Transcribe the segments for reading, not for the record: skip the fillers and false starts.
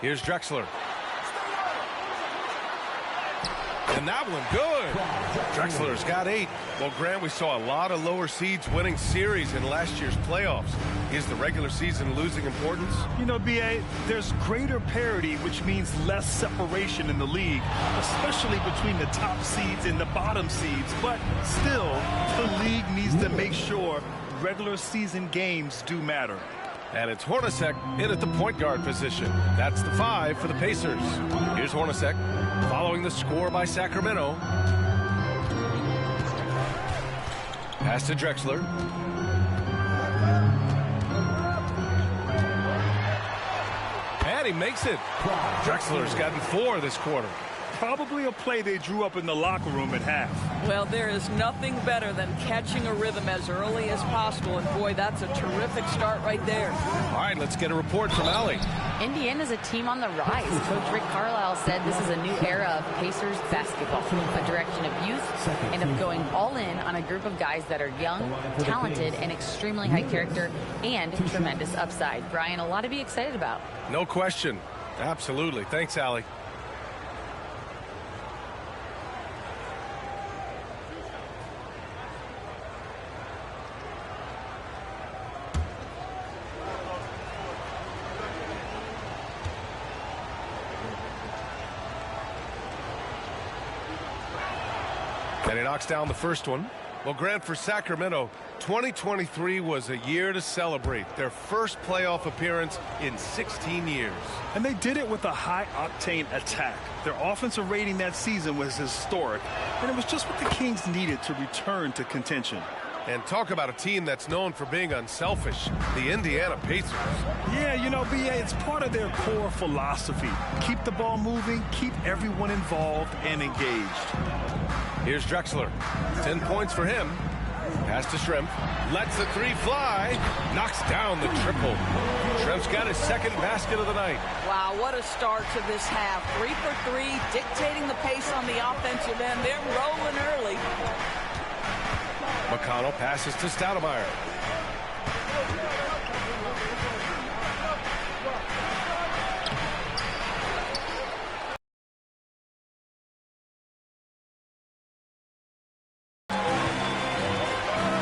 Here's Drexler. And that one good. Drexler's got 8. Well, Grant, we saw a lot of lower seeds winning series in last year's playoffs. Is the regular season losing importance? You know, B.A., there's greater parity, which means less separation in the league, especially between the top seeds and the bottom seeds. But still, the league needs to make sure regular season games do matter. And it's Hornacek in at the point guard position. That's the 5 for the Pacers. Here's Hornacek following the score by Sacramento. Pass to Drexler. And he makes it. Drexler's gotten 4 this quarter. Probably a play they drew up in the locker room at half. Well, there is nothing better than catching a rhythm as early as possible. And, boy, that's a terrific start right there. All right, let's get a report from Allie. Indiana's a team on the rise. Coach Rick Carlisle said this is a new era of Pacers basketball, a direction of youth and of going all in on a group of guys that are young, talented, and extremely high character and tremendous upside. Brian, a lot to be excited about. No question. Absolutely. Thanks, Allie. And he knocks down the first one. Well, Grant, for Sacramento, 2023 was a year to celebrate. Their first playoff appearance in 16 years. And they did it with a high-octane attack. Their offensive rating that season was historic, and it was just what the Kings needed to return to contention. And talk about a team that's known for being unselfish, the Indiana Pacers. Yeah, you know, B.A., it's part of their core philosophy. Keep the ball moving, keep everyone involved and engaged. Here's Drexler. 10 points for him. Pass to Shrimp. Lets the 3 fly. Knocks down the triple. Shrimp's got his second basket of the night. Wow, what a start to this half. 3 for 3, dictating the pace on the offensive end. They're rolling early. McConnell passes to Stoudemire.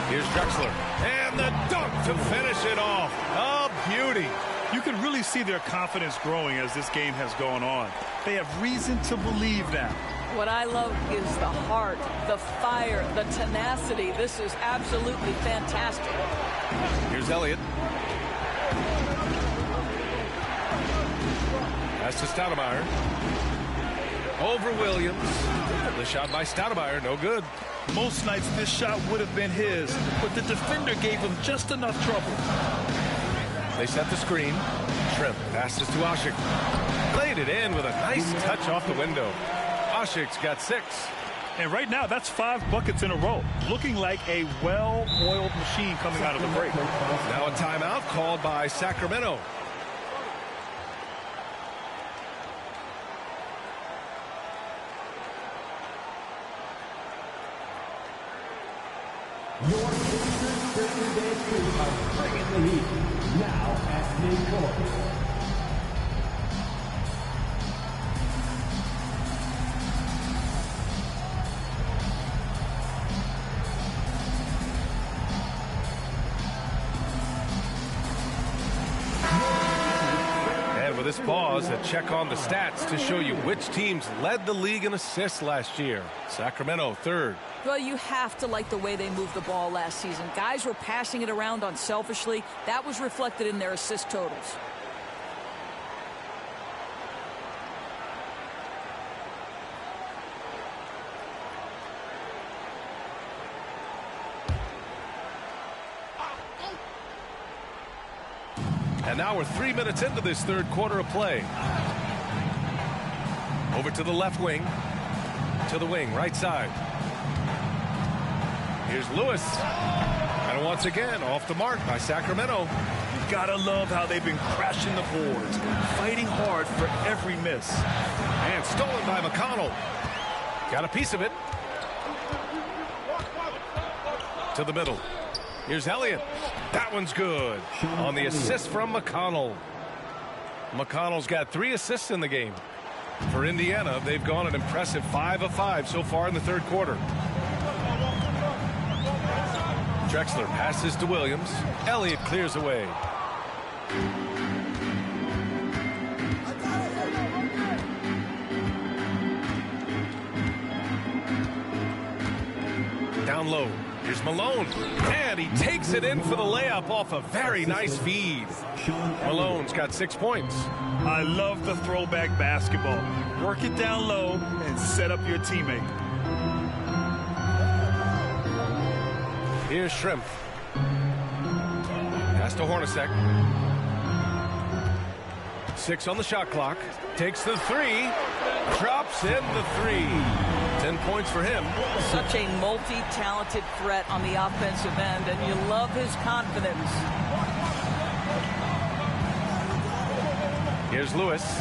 Here's Drexler. And the dunk to finish it off. A beauty. You can really see their confidence growing as this game has gone on. They have reason to believe that. What I love is the heart, the fire, the tenacity. This is absolutely fantastic. Here's Elliott. Pass to Stoudemire. Over Williams. The shot by Stoudemire, no good. Most nights this shot would have been his, but the defender gave him just enough trouble. They set the screen. Shrimp passes to Oshik. Played it in with a nice touch off the window. Oshik's got 6. And right now, that's 5 buckets in a row. Looking like a well-oiled machine coming out of the break. Now a timeout called by Sacramento. Your Pacers bringing the day are bringing the heat. Now at midcourt. With this pause, a check on the stats to show you which teams led the league in assists last year. Sacramento, 3rd. Well, you have to like the way they moved the ball last season. Guys were passing it around unselfishly. That was reflected in their assist totals. And now we're 3 minutes into this 3rd quarter of play. Over to the left wing. To the wing, right side. Here's Lewis. And once again, off the mark by Sacramento. You gotta love how they've been crashing the boards, fighting hard for every miss. And stolen by McConnell. Got a piece of it. To the middle. Here's Elliott. That one's good. On the assist from McConnell. McConnell's got 3 assists in the game. For Indiana, they've gone an impressive 5 of 5 so far in the third quarter. Drexler passes to Williams. Elliott clears away. Down low. Here's Malone. And he takes it in for the layup off a very nice feed. Malone's got 6 points. I love the throwback basketball. Work it down low and set up your teammate. Here's Shrimp. Pass to Hornacek. 6 on the shot clock. Takes the 3. Drops in the 3. 10 points for him. Such a multi-talented threat on the offensive end, and you love his confidence. Here's Lewis.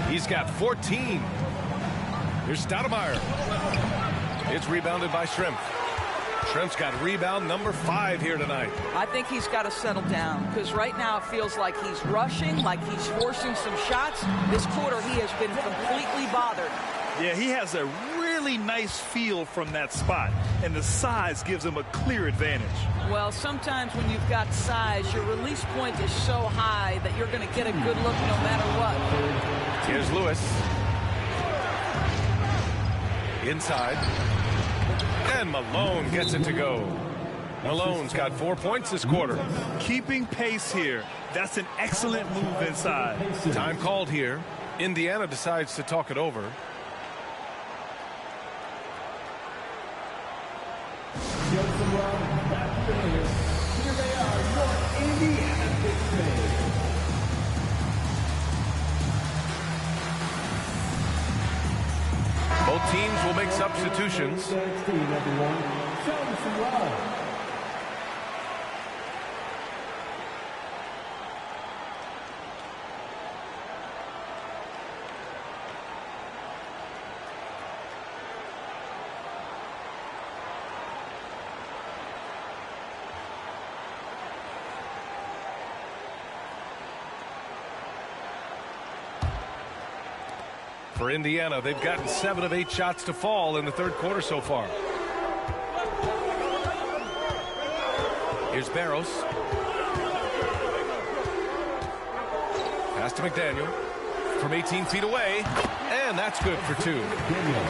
He's got 14. Here's Stoudemire. It's rebounded by Shrimp. Shrimp's got rebound number 5 here tonight. I think he's got to settle down, because right now it feels like he's rushing, like he's forcing some shots. This quarter he has been completely bothered. Yeah, he has a really nice feel from that spot, and the size gives him a clear advantage. Well, sometimes when you've got size, your release point is so high that you're going to get a good look no matter what. Here's Lewis. Inside. And Malone gets it to go. Malone's got 4 points this quarter. Keeping pace here. That's an excellent move inside. Time called here. Indiana decides to talk it over. Here they are, North Indiana, Pittsburgh. Both teams will make substitutions. 16, everyone. Show them some love. For Indiana, they've gotten 7 of 8 shots to fall in the third quarter so far. Here's Barros. Pass to McDaniel from 18 feet away, and that's good for 2.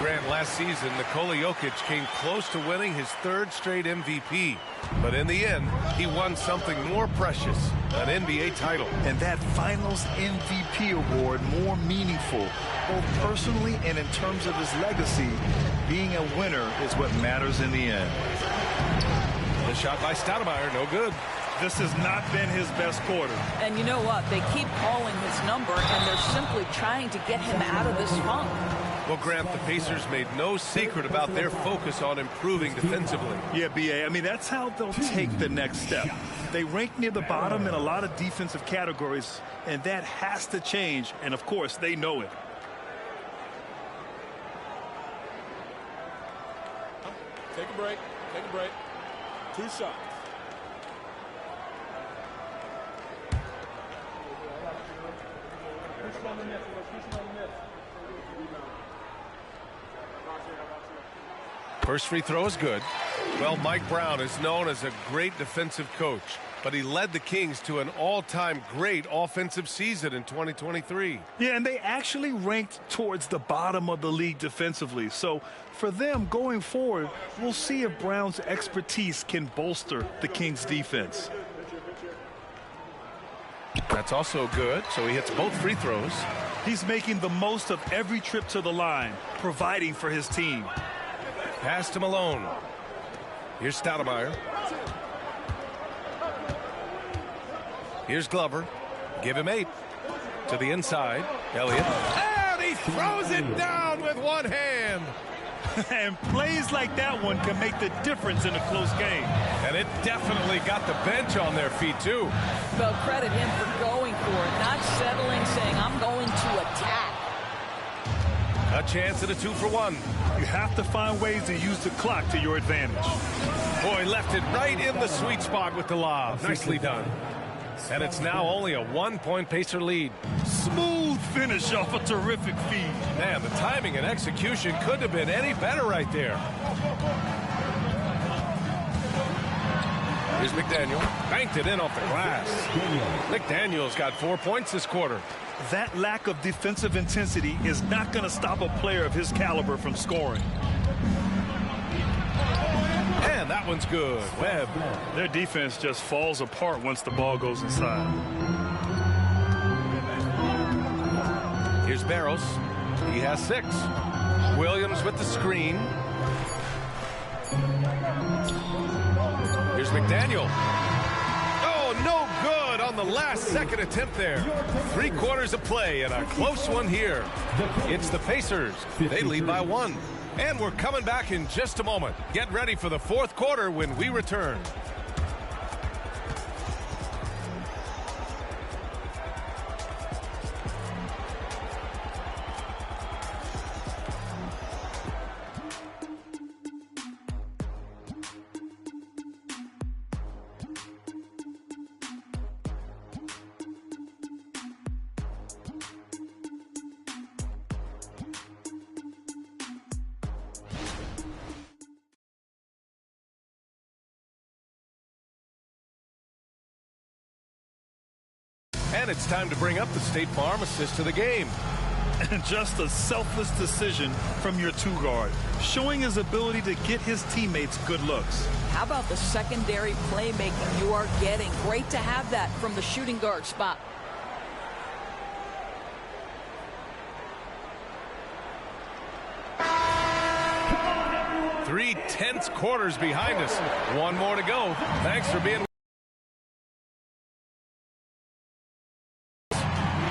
Grant, last season, Nikola Jokic came close to winning his 3rd straight MVP, but in the end, he won something more precious, an NBA title. And that Finals MVP award more meaningful, both personally and in terms of his legacy. Being a winner is what matters in the end. The shot by Stoudemire, no good. This has not been his best quarter. And you know what? They keep calling his number, and they're simply trying to get him out of this funk. Well, Grant, the Pacers made no secret about their focus on improving defensively. Yeah, B.A., I mean, that's how they'll take the next step. They rank near the bottom in a lot of defensive categories, and that has to change, and of course, they know it. Take a break. Take a break. 2 shots. First free throw is good. Well, Mike Brown is known as a great defensive coach, but he led the Kings to an all-time great offensive season in 2023. Yeah, and they actually ranked towards the bottom of the league defensively. So for them going forward, we'll see if Brown's expertise can bolster the Kings defense. That's also good, so he hits both free throws. He's making the most of every trip to the line, providing for his team. Pass to Malone. Here's Stoudemire. Here's Glover. Give him 8. To the inside. Elliott. And he throws it down with one hand. And plays like that one can make the difference in a close game. And it definitely got the bench on their feet, too. Well, credit him for going for it, not settling, saying, I'm going to attack. A chance at a 2-for-1. You have to find ways to use the clock to your advantage. Boy, left it right in the sweet spot with the lob. Nicely done. And it's now only a 1-point Pacer lead. Smooth finish off a terrific feed. Man, the timing and execution couldn't have been any better right there. Here's McDaniel. Banked it in off the glass. McDaniel's got 4 points this quarter. That lack of defensive intensity is not going to stop a player of his caliber from scoring. And that one's good. Webb. Their defense just falls apart once the ball goes inside. Here's Barros. He has 6. Williams with the screen. Here's McDaniel. Oh, no good on the last second attempt there. 3 quarters of play and a close one here. It's the Pacers. They lead by 1. And we're coming back in just a moment. Get ready for the 4th quarter when we return. And it's time to bring up the State Farm assist to the game. And just a selfless decision from your 2-guard, showing his ability to get his teammates good looks. How about the secondary playmaking you are getting? Great to have that from the shooting guard spot. Three tense quarters behind us. 1 more to go. Thanks for being.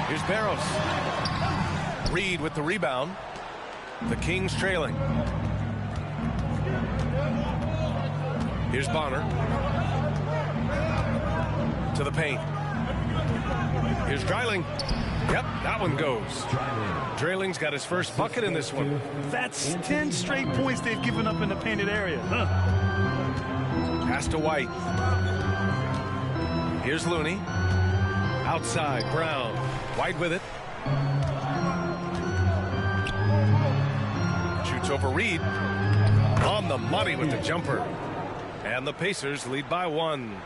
Here's Barros. Reed with the rebound. The Kings trailing. Here's Bonner. To the paint. Here's Dreiling. Yep, that one goes. Dreiling's got his first bucket in this one. That's 10 straight points they've given up in the painted area. Pass to White. Here's Looney. Outside, Brown. White with it. Shoots over Reed. On the money with the jumper. And the Pacers lead by 1.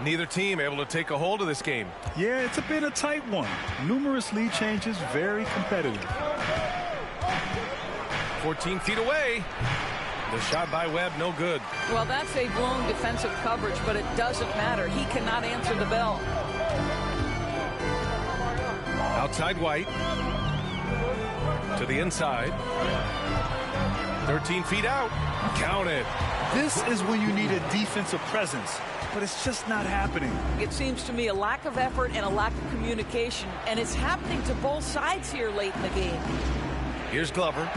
Neither team able to take a hold of this game. Yeah, it's been a tight one. Numerous lead changes, very competitive. 14 feet away. The shot by Webb, no good. Well, that's a blown defensive coverage, but it doesn't matter. He cannot answer the bell. Outside White. To the inside. 13 feet out. Count it. This is when you need a defensive presence, but it's just not happening. It seems to me a lack of effort and a lack of communication, and it's happening to both sides here late in the game. Here's Glover.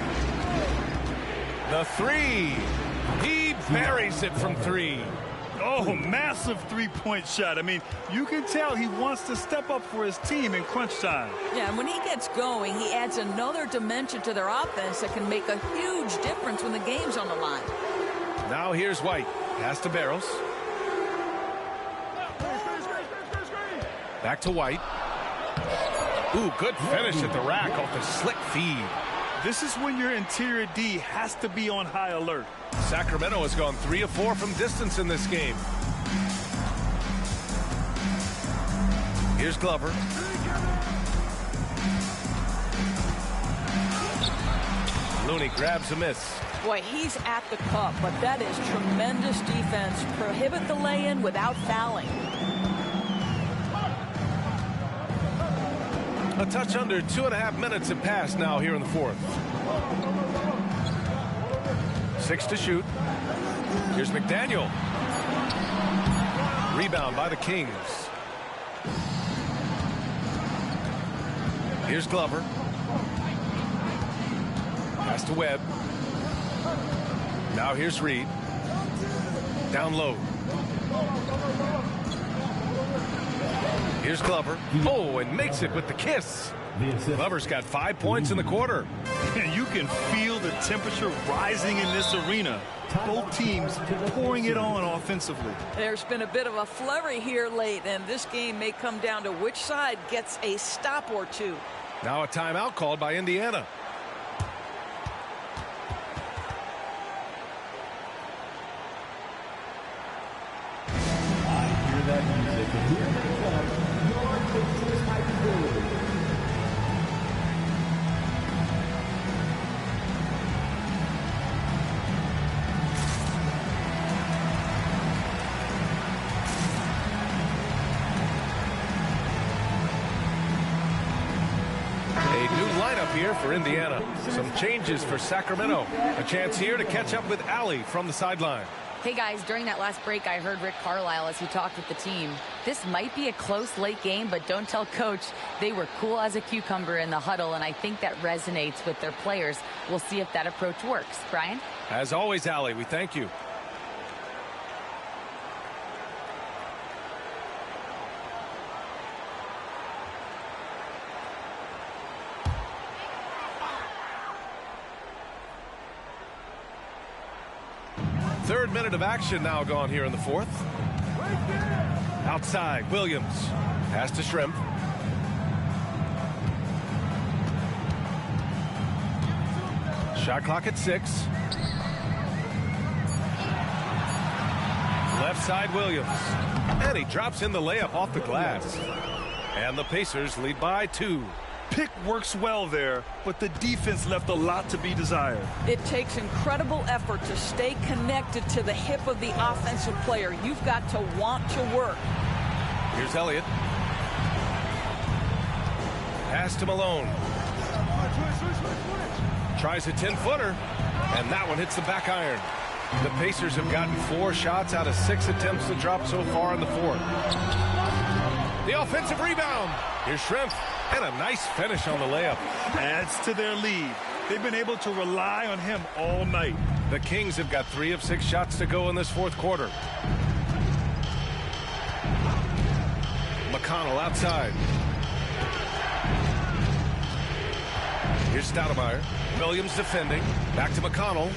The 3. He buries it from 3. Oh, massive three-point shot. I mean, you can tell he wants to step up for his team in crunch time. Yeah, and when he gets going, he adds another dimension to their offense that can make a huge difference when the game's on the line. Now here's White. Pass to Barros. Back to White. Ooh, good finish at the rack off the slick feed. This is when your interior D has to be on high alert. Sacramento has gone 3 of 4 from distance in this game. Here's Glover. Looney grabs a miss. Boy, he's at the cup, but that is tremendous defense. Prohibit the lay-in without fouling. A touch under 2.5 minutes have passed now here in the 4th. 6 to shoot. Here's McDaniel. Rebound by the Kings. Here's Glover. Pass to Webb. Now here's Reed. Down low. Here's Glover. Oh, and makes it with the kiss. Glover's got 5 points in the quarter. And you can feel the temperature rising in this arena. Both teams pouring it on offensively. There's been a bit of a flurry here late, and this game may come down to which side gets a stop or two. Now a timeout called by Indiana. I hear that music, and here they come, your Pacers hyperbole. Here for Indiana. Some changes for Sacramento. A chance here to catch up with Allie from the sideline. Hey guys, during that last break, I heard Rick Carlisle as he talked with the team. This might be a close late game, but don't tell coach. They were cool as a cucumber in the huddle, and I think that resonates with their players. We'll see if that approach works. Brian? As always, Allie, we thank you. Third minute of action now gone here in the fourth. Outside, Williams. Pass to Shrimp. Shot clock at 6. Left side, Williams. And he drops in the layup off the glass. And the Pacers lead by 2. Pick works well there, but the defense left a lot to be desired. It takes incredible effort to stay connected to the hip of the offensive player. You've got to want to work. Here's Elliott. Pass to Malone. Tries a 10-footer, and that one hits the back iron. The Pacers have gotten 4 shots out of 6 attempts to drop so far in the fourth. The offensive rebound. Here's Shrimp. And a nice finish on the layup. Adds to their lead. They've been able to rely on him all night. The Kings have got 3 of 6 shots to go in this fourth quarter. McConnell outside. Here's Stoudemire. Williams defending. Back to McConnell.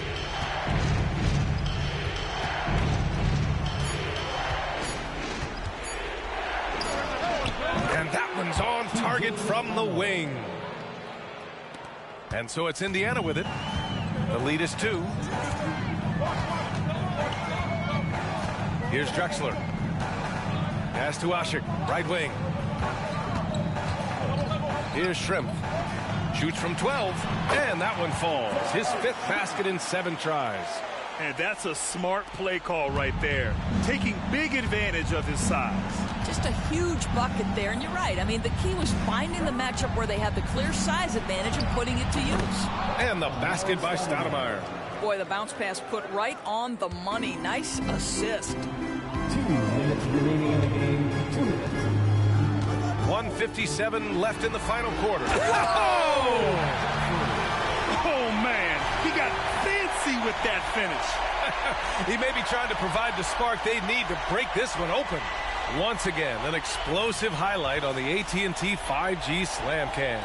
And that one's on target from the wing. And so it's Indiana with it. The lead is 2. Here's Drexler. Pass to Ashik, right wing. Here's Shrimp. Shoots from 12, and that one falls. His 5th basket in 7 tries. And that's a smart play call right there. Taking big advantage of his size. Just a huge bucket there, and you're right. I mean, the key was finding the matchup where they had the clear size advantage and putting it to use. And the basket by Stoudemire. Boy, the bounce pass put right on the money. Nice assist. 2 minutes remaining in the game. 2 minutes. 1:57 left in the final quarter. Whoa! Oh, man. He got fancy with that finish. He may be trying to provide the spark they need to break this one open. Once again, an explosive highlight on the AT&T 5G Slam Cam.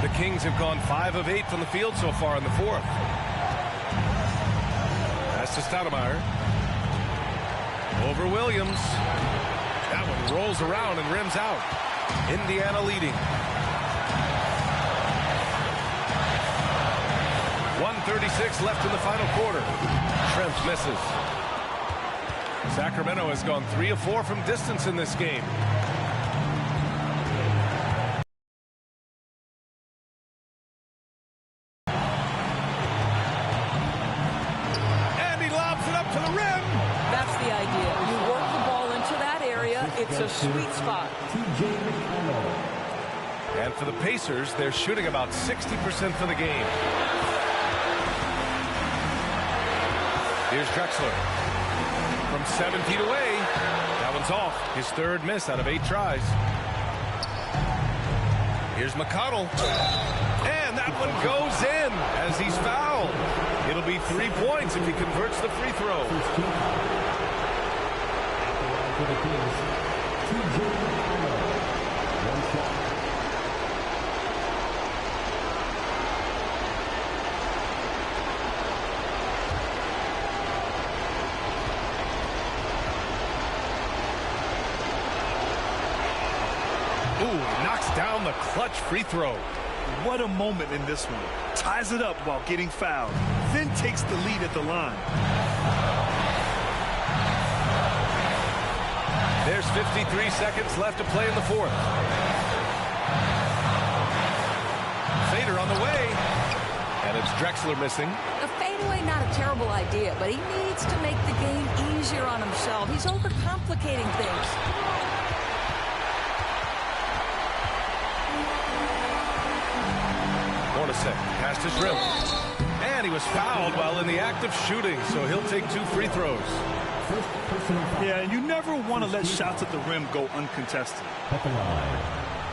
The Kings have gone 5 of 8 from the field so far in the fourth. Pass to Stoudemire. Over Williams. That one rolls around and rims out. Indiana leading. 1:36 left in the final quarter. Shrimp misses. Sacramento has gone 3 of 4 from distance in this game. And he lobs it up to the rim. That's the idea. You work the ball into that area. It's a sweet spot. And for the Pacers, they're shooting about 60% for the game. Here's Drexler. From 7 feet away. That one's off. His 3rd miss out of 8 tries. Here's McConnell. And that one goes in as he's fouled. It'll be 3 points if he converts the free throw. knocks down the clutch free throw. What a moment in this one. Ties it up while getting fouled. Then takes the lead at the line. There's 53 seconds left to play in the fourth. Fader on the way. And it's Drexler missing. A fadeaway, not a terrible idea, but he needs to make the game easier on himself. He's overcomplicating things. Hornacek past his rim. And he was fouled while in the act of shooting, so he'll take 2 free throws. Yeah, and you never want to let shots at the rim go uncontested. At the line,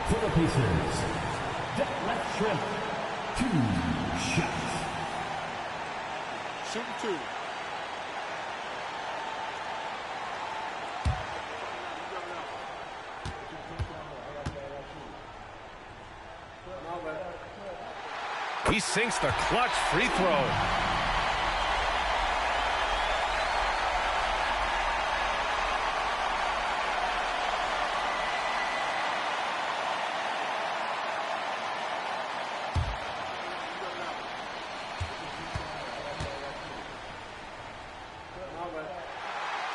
for the Pacers, left shrimp, 2 shots. Shooting 2. He sinks the clutch free throw.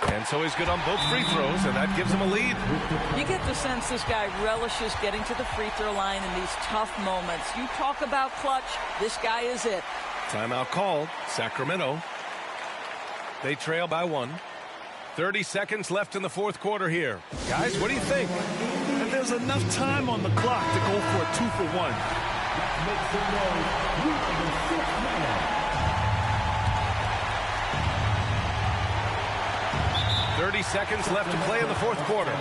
And so he's good on both free throws, and that gives him a lead. You get the sense this guy relishes getting to the free throw line in these tough moments. You talk about clutch, this guy is it. Timeout called. Sacramento. They trail by 1. 30 seconds left in the fourth quarter here. Guys, what do you think? And there's enough time on the clock to go for a 2-for-1. Make some noise. We are the 6th man. 30 seconds left to play in the fourth quarter.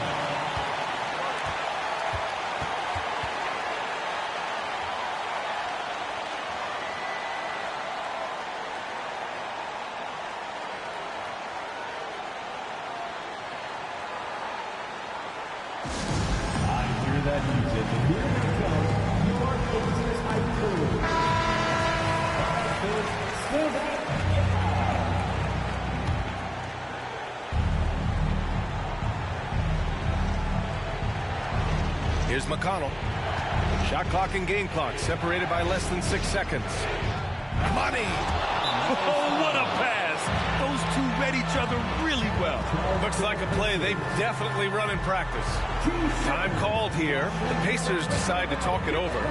I hear that music, and here they come. Your Pacers high crew. Stand up. Here's McConnell. Shot clock and game clock separated by less than 6 seconds. Money! Oh, what a pass! Those two read each other really well. Looks like a play they've definitely run in practice. Time called here. The Pacers decide to talk it over.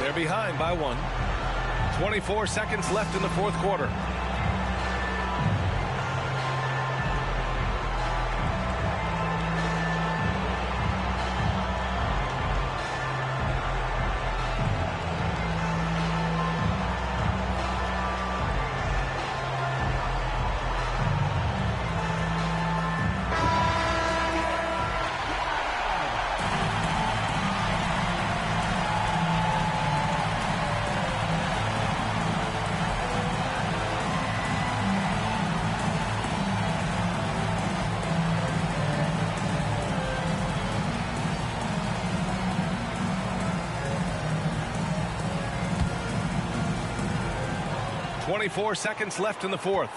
They're behind by 1. 24 seconds left in the fourth quarter. .24 seconds left in the fourth.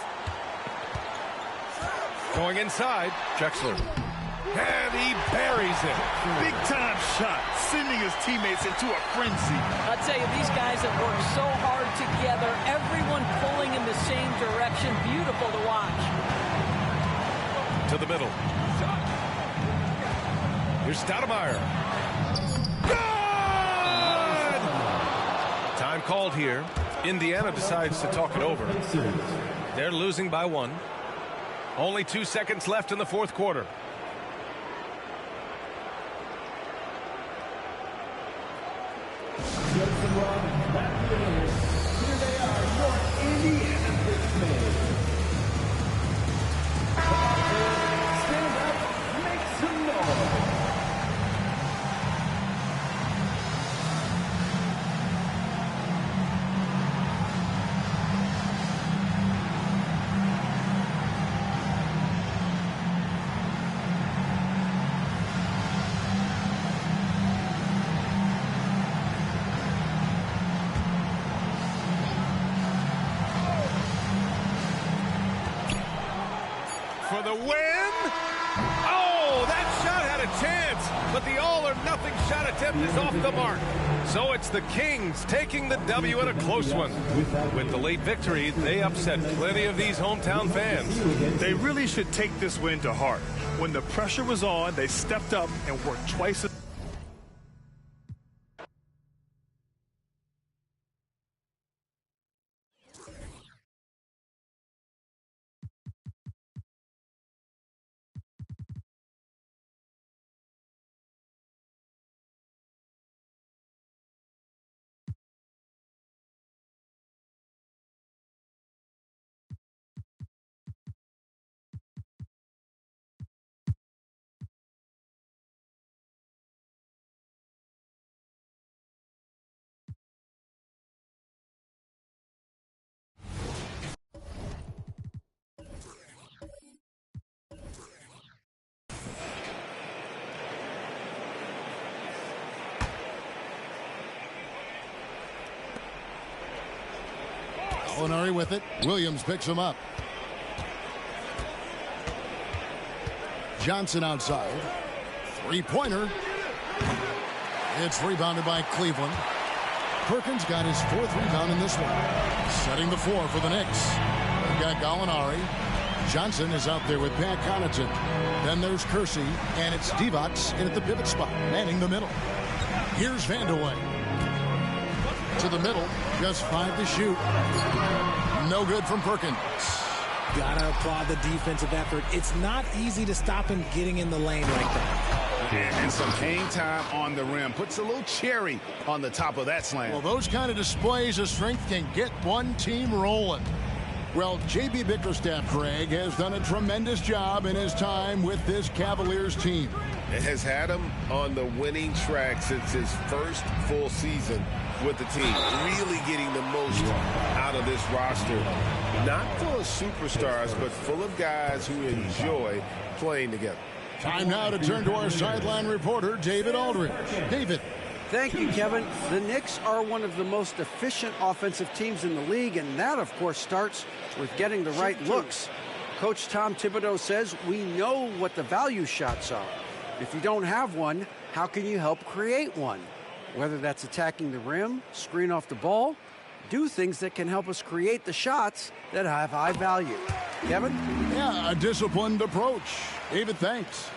Going inside, Drexler. And he buries it. Big time shot, sending his teammates into a frenzy. I'll tell you, these guys have worked so hard together, everyone pulling in the same direction. Beautiful to watch. To the middle. Here's Stoudemire. Good! Time called here. Indiana decides to talk it over. They're losing by 1. Only 2 seconds left in the fourth quarter. Here they are, your Indiana Pacers. Stand up, make some noise. For the win. Oh, that shot had got a chance, but the all-or-nothing shot attempt is off the mark. So it's the Kings taking the W in a close one. With the late victory, they upset plenty of these hometown fans. They really should take this win to heart. When the pressure was on, they stepped up and worked twice as Molinari with it. Williams picks him up. Johnson outside. Three-pointer. It's rebounded by Cleveland. Perkins got his fourth rebound in this one. Setting the floor for the Knicks. They've got Gallinari. Johnson is out there with Pat Connaughton. Then there's Kersey, and it's Divac in at the pivot spot, manning the middle. Here's Vandeweghe. To the middle, just 5 to shoot. No good from Perkins. Gotta applaud the defensive effort. It's not easy to stop him getting in the lane like that. And some hang time on the rim. Puts a little cherry on the top of that slam. Well, those kind of displays of strength can get one team rolling. Well, J.B. Bickerstaff, Craig, has done a tremendous job in his time with this Cavaliers team. It has had him on the winning track since his first full season with the team, really getting the most out of this roster. Not full of superstars, but full of guys who enjoy playing together. Time now to turn to our sideline reporter, David Aldridge. David. Thank you, Kevin. The Knicks are one of the most efficient offensive teams in the league, and that, of course, starts with getting the right looks. Coach Tom Thibodeau says we know what the value shots are. If you don't have one, how can you help create one? Whether that's attacking the rim, screen off the ball, do things that can help us create the shots that have high value. Kevin? Yeah, a disciplined approach. David, thanks.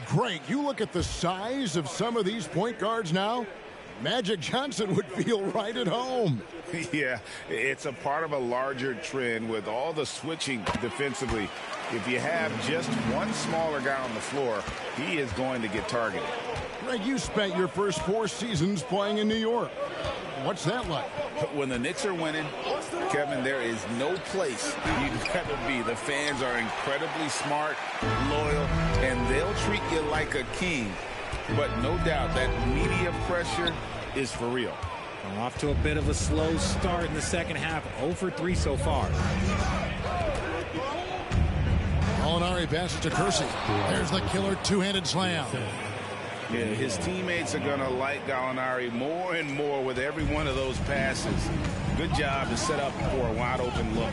Greg, you look at the size of some of these point guards now. Magic Johnson would feel right at home. Yeah, it's a part of a larger trend with all the switching defensively. If you have just one smaller guy on the floor, he is going to get targeted. Greg, you spent your first 4 seasons playing in New York. What's that like? When the Knicks are winning, Kevin, there is no place you'd rather be. The fans are incredibly smart, loyal, and they'll treat you like a king. But no doubt that media pressure is for real. Well, off to a bit of a slow start in the second half. 0 for 3 so far. Gallinari passes to Kersey. There's the killer two-handed slam. Yeah, his teammates are going to like Gallinari more and more with every one of those passes. Good job to set up for a wide-open look.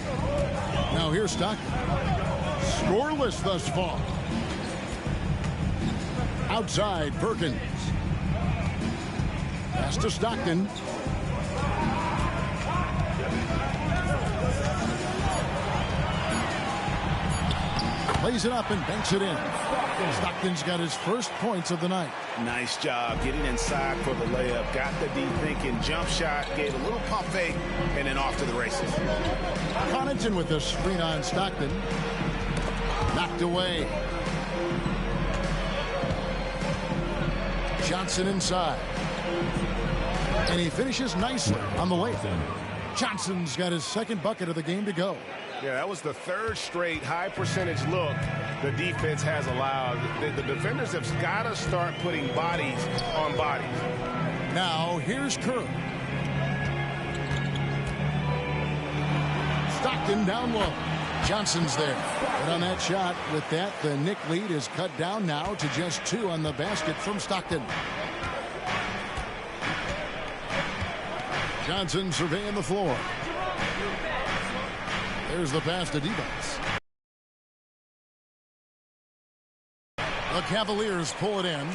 Now here's Stockton. Scoreless thus far. Outside, Perkins. Pass to Stockton. Plays it up and banks it in. Stockton's got his first points of the night. Nice job getting inside for the layup. Got the D thinking jump shot, gave a little pump fake, and then off to the races. Connaughton with the screen on Stockton. Knocked away. Johnson inside. And he finishes nicely on the layup. Johnson's got his second bucket of the game to go. Yeah, that was the third straight high percentage look the defense has allowed. The defenders have got to start putting bodies on bodies. Now here's Kerr. Stockton down low. Johnson's there. And on that shot, with that, the Knick lead is cut down now to just 2 on the basket from Stockton. Johnson surveying the floor. There's the pass to Divac. The Cavaliers pull it in.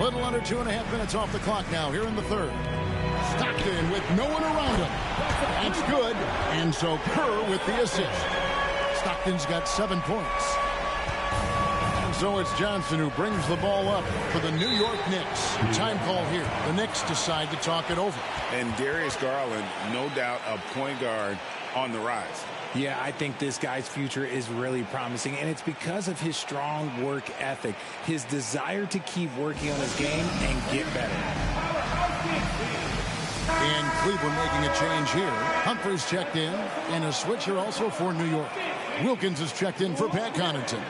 Little under 2.5 minutes off the clock now here in the third. Stockton with no one around him. That's good. And so Kerr with the assist. Stockton's got 7 points. And so it's Johnson who brings the ball up for the New York Knicks. Time call here. The Knicks decide to talk it over. And Darius Garland, no doubt a point guard on the rise. Yeah, I think this guy's future is really promising, and it's because of his strong work ethic, his desire to keep working on his game and get better. And Cleveland making a change here. Humphries checked in, and a switch here also for New York. Wilkins is checked in for Pat Connaughton.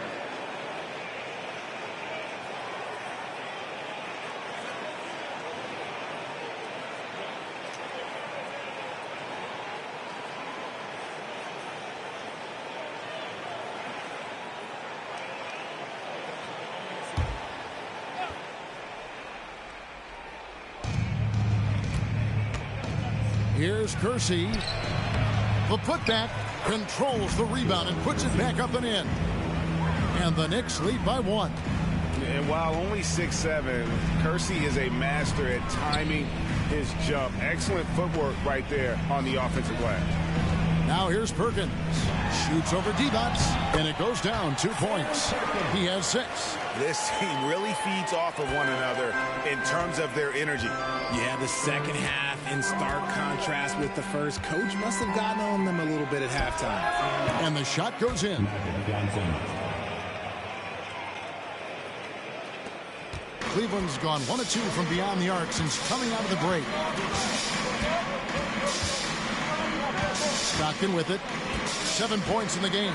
Here's Kersey. The putback controls the rebound and puts it back up and in. And the Knicks lead by 1. And while only 6'7", Kersey is a master at timing his jump. Excellent footwork right there on the offensive glass. Now here's Perkins. Shoots over D-Bots, and it goes down 2 points. He has 6. This team really feeds off of one another in terms of their energy. Yeah, the second half in stark contrast with the first. Coach must have gotten on them a little bit at halftime. And the shot goes in. Cleveland's gone 1 of 2 from beyond the arc since coming out of the break. Stockton with it. 7 points in the game.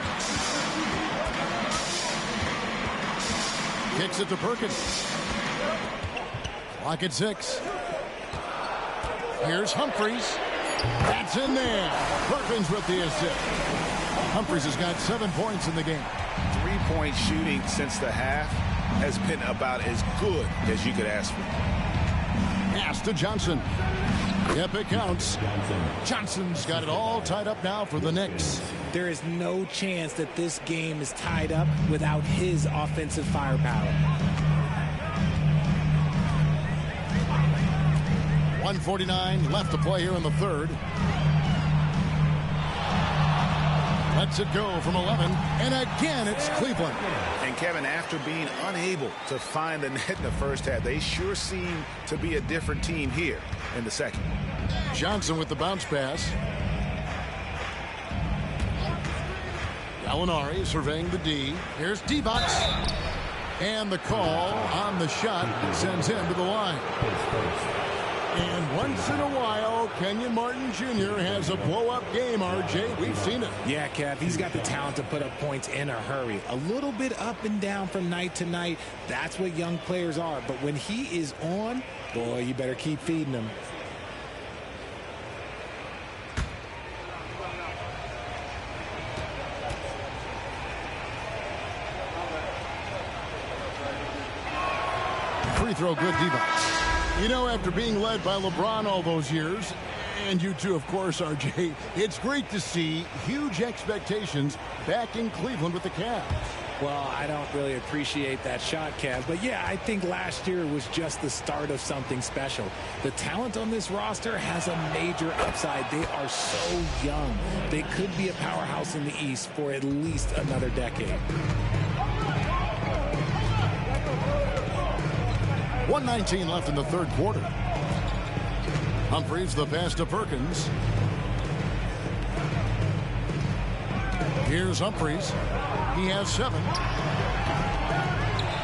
Kicks it to Perkins. Clock at 6. Here's Humphries. That's in there. Perkins with the assist. Humphries has got 7 points in the game. 3-point shooting since the half has been about as good as you could ask for. Pass to Johnson. Yep, it counts. Johnson's got it all tied up now for the Knicks. There is no chance that this game is tied up without his offensive firepower. 1:49 left to play here in the third. Lets it go from 11, and again it's Cleveland. And Kevin, after being unable to find the net in the first half, they sure seem to be a different team here in the second. Johnson with the bounce pass. Gallinari surveying the D. Here's D-Bots. And the call on the shot sends him to the line. And once in a while, Kenyon Martin Jr. has a blow-up game, RJ. We've seen it. Yeah, Kev, he's got the talent to put up points in a hurry. A little bit up and down from night to night. That's what young players are. But when he is on, boy, you better keep feeding him. Free throw good, D-Bots. You know, after being led by LeBron all those years, and you too, of course, RJ, it's great to see huge expectations back in Cleveland with the Cavs. Well, I don't really appreciate that shot, Kev. But, yeah, I think last year was just the start of something special. The talent on this roster has a major upside. They are so young. They could be a powerhouse in the East for at least another decade. 1:19 left in the third quarter. Humphries the pass to Perkins. Here's Humphries. He has 7.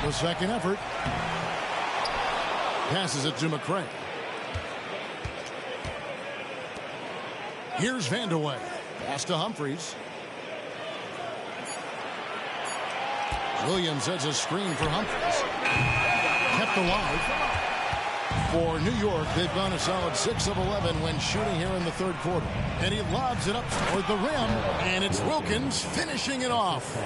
The second effort. Passes it to McCray. Here's Vandeweghe. Pass to Humphries. Williams sets a screen for Humphries. Kept alive. For New York, they've gone a solid 6 of 11 when shooting here in the third quarter. And he lobs it up toward the rim, and it's Wilkins finishing it off.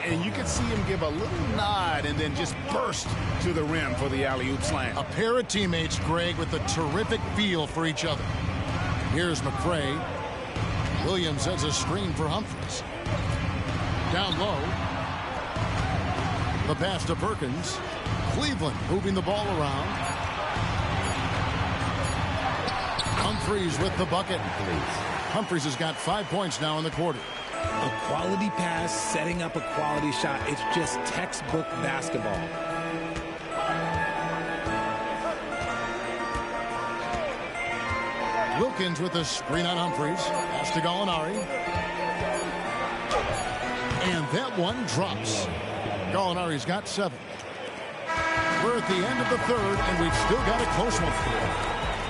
And you can see him give a little nod and then just burst to the rim for the alley-oop slam. A pair of teammates, Greg, with a terrific feel for each other. Here's McCray. Williams has a screen for Humphries. Down low. The pass to Perkins. Cleveland moving the ball around. Humphries with the bucket. Humphries has got 5 points now in the quarter. A quality pass, setting up a quality shot. It's just textbook basketball. Wilkins with a screen on Humphries. Pass to Gallinari. And that one drops. Gallinari's got 7. We're at the end of the third, and we've still got a close one.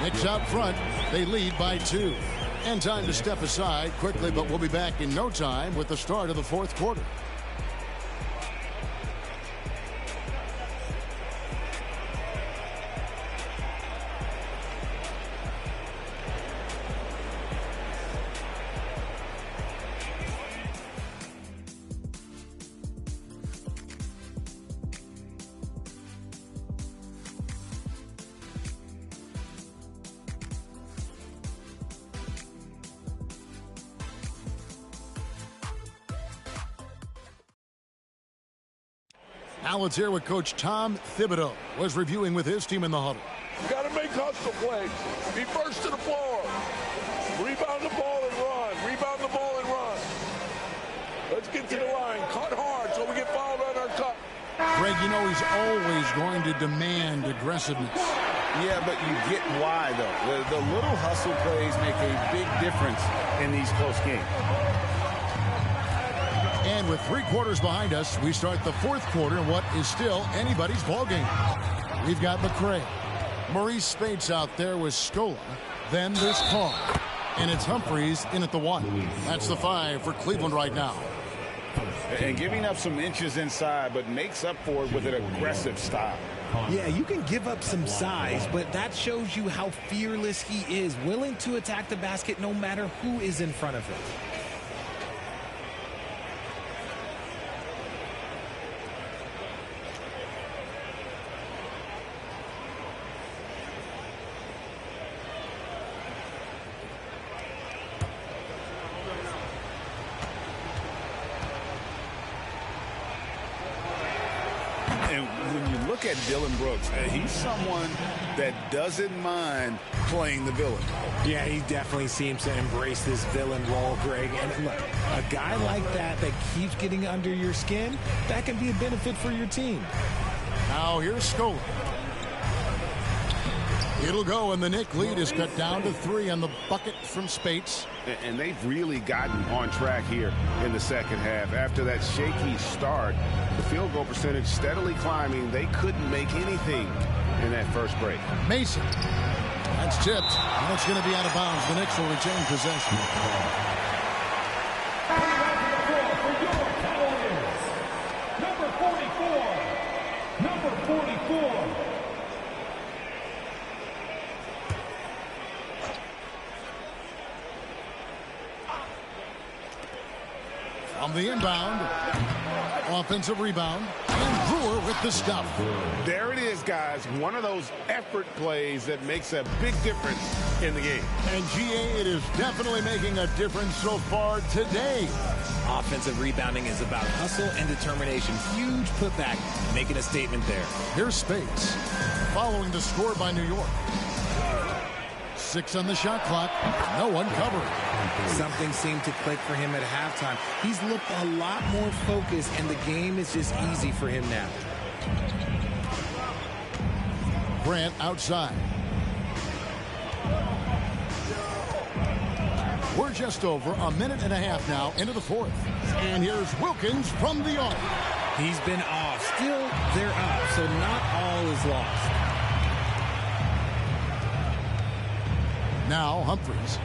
Knicks out front. They lead by 2. And time to step aside quickly, but we'll be back in no time with the start of the fourth quarter. Now let's hear what Coach Tom Thibodeau was reviewing with his team in the huddle. You got to make hustle plays. Be first to the floor. Rebound the ball and run. Rebound the ball and run. Let's get to the line. Cut hard so we get fouled on our cut. Greg, you know he's always going to demand aggressiveness. Yeah, but you get why, though. The little hustle plays make a big difference in these close games. And with 3 quarters behind us, we start the fourth quarter in what is still anybody's ballgame. We've got McCray. Maurice Spates out there with Scola. Then there's Carr. And it's Humphries in at the 1. That's the 5 for Cleveland right now. And giving up some inches inside, but makes up for it with an aggressive style. Yeah, you can give up some size, but that shows you how fearless he is, willing to attack the basket no matter who is in front of him. At Dylan Brooks, he's someone that doesn't mind playing the villain. Yeah, he definitely seems to embrace this villain role, Greg. And look, a guy like that keeps getting under your skin, that can be a benefit for your team. Now here's Scola. It'll go, and the Knick lead is cut down to 3 on the bucket from Spates. And they've really gotten on track here in the second half. After that shaky start, the field goal percentage steadily climbing. They couldn't make anything in that first break. Mason. That's tipped. And it's going to be out of bounds. The Knicks will retain possession. Number 44. Number 44. On the inbound, offensive rebound, and Brewer with the stuff. There it is, guys. One of those effort plays that makes a big difference in the game. And GA, it is definitely making a difference so far today. Offensive rebounding is about hustle and determination. Huge putback, making a statement there. Here's Spates, following the score by New York. 6 on the shot clock. No one covered. Something seemed to click for him at halftime. He's looked a lot more focused, and the game is just easy for him now. Grant outside. We're just over a minute and a half now into the fourth. And here's Wilkins from the arc. He's been off. Still, they're up, so not all is lost. Now Humphries.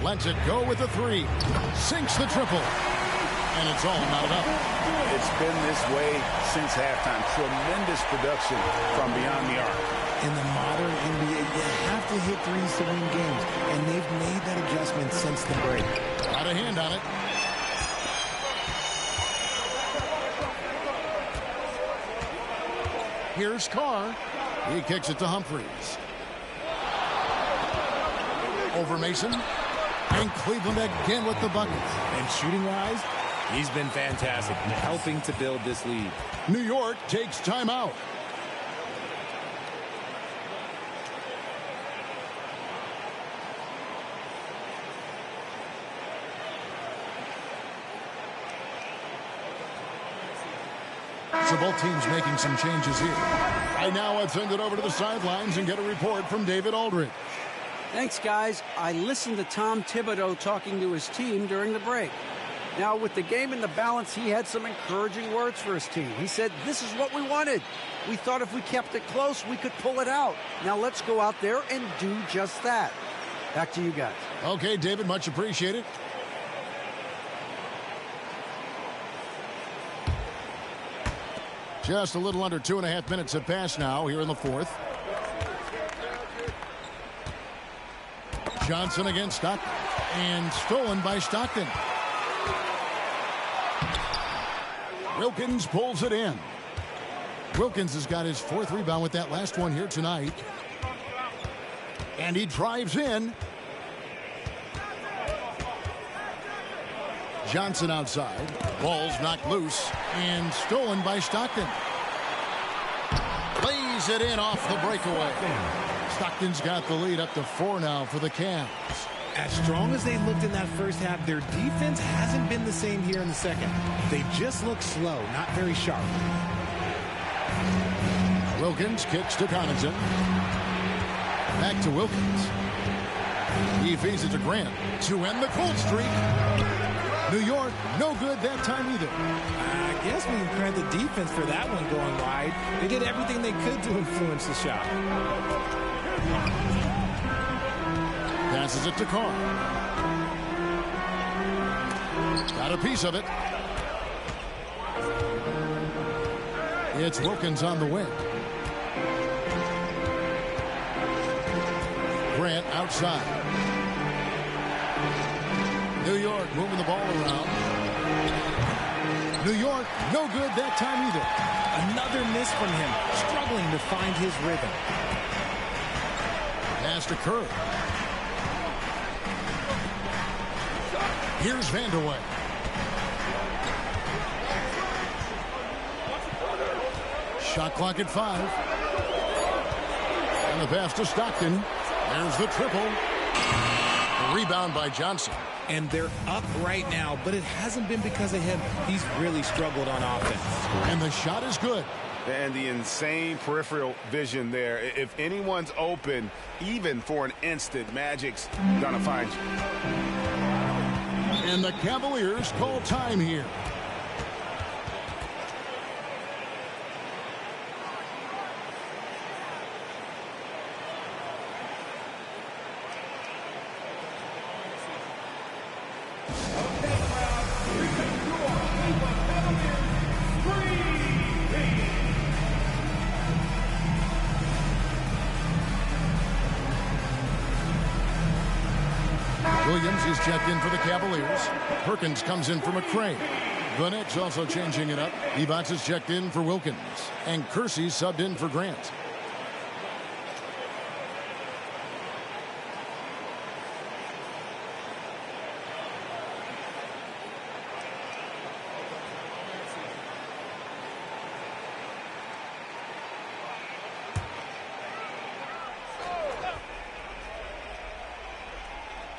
Lets it go with the 3. Sinks the triple. And it's all knotted up. It's been this way since halftime. Tremendous production from beyond the arc. In the modern NBA, you have to hit threes to win games, and they've made that adjustment since the break. Got a hand on it. Here's Carr. He kicks it to Humphries. Over Mason. And Cleveland again with the bucket. And shooting-wise, he's been fantastic, helping to build this lead. New York takes timeout. So both teams making some changes here. Right now, let's send it over to the sidelines and get a report from David Aldridge. Thanks, guys. I listened to Tom Thibodeau talking to his team during the break. Now, with the game in the balance, he had some encouraging words for his team. He said, this is what we wanted. We thought if we kept it close, we could pull it out. Now let's go out there and do just that. Back to you guys. Okay, David, much appreciated. Just a little under 2.5 minutes have passed now here in the fourth. Johnson against Stockton. And stolen by Stockton. Wilkins pulls it in. Wilkins has got his 4th rebound with that last one here tonight. And he drives in. Johnson outside. Ball's knocked loose and stolen by Stockton. Lays it in off the breakaway. Stockton's got the lead up to 4 now for the Cavs. As strong as they looked in that first half, their defense hasn't been the same here in the second. They just look slow, not very sharp. Wilkins kicks to Connaughton. Back to Wilkins. He feeds it to Grant to end the cold streak. New York, no good that time either. I guess we can credit the defense for that one going wide. They did everything they could to influence the shot. Passes it to Carr. Got a piece of it. It's Wilkins on the wing. Grant outside. New York moving the ball around. New York, no good that time either. Another miss from him, struggling to find his rhythm. Pass to Kerr. Here's Vanderway. Shot clock at 5. And the pass to Stockton. There's the triple. The rebound by Johnson. And they're up right now, but it hasn't been because of him. He's really struggled on offense. And the shot is good. And the insane peripheral vision there. If anyone's open, even for an instant, Magic's gonna find you. And the Cavaliers call time here. Williams is checked in for the Cavaliers. Perkins comes in for McCray. The Knicks also changing it up. Evans is checked in for Wilkins. And Kersey subbed in for Grant.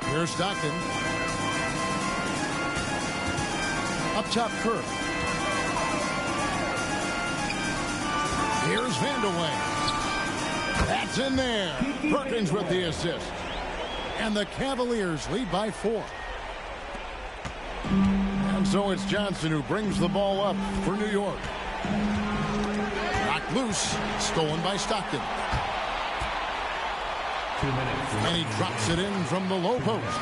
Here's Stockton. Up top, Kerr. Here's Vanderway. That's in there. Perkins with the assist. And the Cavaliers lead by 4. And so it's Johnson who brings the ball up for New York. Knocked loose. Stolen by Stockton. 2 minutes. And he drops it in from the low post.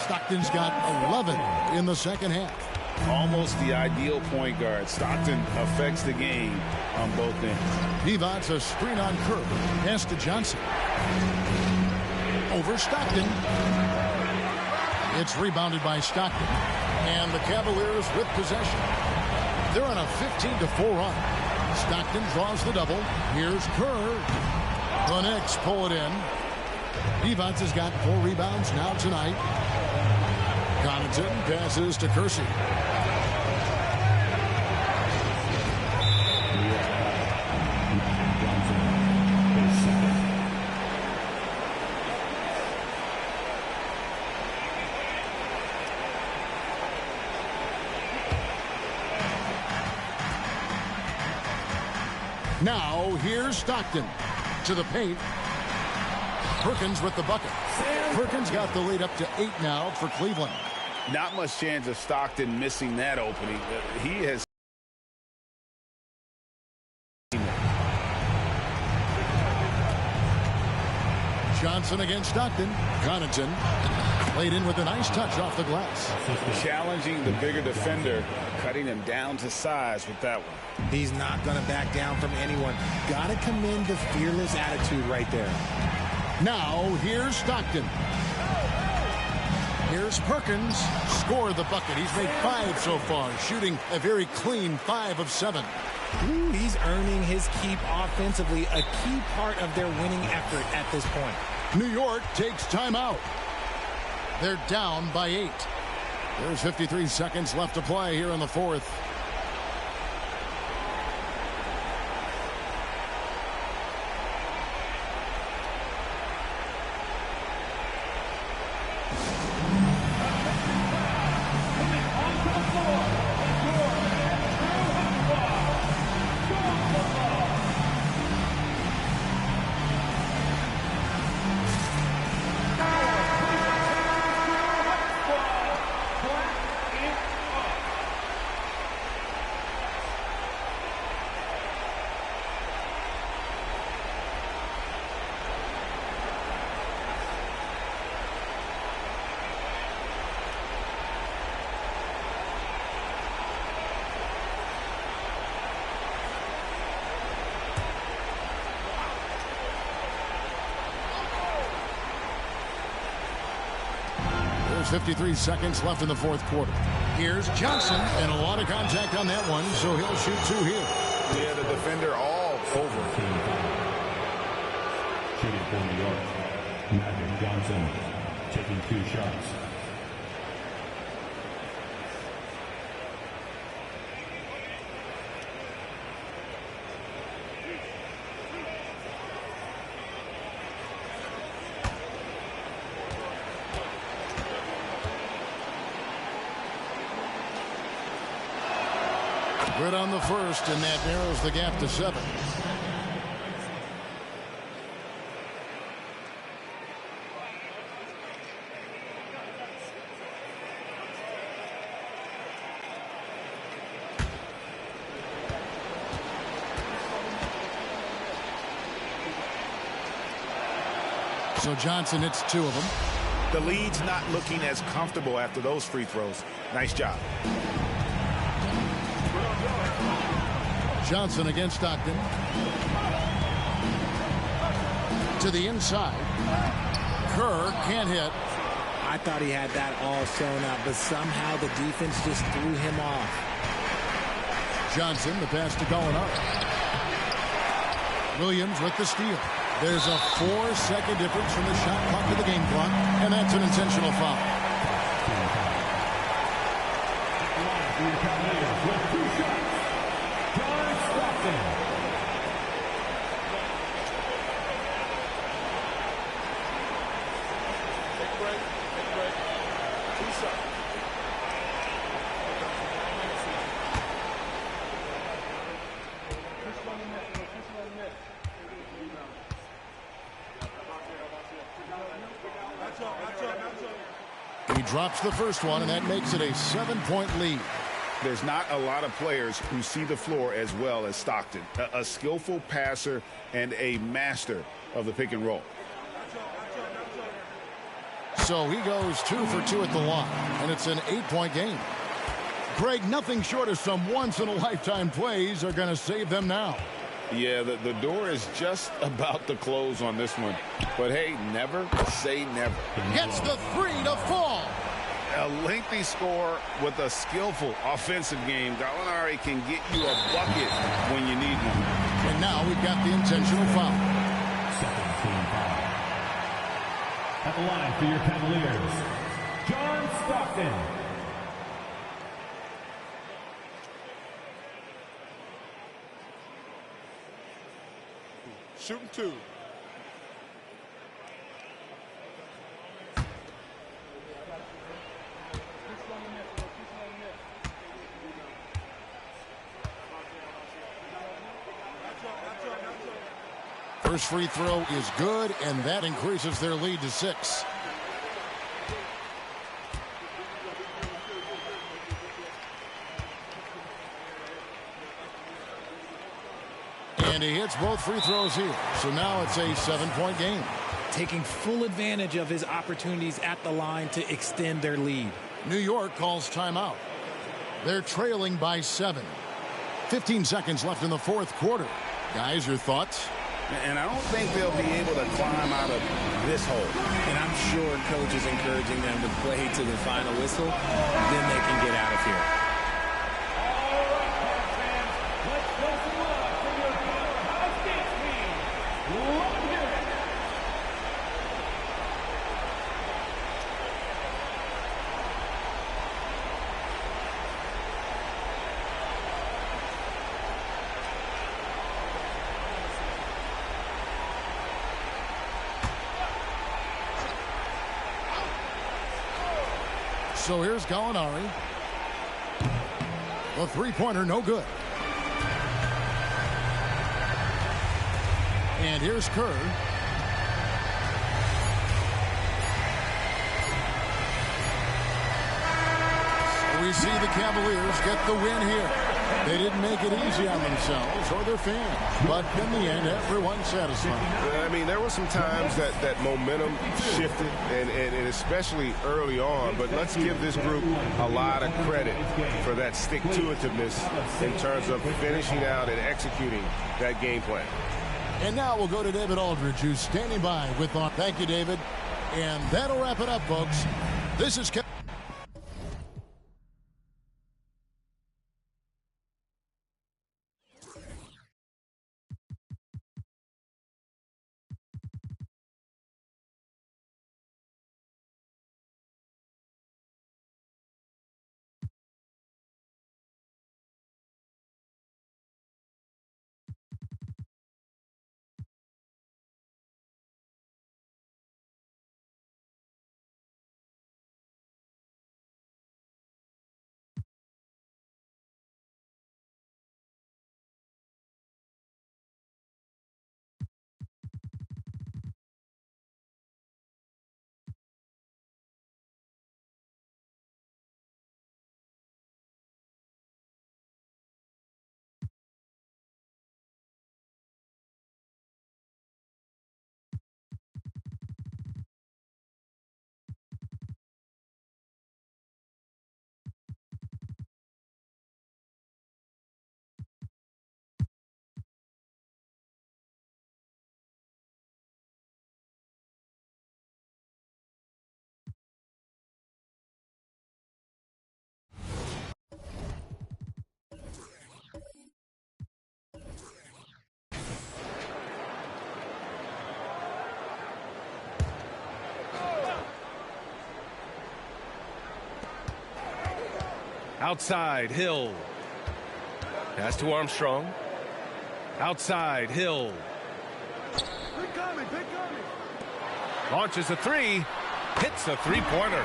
Stockton's got 11 in the second half. Almost the ideal point guard. Stockton affects the game on both ends. Evans a screen on Kerr. Pass to Johnson. Over Stockton. It's rebounded by Stockton. And the Cavaliers with possession. They're on a 15-4 run. Stockton draws the double. Here's Kerr. The Knicks pull it in. Evans has got 4 rebounds now tonight. Connaughton passes to Kersey. Now, here's Stockton to the paint. Perkins with the bucket. Perkins got the lead up to 8 now for Cleveland. Not much chance of Stockton missing that opening. He has. Johnson against Stockton. Connaughton laid in with a nice touch off the glass. Challenging the bigger defender, cutting him down to size with that one. He's not going to back down from anyone. Got to commend the fearless attitude right there. Now, here's Stockton. Here's Perkins. Scored the bucket. He's made 5 so far, shooting a very clean 5 of 7. Ooh, he's earning his keep offensively, a key part of their winning effort at this point. New York takes timeout. They're down by 8. There's 53 seconds left to play here in the 4th. There's 53 seconds left in the 4th quarter. Here's Johnson, and a lot of contact on that one, so he'll shoot 2 here. Yeah, the defender all over. Shooting for New York, Magic Johnson taking 2 shots. Good on the first, and that narrows the gap to 7. So Johnson hits 2 of them. The lead's not looking as comfortable after those free throws. Nice job. Johnson against Stockton. To the inside. Kerr can't hit. I thought he had that all sewn up, but somehow the defense just threw him off. Johnson, the pass to Gallinari. Williams with the steal. There's a 4-second difference from the shot clock to the game clock, and that's an intentional foul. He drops the first one, and that makes it a 7-point lead. There's not a lot of players who see the floor as well as Stockton. A skillful passer and a master of the pick and roll. So he goes 2 for 2 at the line, and it's an 8-point game. Greg, nothing short of some once-in-a-lifetime plays are going to save them now. Yeah, the door is just about to close on this one. But, hey, never say never. Gets the 3 to fall. A lengthy score with a skillful offensive game. Gallinari can get you a bucket when you need one. And now we've got the intentional foul. At the line for your Cavaliers, John Stockton. Shooting 2. First free throw is good, and that increases their lead to 6. And he hits both free throws here. So now it's a 7-point game. Taking full advantage of his opportunities at the line to extend their lead. New York calls timeout. They're trailing by 7. 15 seconds left in the fourth quarter. Guys, your thoughts? And I don't think they'll be able to climb out of this hole. And I'm sure coach is encouraging them to play to the final whistle. Then they can get out of here. So here's Gallinari. The three-pointer, no good. And here's Kerr. So we see the Cavaliers get the win here. They didn't make it easy on themselves or their fans, but in the end, everyone's satisfied. I mean, there were some times that momentum shifted, and especially early on, but let's give this group a lot of credit for that stick-to-itiveness in terms of finishing out and executing that game plan. And now we'll go to David Aldridge, who's standing by with our... Thank you, David. And that'll wrap it up, folks. This is... Outside, Hill. Pass to Armstrong. Outside, Hill. Launches a three. Hits a three-pointer.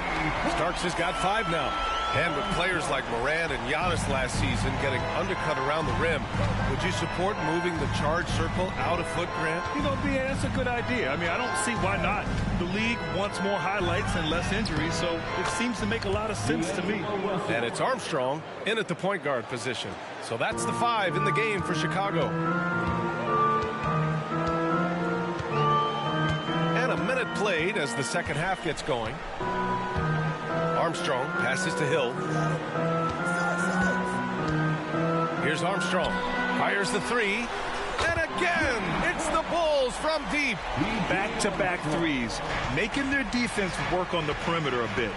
Starks has got 5 now. And with players like Morant and Giannis last season getting undercut around the rim, would you support moving the charge circle out of foot, Grant? You know, BA, that's a good idea. I mean, I don't see why not. The league wants more highlights and less injuries, so it seems to make a lot of sense to me. And it's Armstrong in at the point guard position. So that's the 5 in the game for Chicago. And a minute played as the second half gets going. Armstrong passes to Hill. Here's Armstrong. Fires the 3. And again, it's the Bulls from deep. Back-to-back threes, making their defense work on the perimeter a bit.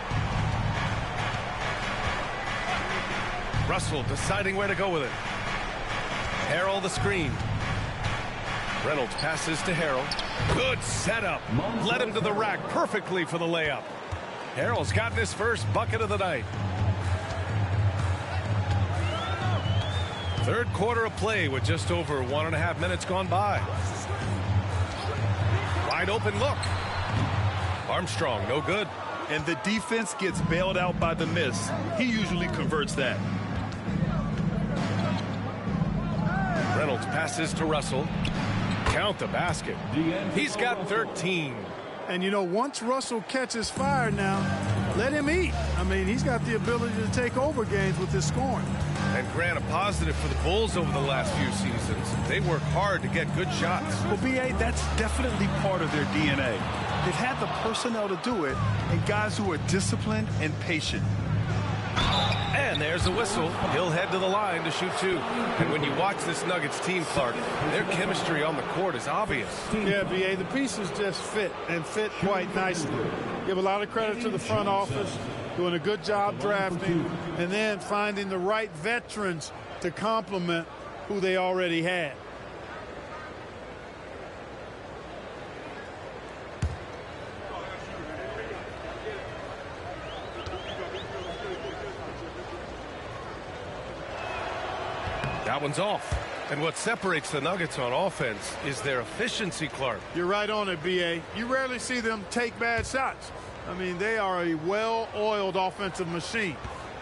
Russell deciding where to go with it. Harrell the screen. Reynolds passes to Harrell. Good setup. Led him to the rack perfectly for the layup. Harrell's gotten his first bucket of the night. Third quarter of play with just over 1.5 minutes gone by. Wide open look. Armstrong, no good. And the defense gets bailed out by the miss. He usually converts that. Reynolds passes to Russell. Count the basket. He's got 13. And, you know, once Russell catches fire now, let him eat. I mean, he's got the ability to take over games with his scoring. And Grant, a positive for the Bulls over the last few seasons. They work hard to get good shots. Well, B.A., that's definitely part of their DNA. They've had the personnel to do it, and guys who are disciplined and patient. And there's the whistle. He'll head to the line to shoot 2. And when you watch this Nuggets team, Clark, their chemistry on the court is obvious. Yeah, B.A., the pieces just fit, and fit quite nicely. Give a lot of credit to the front office, doing a good job drafting, and then finding the right veterans to complement who they already had. That one's off. And what separates the Nuggets on offense is their efficiency, Clark. You're right on it, B.A. You rarely see them take bad shots. I mean, they are a well-oiled offensive machine.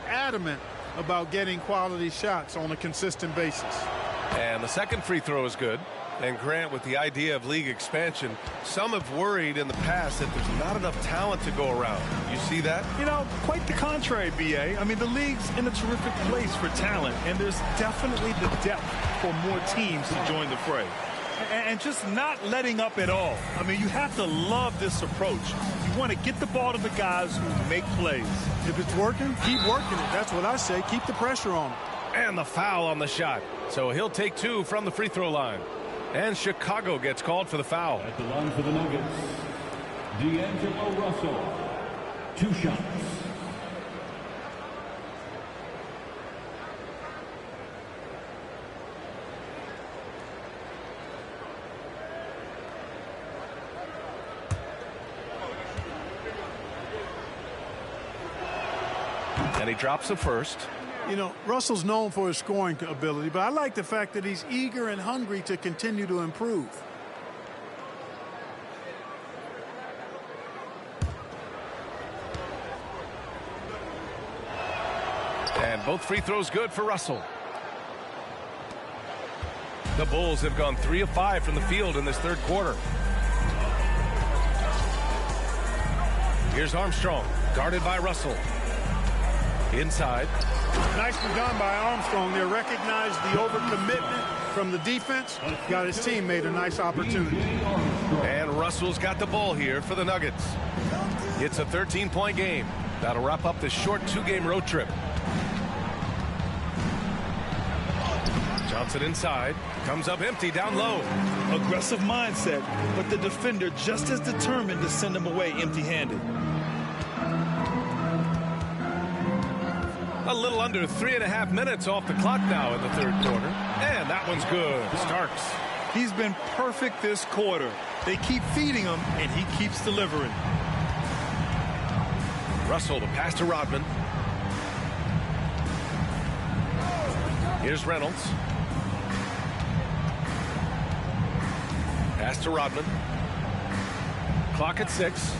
Adamant about getting quality shots on a consistent basis. And the second free throw is good. And Grant, with the idea of league expansion, some have worried in the past that there's not enough talent to go around. You see that? You know, quite the contrary, B.A. I mean, the league's in a terrific place for talent, and there's definitely the depth for more teams to join the fray. And just not letting up at all. I mean, you have to love this approach. You want to get the ball to the guys who make plays. If it's working, keep working it. That's what I say. Keep the pressure on him. And the foul on the shot. So he'll take 2 from the free throw line. And Chicago gets called for the foul. At the line for the Nuggets, D'Angelo Russell. 2 shots. And he drops the first. You know, Russell's known for his scoring ability, but I like the fact that he's eager and hungry to continue to improve. And both free throws good for Russell. The Bulls have gone 3 of 5 from the field in this third quarter. Here's Armstrong, guarded by Russell. Inside. Nicely done by Armstrong there. Recognized the overcommitment from the defense. Got his teammate a nice opportunity. And Russell's got the ball here for the Nuggets. It's a 13-point game. That'll wrap up this short 2-game road trip. Johnson inside. Comes up empty down low. Aggressive mindset, but the defender just as determined to send him away empty-handed. A little under 3.5 minutes off the clock now in the third quarter. And that one's good. Starks. He's been perfect this quarter. They keep feeding him, and he keeps delivering. Russell to pass to Rodman. Here's Reynolds. Pass to Rodman. Clock at 6.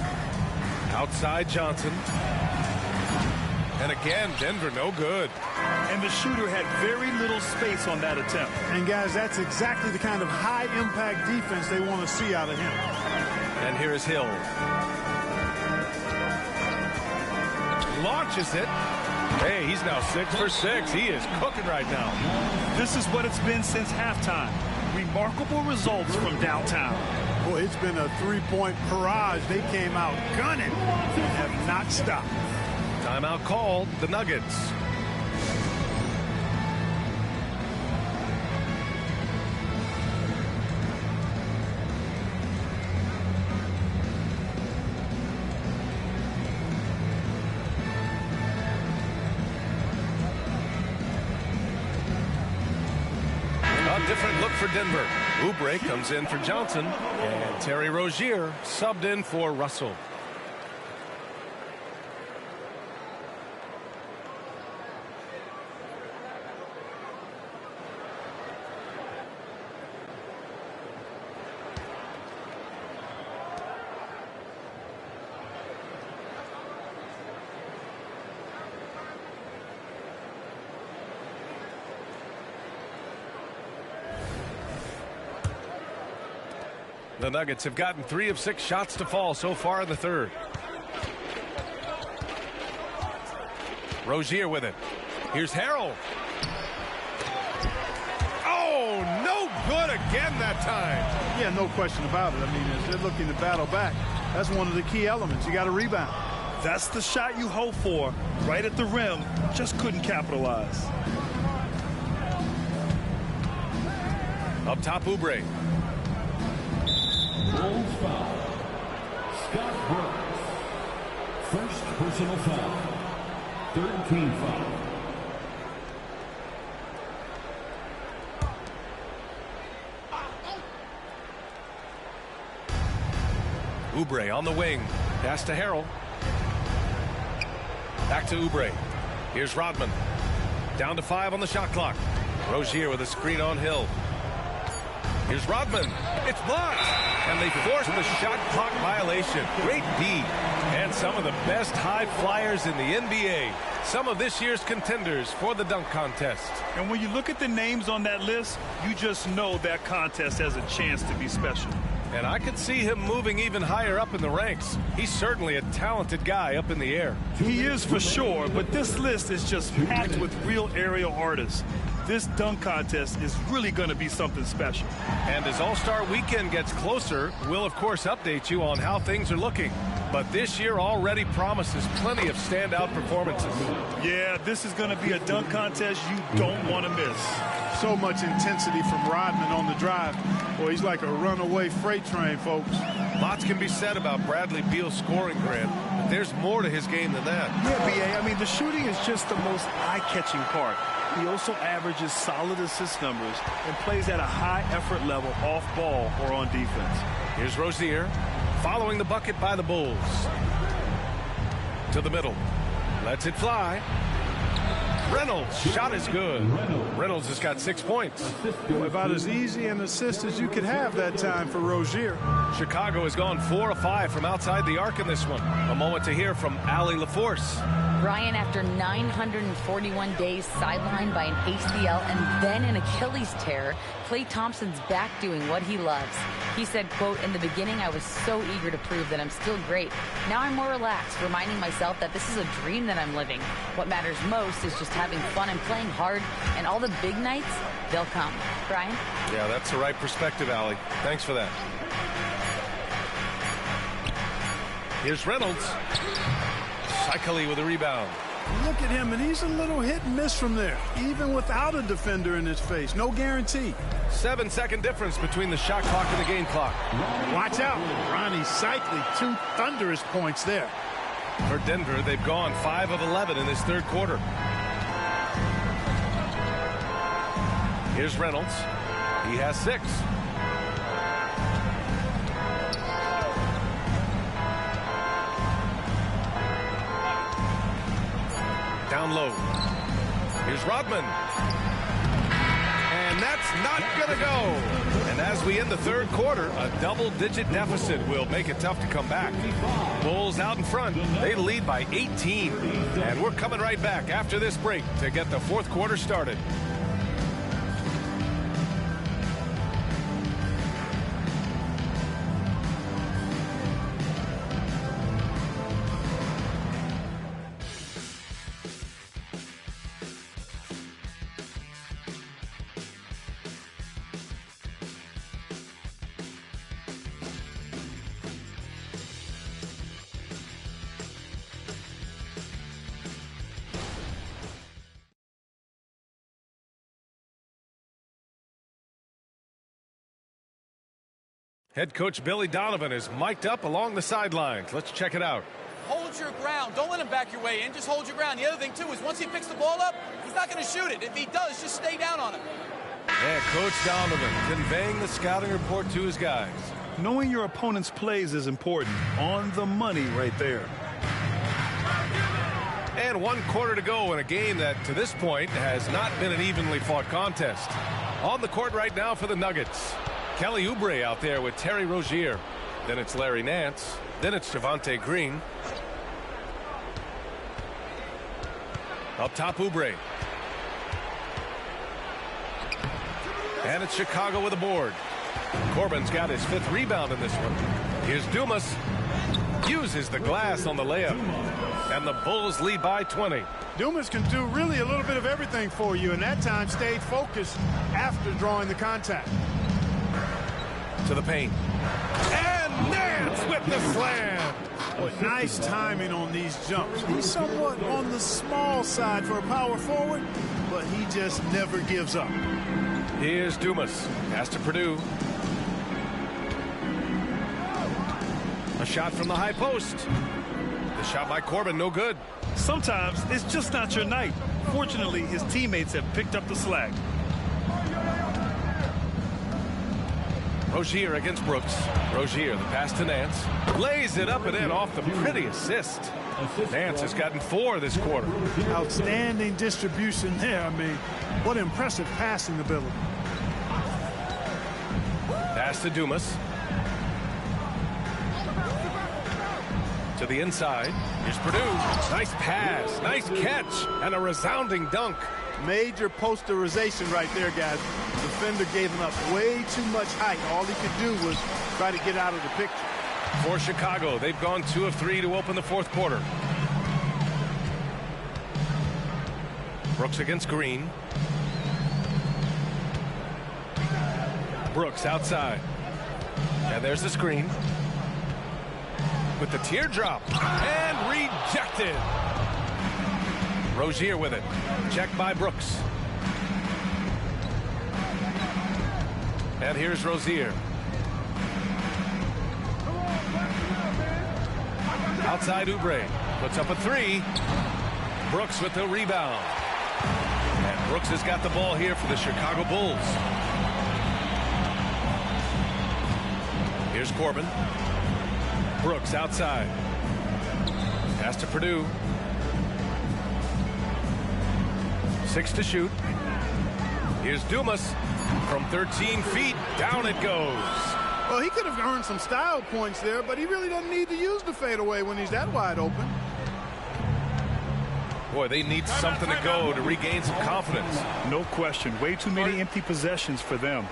Outside Johnson. And again, Denver no good. And the shooter had very little space on that attempt. And guys, that's exactly the kind of high-impact defense they want to see out of him. And here is Hill. Launches it. Hey, he's now 6 for 6. He is cooking right now. This is what it's been since halftime. Remarkable results from downtown. Boy, it's been a 3-point barrage. They came out gunning and have not stopped. Timeout called, the Nuggets. A different look for Denver. Oubre comes in for Johnson, and Terry Rozier subbed in for Russell. The Nuggets have gotten 3 of 6 shots to fall so far in the third. Rozier with it. Here's Harrell. Oh, no good again that time. Yeah, no question about it. I mean, as they're looking to battle back, that's one of the key elements. You got to rebound. That's the shot you hope for. Right at the rim. Just couldn't capitalize. Up top, Oubre. Bulls foul. Scott Brooks. First personal foul. Third team foul. Oubre on the wing. Pass to Harrell. Back to Oubre. Here's Rodman. Down to 5 on the shot clock. Rozier with a screen on Hill. Here's Rodman. It's blocked. And they force the shot clock violation. Great D. And some of the best high flyers in the NBA. Some of this year's contenders for the dunk contest. And when you look at the names on that list, you just know that contest has a chance to be special. And I could see him moving even higher up in the ranks. He's certainly a talented guy up in the air. He is for sure, but this list is just packed with real aerial artists. This dunk contest is really going to be something special. And as All-Star Weekend gets closer, we'll of course update you on how things are looking. But this year already promises plenty of standout performances. Yeah, this is going to be a dunk contest you don't want to miss. So much intensity from Rodman on the drive. Boy, he's like a runaway freight train, folks. Lots can be said about Bradley Beal's scoring, Grant, but there's more to his game than that. Yeah, B.A., I mean, the shooting is just the most eye-catching part. He also averages solid assist numbers and plays at a high effort level off ball or on defense. Here's Rozier following the bucket by the Bulls. To the middle. Lets it fly. Reynolds, shot is good. Reynolds has got 6 points. About as easy an assist as you could have that time for Rozier. Chicago has gone 4 of 5 from outside the arc in this one. A moment to hear from Allie LaForce. Brian, after 941 days sidelined by an ACL and then an Achilles tear, Klay Thompson's back doing what he loves. He said, quote, "In the beginning, I was so eager to prove that I'm still great. Now I'm more relaxed, reminding myself that this is a dream that I'm living. What matters most is just having fun and playing hard, and all the big nights, they'll come." Brian? Yeah, that's the right perspective, Allie. Thanks for that. Here's Reynolds. Shikely with a rebound. Look at him, and he's a little hit and miss from there, even without a defender in his face. No guarantee. 7-second difference between the shot clock and the game clock. Watch out. Ronnie Shikely, 2 thunderous points there. For Denver, they've gone 5 of 11 in this third quarter. Here's Reynolds. He has 6. Down low. Here's Rodman. And that's not going to go. And as we end the third quarter, a double-digit deficit will make it tough to come back. Bulls out in front. They lead by 18. And we're coming right back after this break to get the fourth quarter started. Head coach Billy Donovan is mic'd up along the sidelines. Let's check it out. Hold your ground. Don't let him back your way in. Just hold your ground. The other thing, too, is once he picks the ball up, he's not going to shoot it. If he does, just stay down on him. And Coach Donovan conveying the scouting report to his guys. Knowing your opponent's plays is important. On the money right there. And 1 quarter to go in a game that, to this point, has not been an evenly fought contest. On the court right now for the Nuggets. Kelly Oubre out there with Terry Rozier. Then it's Larry Nance. Then it's Javonte Green. Up top, Oubre. And it's Chicago with a board. Corbin's got his 5th rebound in this one. Here's Dumas. Uses the glass on the layup. And the Bulls lead by 20. Dumas can do really a little bit of everything for you, and that time stayed focused after drawing the contact. To the paint. And Nance with the slam. Boy, nice timing on these jumps. He's somewhat on the small side for a power forward, but he just never gives up. Here's Dumas. Pass to Purdue. A shot from the high post. The shot by Corbin, no good. Sometimes it's just not your night. Fortunately, his teammates have picked up the slack. Rozier against Brooks. Rozier, the pass to Nance. Lays it up and in off the pretty assist. Nance has gotten 4 this quarter. Outstanding distribution there. I mean, what impressive passing ability. Pass to Dumas. To the inside. Here's Purdue. Nice pass. Nice catch. And a resounding dunk. Major posterization right there, guys. The defender gave him up way too much height. All he could do was try to get out of the picture. For Chicago, they've gone 2 of 3 to open the 4th quarter. Brooks against Green. Brooks outside. And there's the screen. With the teardrop. And rejected. Rozier with it. Checked by Brooks. And here's Rozier. Outside Oubre. Puts up a 3. Brooks with the rebound. And Brooks has got the ball here for the Chicago Bulls. Here's Corbin. Brooks outside. Pass to Purdue. 6 to shoot. Here's Dumas. From 13 feet, down it goes. Well, he could have earned some style points there, but he really doesn't need to use the fadeaway when he's that wide open. Boy, they need something to go to regain some confidence. No question. Way too many empty possessions for them.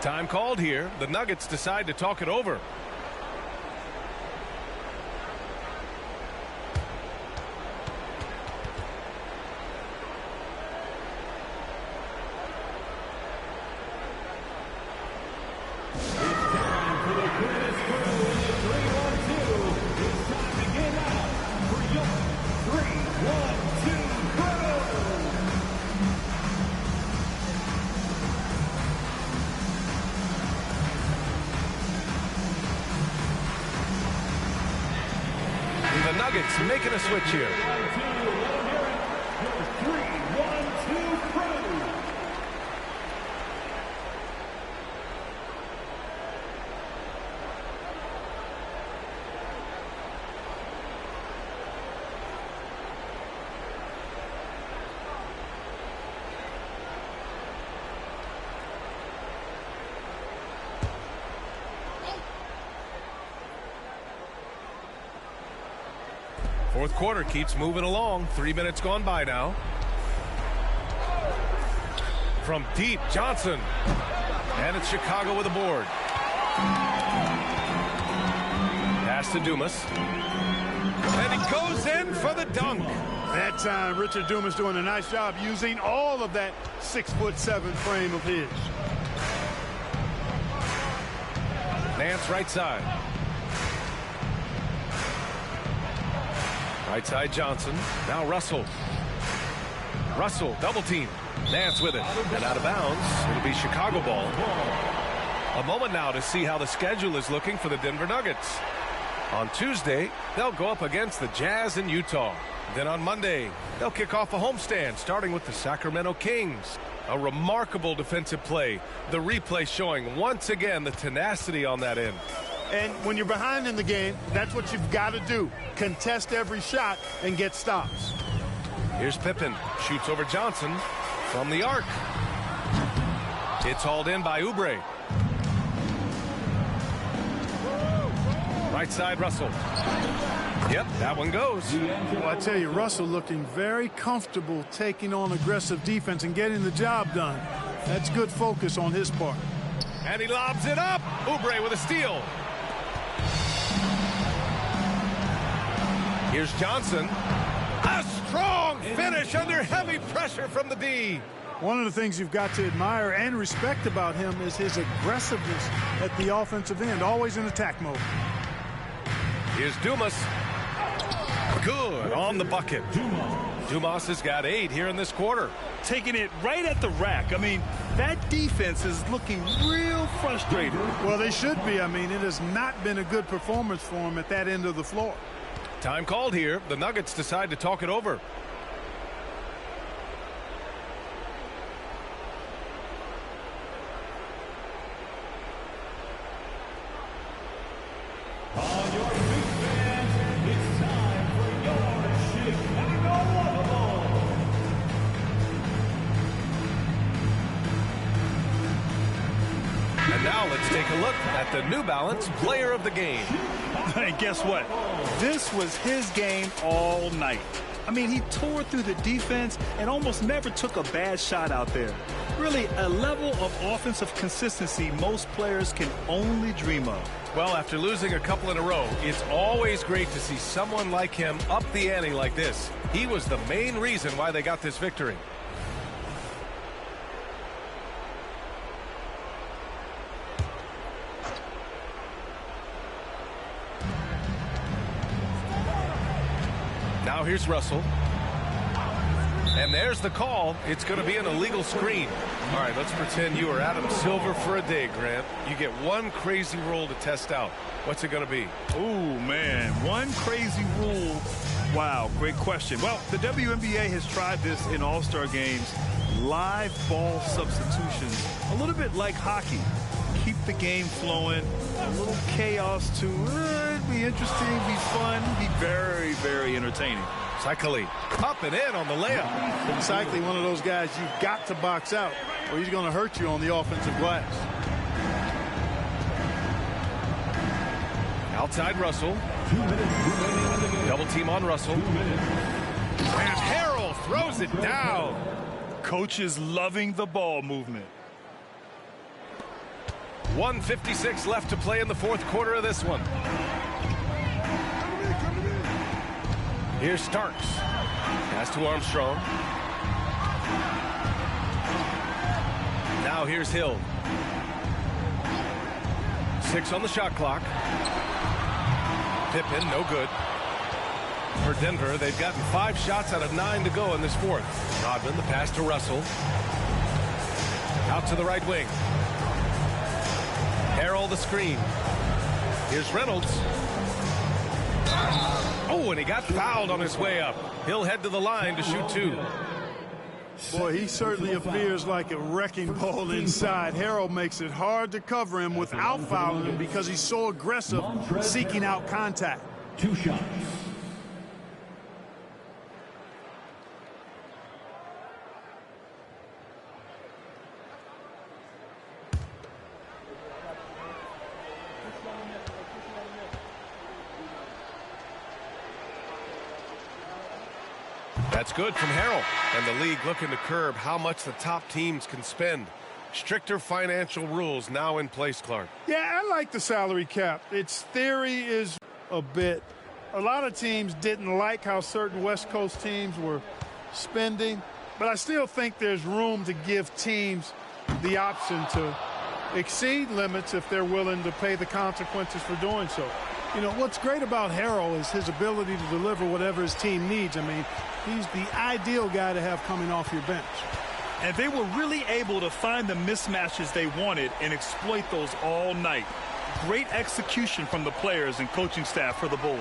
Time called here. The Nuggets decide to talk it over. The Nuggets making a switch here. Fourth quarter keeps moving along. 3 minutes gone by now. From deep, Johnson. And it's Chicago with a board. Pass to Dumas. And he goes in for the dunk. That time, Richard Dumas doing a nice job using all of that 6'7" frame of his. Nance right side. Right side Johnson. Now Russell. Russell double team. Nance with it. And out of bounds. It'll be Chicago ball. A moment now to see how the schedule is looking for the Denver Nuggets. On Tuesday, they'll go up against the Jazz in Utah. Then on Monday, they'll kick off a homestand starting with the Sacramento Kings. A remarkable defensive play. The replay showing once again the tenacity on that end. And when you're behind in the game, that's what you've got to do. Contest every shot and get stops. Here's Pippen. Shoots over Johnson from the arc. It's hauled in by Oubre. Right side, Russell. Yep, that one goes. Well, I tell you, Russell looking very comfortable taking on aggressive defense and getting the job done. That's good focus on his part. And he lobs it up. Oubre with a steal. Here's Johnson. A strong finish under heavy pressure from the D. One of the things you've got to admire and respect about him is his aggressiveness at the offensive end, always in attack mode. Here's Dumas. Good on the bucket. Dumas has got 8 here in this quarter. Taking it right at the rack. I mean, that defense is looking real frustrated. Well, they should be. I mean, it has not been a good performance for him at that end of the floor. Time called here. The Nuggets decide to talk it over. On your big fans, it's time for your Chicago Ball. And now let's take a look at the New Balance player of the game. And guess what? This was his game all night. I mean, he tore through the defense and almost never took a bad shot out there. Really, a level of offensive consistency most players can only dream of. Well, after losing a couple in a row, it's always great to see someone like him up the ante like this. He was the main reason why they got this victory. Now here's Russell. And there's the call. It's going to be an illegal screen. All right, let's pretend you are Adam Silver for a day, Grant. You get one crazy rule to test out. What's it going to be? Oh, man, one crazy rule. Wow, great question. Well, the WNBA has tried this in all-star games. Live ball substitutions, a little bit like hockey. Keep the game flowing, a little chaos to it. Be interesting, be fun, be very, very entertaining. Cycling up and in on the layup. But Cycling, one of those guys you've got to box out or he's going to hurt you on the offensive glass. Outside Russell. Double team on Russell. And Harrell throws it down. Coach is loving the ball movement. 1:56 left to play in the fourth quarter of this one. Here's Starks. Pass to Armstrong. Now here's Hill. 6 on the shot clock. Pippen, no good. For Denver, they've gotten 5 shots out of 9 to go in this fourth. Rodman, the pass to Russell. Out to the right wing. Harrell the screen. Here's Reynolds. Oh, and he got fouled on his way up. He'll head to the line to shoot 2. Boy, he certainly appears like a wrecking ball inside. Harrell makes it hard to cover him without fouling him because he's so aggressive, seeking out contact. 2 shots. That's good from Harrell. And the league looking to curb how much the top teams can spend. Stricter financial rules now in place, Clark. Yeah, I like the salary cap. Its theory is a bit. A lot of teams didn't like how certain West Coast teams were spending, but I still think there's room to give teams the option to exceed limits if they're willing to pay the consequences for doing so. You know, what's great about Harrell is his ability to deliver whatever his team needs. I mean, he's the ideal guy to have coming off your bench. And they were really able to find the mismatches they wanted and exploit those all night. Great execution from the players and coaching staff for the Bulls.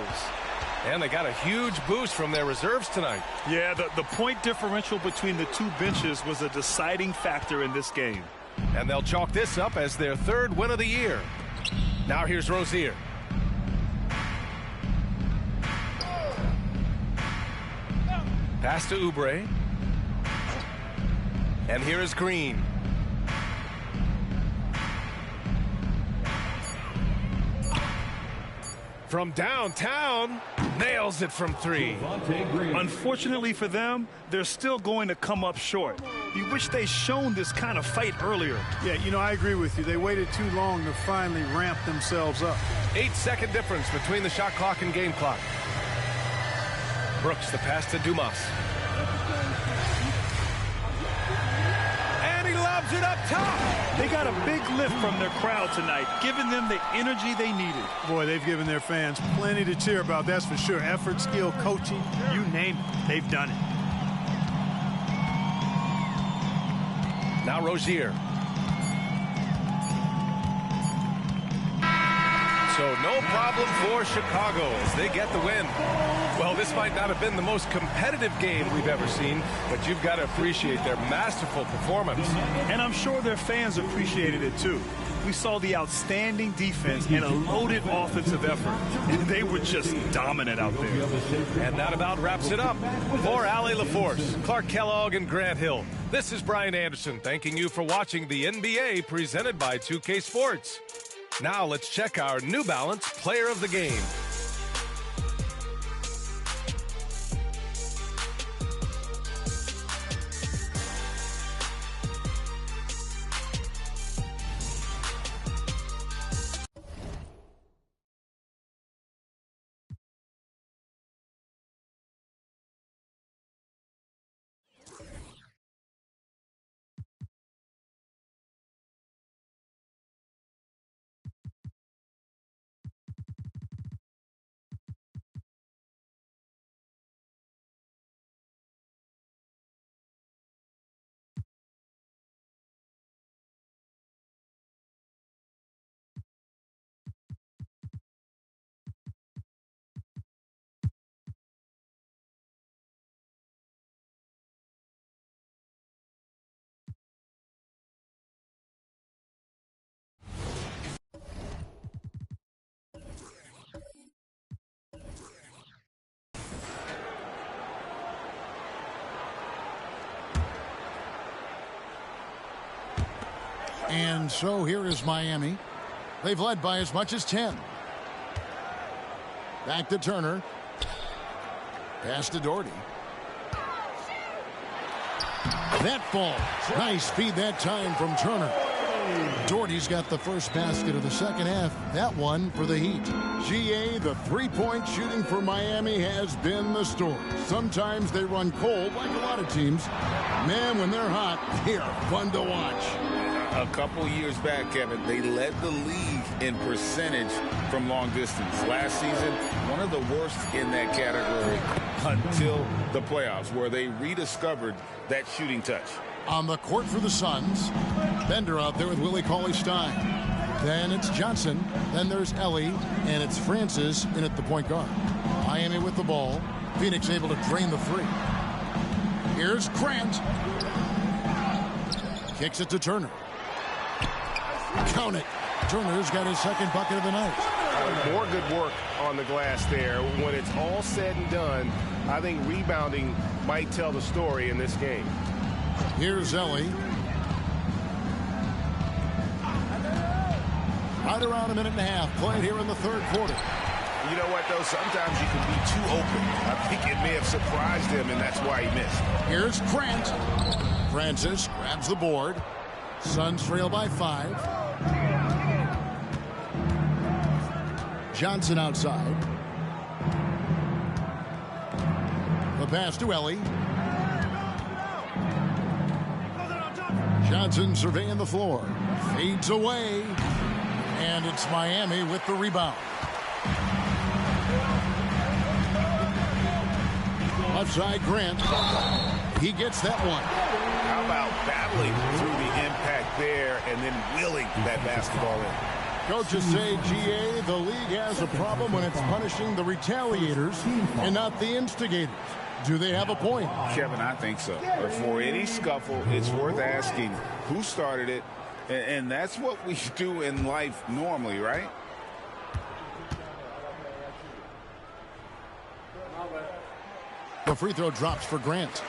And they got a huge boost from their reserves tonight. Yeah, the point differential between the two benches was a deciding factor in this game. And they'll chalk this up as their 3rd win of the year. Now here's Rozier. Pass to Oubre. And here is Green. From downtown, nails it from 3. Unfortunately for them, they're still going to come up short. You wish they'd shown this kind of fight earlier. Yeah, you know, I agree with you. They waited too long to finally ramp themselves up. 8-second difference between the shot clock and game clock. Brooks, the pass to Dumas. And he lobs it up top. They got a big lift from their crowd tonight, giving them the energy they needed. Boy, they've given their fans plenty to cheer about, that's for sure. Effort, skill, coaching, you name it, they've done it. Now Rozier. So no problem for Chicago as they get the win. Well, this might not have been the most competitive game we've ever seen, but you've got to appreciate their masterful performance. And I'm sure their fans appreciated it too. We saw the outstanding defense and a loaded offensive effort. And they were just dominant out there. And that about wraps it up. For Allie LaForce, Clark Kellogg, and Grant Hill, this is Brian Anderson thanking you for watching the NBA presented by 2K Sports. Now let's check our New Balance Player of the Game. And so here is Miami. They've led by as much as 10. Back to Turner. Pass to Doherty. That ball. Nice feed that time from Turner. Doherty's got the first basket of the second half. That one for the Heat. GA, the three-point shooting for Miami has been the story. Sometimes they run cold like a lot of teams. Man, when they're hot, they are fun to watch. A couple years back, Kevin, they led the league in percentage from long distance. Last season, one of the worst in that category until the playoffs, where they rediscovered that shooting touch. On the court for the Suns, Bender out there with Willie Cauley-Stein. Then it's Johnson. Then there's Ellie, and it's Francis in at the point guard. Miami with the ball. Phoenix able to drain the three. Here's Grant. Kicks it to Turner. Count it. Turner's got his second bucket of the night. More good work on the glass there. When it's all said and done, I think rebounding might tell the story in this game. Here's Ellie. Right around a minute and a half played here in the third quarter. You know what, though? Sometimes you can be too open. I think it may have surprised him, and that's why he missed. Here's Grant. Francis grabs the board. Suns trail by 5. Johnson outside. The pass to Ellie. Johnson surveying the floor. Fades away. And it's Miami with the rebound. Left side, Grant. He gets that one. How about battling through the impact there and then willing that basketball in? Coaches say, GA, the league has a problem when it's punishing the retaliators and not the instigators. Do they have a point? Kevin, I think so. But for any scuffle, it's worth asking who started it, and that's what we do in life normally, right? The free throw drops for Grant.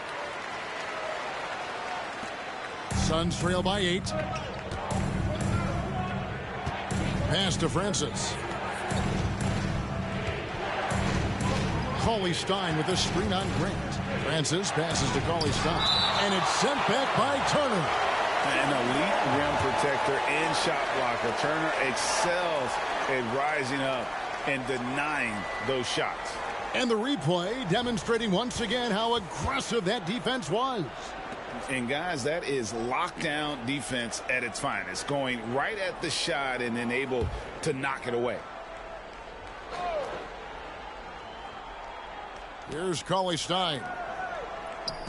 Suns trail by 8. Pass to Francis. Cauley Stein with a screen on Grant. Francis passes to Cauley Stein. And it's sent back by Turner. An elite rim protector and shot blocker. Turner excels at rising up and denying those shots. And the replay demonstrating once again how aggressive that defense was. And guys, that is lockdown defense at its finest, going right at the shot and then able to knock it away. Here's Cauley Stein.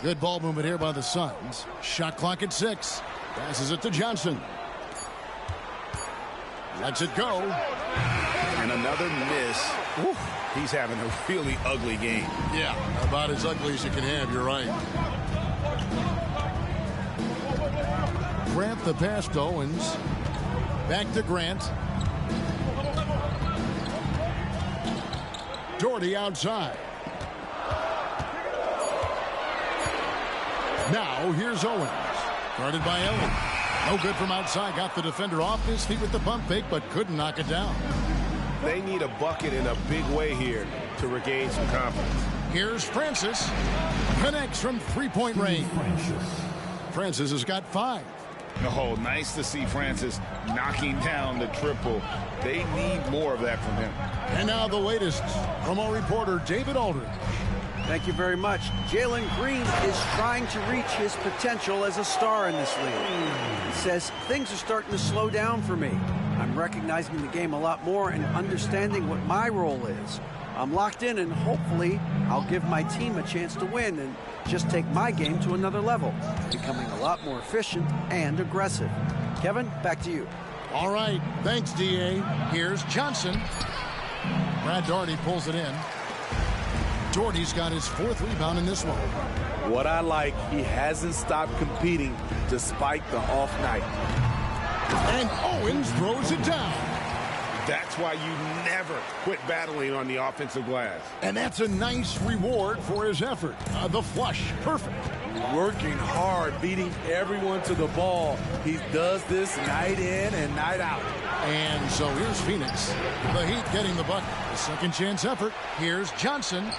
Good ball movement here by the Suns. Shot clock at 6. Passes it to Johnson. Lets it go. And another miss. Woo. He's having a really ugly game. Yeah, about as ugly as you can have. You're right. Grant the pass to Owens. Back to Grant. Doherty outside. Now here's Owens. Guarded by Ellen. No good from outside. Got the defender off his feet with the pump fake, but couldn't knock it down. They need a bucket in a big way here to regain some confidence. Here's Francis. Connects from three-point range. Francis has got 5. Oh, nice to see Francis knocking down the triple. They need more of that from him. And now the latest from our reporter, David Aldridge. Thank you very much. Jalen Green is trying to reach his potential as a star in this league. He says, things are starting to slow down for me. I'm recognizing the game a lot more and understanding what my role is. I'm locked in, and hopefully I'll give my team a chance to win and just take my game to another level, becoming a lot more efficient and aggressive. Kevin, back to you. All right. Thanks, D.A. Here's Johnson. Brad Doherty pulls it in. Doherty's got his 4th rebound in this one. What I like, he hasn't stopped competing despite the off night. And Owens throws it down. That's why you never quit battling on the offensive glass. And that's a nice reward for his effort. The flush, perfect. Working hard, beating everyone to the ball. He does this night in and night out. And so here's Phoenix. The Heat getting the bucket. A second chance effort. Here's Johnson.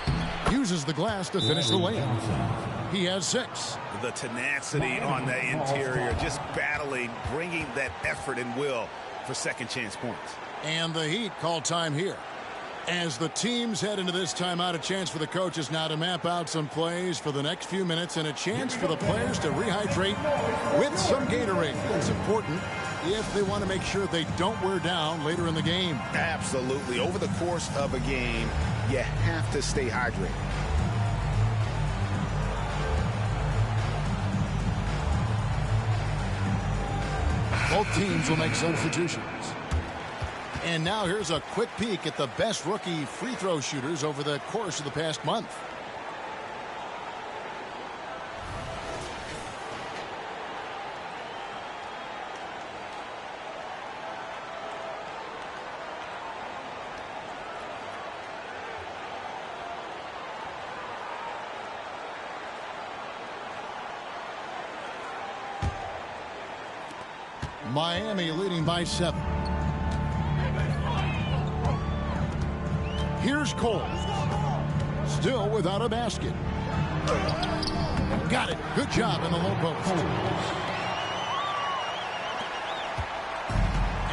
Uses the glass to finish the layup. He has 6. The tenacity on the interior, just battling, bringing that effort and will for second chance points. And the Heat call time here. As the teams head into this timeout, a chance for the coaches now to map out some plays for the next few minutes and a chance for the players to rehydrate with some Gatorade. That's important if they want to make sure they don't wear down later in the game. Absolutely. Over the course of a game, you have to stay hydrated. Both teams will make substitutions. And now here's a quick peek at the best rookie free throw shooters over the course of the past month. Miami leading by 7. Here's Cole. Still without a basket. Got it. Good job in the low post.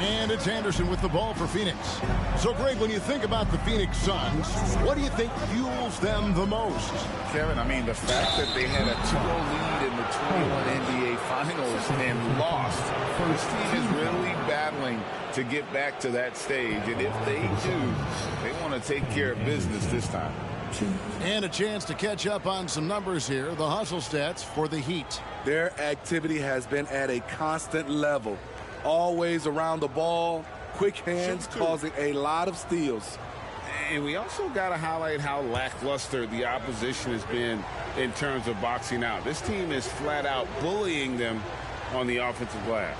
And it's Anderson with the ball for Phoenix. So, Greg, when you think about the Phoenix Suns, what do you think fuels them the most? Kevin, I mean, the fact that they had a 2-0 lead in the 21 NBA Finals and lost. This team is really battling to get back to that stage. And if they do, they want to take care of business this time. And a chance to catch up on some numbers here. The hustle stats for the Heat. Their activity has been at a constant level. Always around the ball, quick hands causing a lot of steals. And we also got to highlight how lackluster the opposition has been in terms of boxing out. This team is flat out bullying them on the offensive glass.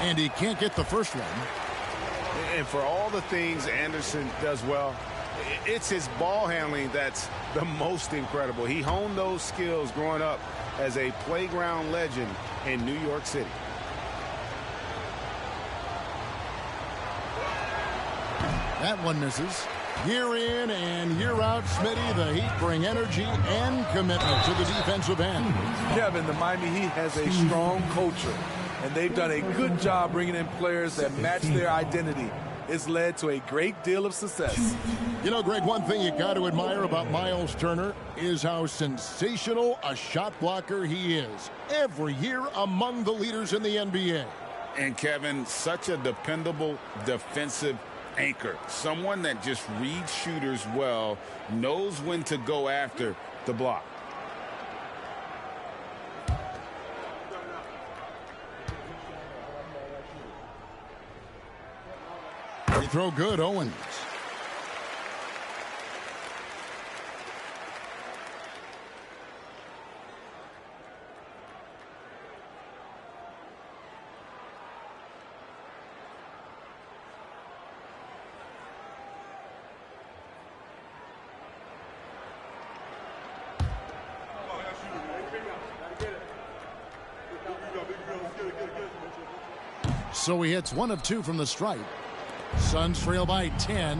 And he can't get the first one. And for all the things Anderson does well, it's his ball handling that's the most incredible. He honed those skills growing up as a playground legend in New York City. That one misses. Year in and year out, Smitty, the Heat bring energy and commitment to the defensive end. Kevin, the Miami Heat has a strong culture, and they've done a good job bringing in players that match their identity. It's led to a great deal of success. You know, Greg, one thing you got to admire about Miles Turner is how sensational a shot blocker he is. Every year among the leaders in the NBA. And Kevin, such a dependable defensive anchor. Someone that just reads shooters well, knows when to go after the block. Free throw good, Owens. So he hits 1 of 2 from the stripe. Suns trail by 10.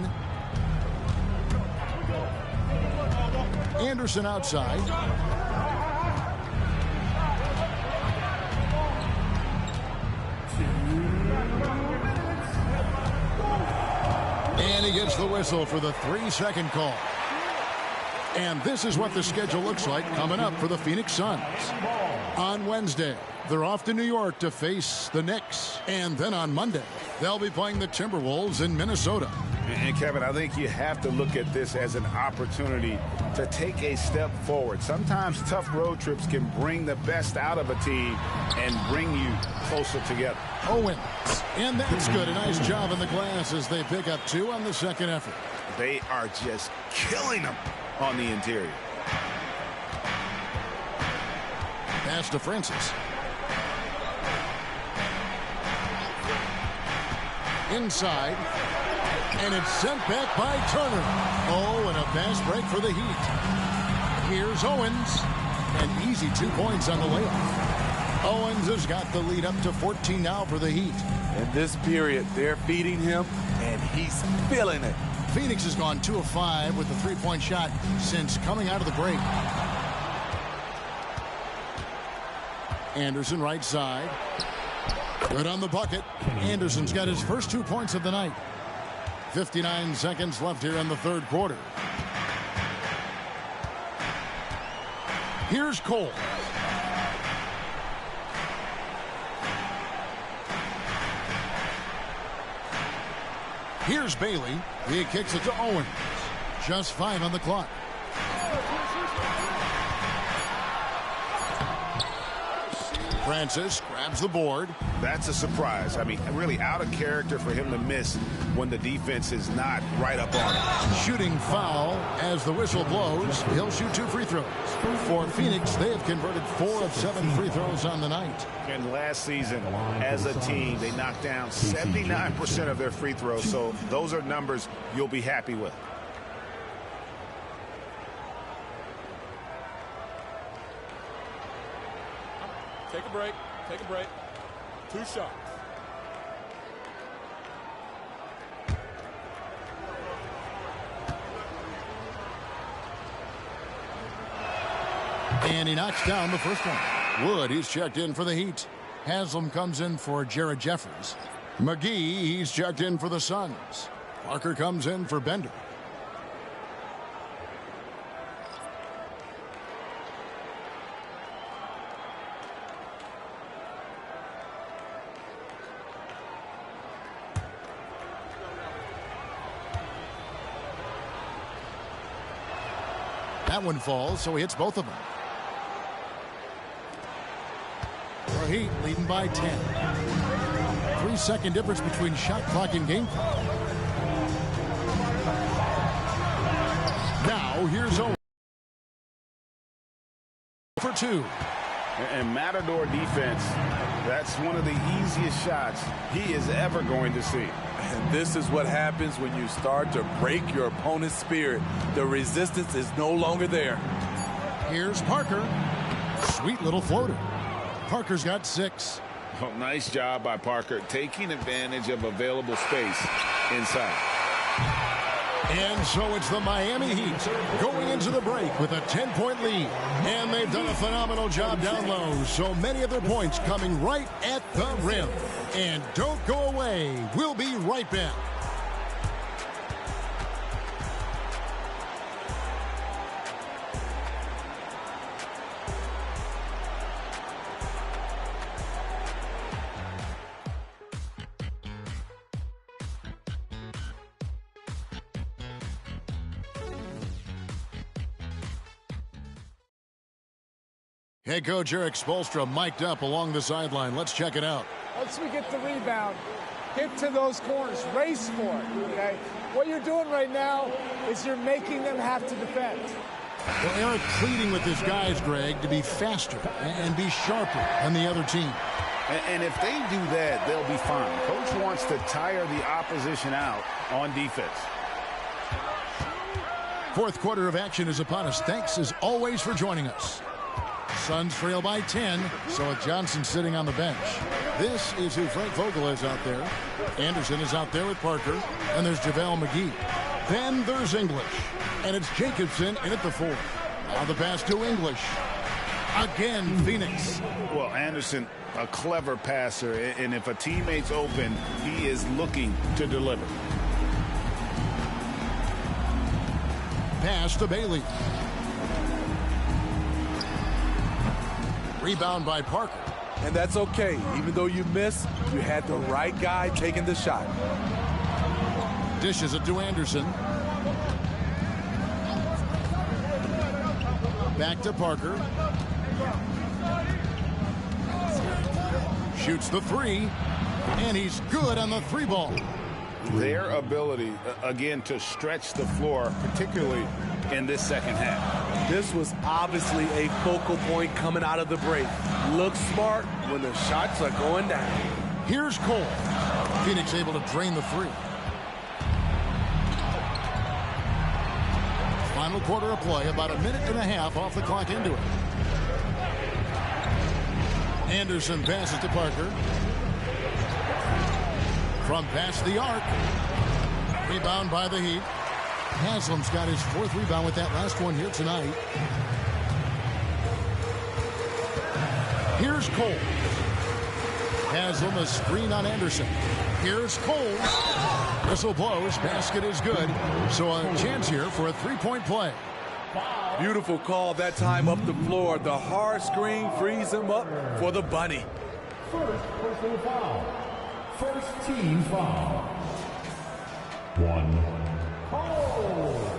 Anderson outside. And he gets the whistle for the 3-second call. And this is what the schedule looks like coming up for the Phoenix Suns. On Wednesday, they're off to New York to face the Knicks. And then on Monday, they'll be playing the Timberwolves in Minnesota. And Kevin, I think you have to look at this as an opportunity to take a step forward. Sometimes tough road trips can bring the best out of a team and bring you closer together. Owens, and that's good. A nice job in the glass as they pick up 2 on the second effort. They are just killing them on the interior. Pass to Francis. Inside. And it's sent back by Turner. Oh, and a fast break for the Heat. Here's Owens. An easy 2 points on the layup. Owens has got the lead up to 14 now for the Heat. In this period, they're feeding him, and he's feeling it. Phoenix has gone 2 of 5 with the 3-point shot since coming out of the break. Anderson right side. Good on the bucket. Anderson's got his first 2 points of the night. 59 seconds left here in the third quarter. Here's Cole. Here's Bailey. He kicks it to Owens. Just 5 on the clock. Francis grabs the board. That's a surprise. I mean, really out of character for him to miss when the defense is not right up on him. Shooting foul as the whistle blows. He'll shoot 2 free throws. For Phoenix, they have converted 4 of 7 free throws on the night. And last season, as a team, they knocked down 79% of their free throws. So those are numbers you'll be happy with. Take a break. Take a break. 2 shots. And he knocks down the first one. Wood, he's checked in for the Heat. Haslam comes in for Jared Jeffries. McGee, he's checked in for the Suns. Parker comes in for Bender. That one falls, so he hits both of them. For Heat, leading by 10. 3-second difference between shot clock and game clock. Now, here's Owen for 2. And Matador defense, that's one of the easiest shots he is ever going to see. And this is what happens when you start to break your opponent's spirit. The resistance is no longer there. Here's Parker. Sweet little floater. Parker's got 6. Oh, nice job by Parker taking advantage of available space inside. And so it's the Miami Heat going into the break with a 10-point lead. And they've done a phenomenal job down low. So many of their points coming right at the rim. And don't go away. We'll be right back. Head coach Eric Spoelstra mic'd up along the sideline. Let's check it out. Once we get the rebound, get to those corners, race for it, okay? What you're doing right now is you're making them have to defend. Well, Eric pleading with his guys, Greg, to be faster and be sharper than the other team. And if they do that, they'll be fine. Coach wants to tire the opposition out on defense. Fourth quarter of action is upon us. Thanks, as always, for joining us. Suns trail by 10, so Johnson sitting on the bench. This is who Frank Vogel is out there. Anderson is out there with Parker, and there's JaVale McGee. Then there's English, and it's Jacobson in at the 4. Now the pass to English. Again, Phoenix. Well, Anderson, a clever passer, and if a teammate's open, he is looking to deliver. Pass to Bailey. Rebound by Parker. And that's okay. Even though you miss, you had the right guy taking the shot. Dishes it to Anderson. Back to Parker. Shoots the 3. And he's good on the 3 ball. Their ability, again, to stretch the floor, particularly in this second half. This was obviously a focal point coming out of the break. Look smart when the shots are going down. Here's Cole. Phoenix able to drain the 3. Final quarter of play, about a minute and a half off the clock into it. Anderson passes to Parker. From past the arc. Rebound by the Heat. Haslam's got his 4th rebound with that last one here tonight. Here's Cole. Haslam a screen on Anderson. Here's Cole. Whistle blows. Basket is good. So a chance here for a 3-point play. Beautiful call that time up the floor. The hard screen frees him up for the bunny. First personal foul. First team foul. 1. Oh!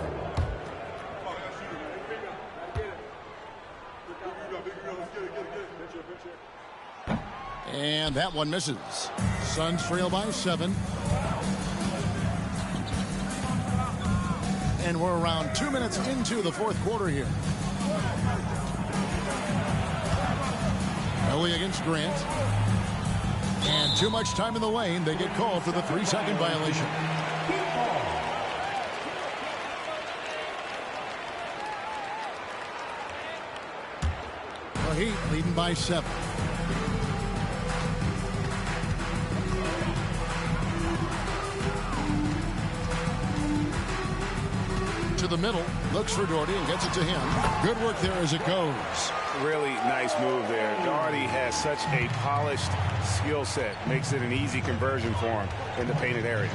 And that one misses. Suns trail by 7. And we're around 2 minutes into the 4th quarter here. Ellie against Grant. And too much time in the lane. They get called for the 3-second violation. The Heat leading by 7. To the middle, looks for Doherty and gets it to him. Good work there as it goes. Really nice move there. Doherty has such a polished skill set. Makes it an easy conversion for him in the painted area.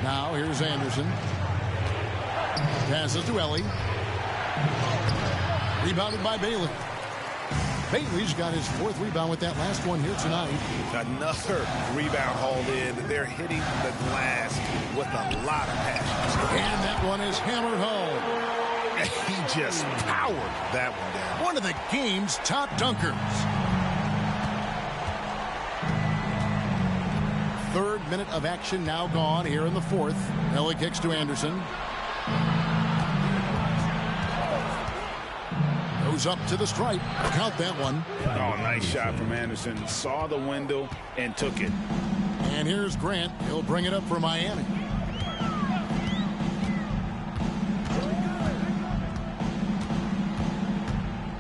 Now here's Anderson. Passes to Ellie. Rebounded by Bailey. Bailey's got his 4th rebound with that last one here tonight. Another rebound hauled in. They're hitting the glass with a lot of passion. And that one is hammered home. He just powered that one down. One of the game's top dunkers. minute of action now gone here in the fourth. Ellie kicks to Anderson. Goes up to the stripe. Count that one. Oh, nice shot from Anderson. Saw the window and took it. And here's Grant. He'll bring it up for Miami.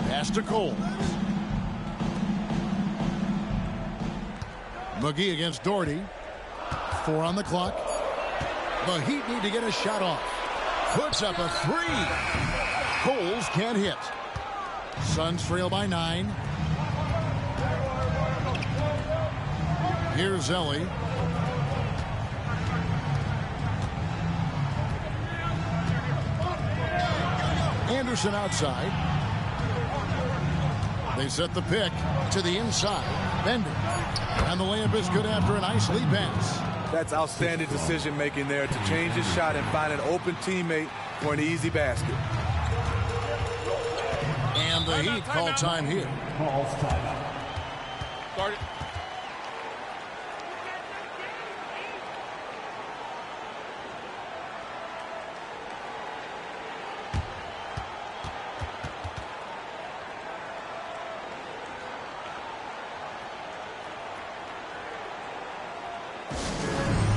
Pass to Cole. McGee against Doherty. 4 on the clock. The Heat need to get a shot off. Puts up a 3. Coles can't hit. Suns trail by 9. Here's Ellie. Anderson outside. They set the pick to the inside. Bender. And the layup is good after a nice lead pass. That's outstanding decision making there to change his shot and find an open teammate for an easy basket. And the Heat call time here. Calls timeout. Start it.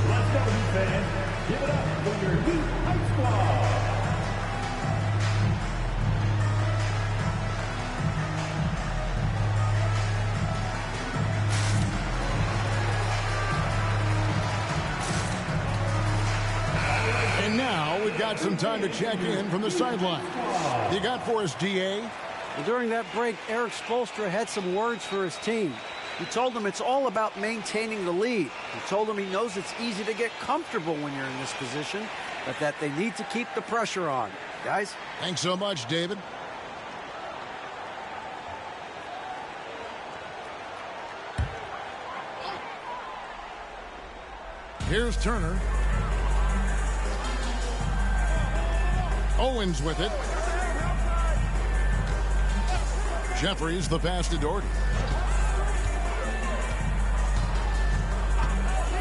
Let's go, Heat fans. Give it up for your Heat Hype Squad. And now we've got some time to check in from the sideline. You got for us, DA? Well, during that break, Eric Spoelstra had some words for his team. He told them it's all about maintaining the lead. He told them he knows it's easy to get comfortable when you're in this position, but that they need to keep the pressure on. Guys? Thanks so much, David. Here's Turner. Owens with it. Jeffries the pass to Doherty.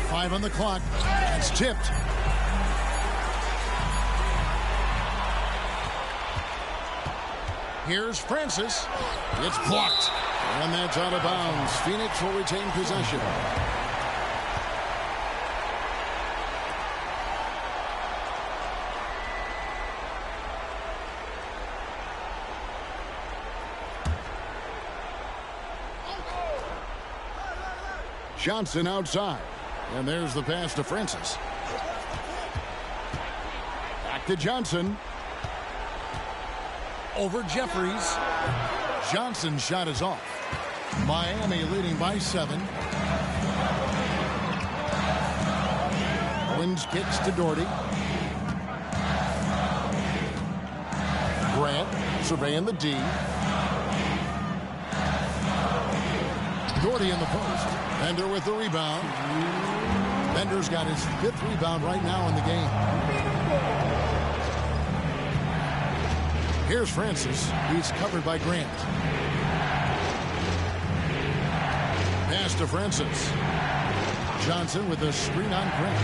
5 on the clock. It's tipped. Here's Francis. It's blocked. And that's out of bounds. Phoenix will retain possession. Johnson outside. And there's the pass to Francis. Back to Johnson. Over Jeffries. Johnson's shot is off. Miami leading by 7. Owens kicks to Doherty. Grant surveying the D. Doherty in the post. Bender with the rebound. Bender's got his 5th rebound right now in the game. Here's Francis. He's covered by Grant. Pass to Francis. Johnson with a screen on Grant.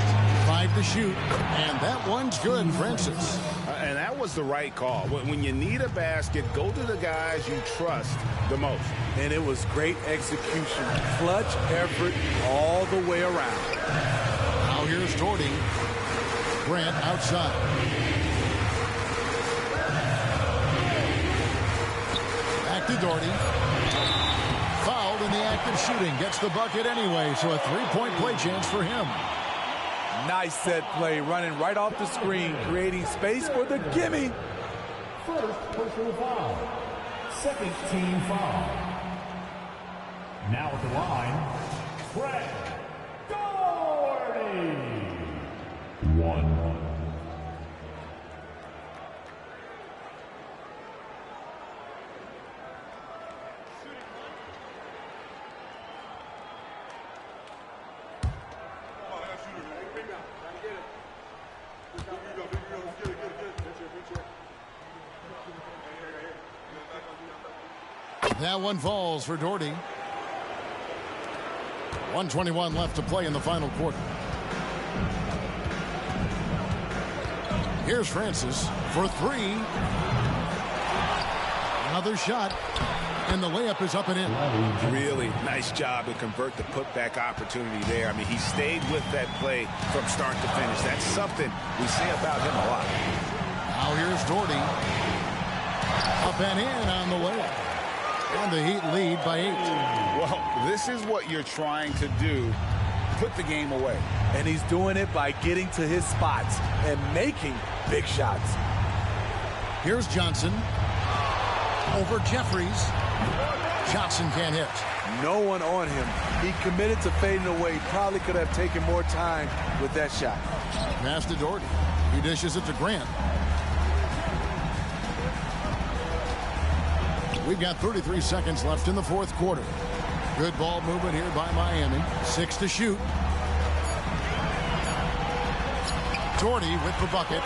5 to shoot. And that one's good, Francis. And that was the right call. When you need a basket, go to the guys you trust the most. And it was great execution. Clutch effort all the way around. Now here's Doherty. Grant outside. Back to Doherty. Fouled in the act of shooting. Gets the bucket anyway, so a 3-point play chance for him. Nice set play, running right off the screen, creating space for the gimme. First personal foul. Second team foul. Now at the line, Fred Doherty. 1. That one falls for Doherty. 1:21 left to play in the final quarter. Here's Francis for three. Another shot. And the layup is up and in. Really nice job to convert the putback opportunity there. I mean, he stayed with that play from start to finish. That's something we say about him a lot. Now here's Doherty. Up and in on the layup. And the Heat lead by 8. Well, this is what you're trying to do. Put the game away. And he's doing it by getting to his spots and making big shots. Here's Johnson. Over Jeffries. Johnson can't hit. No one on him. He committed to fading away. Probably could have taken more time with that shot. Pass to Doherty. He dishes it to Grant. We've got 33 seconds left in the fourth quarter. Good ball movement here by Miami. 6 to shoot. Doherty with the bucket.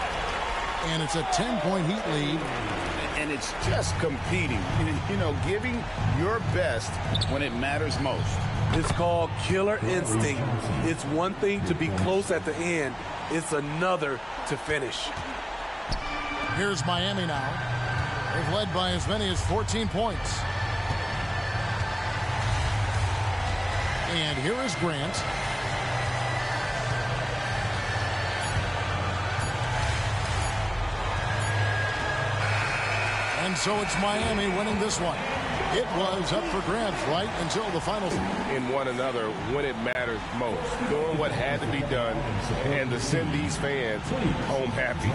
And it's a 10-point Heat lead. And it's just competing, you know, giving your best when it matters most. It's called killer instinct. It's one thing to be close at the end. It's another to finish. Here's Miami now. They've led by as many as 14 points. And here is Grant. And so it's Miami winning this one. It was up for grabs right until the final. In one another when it matters most. Doing what had to be done and to send these fans home happy.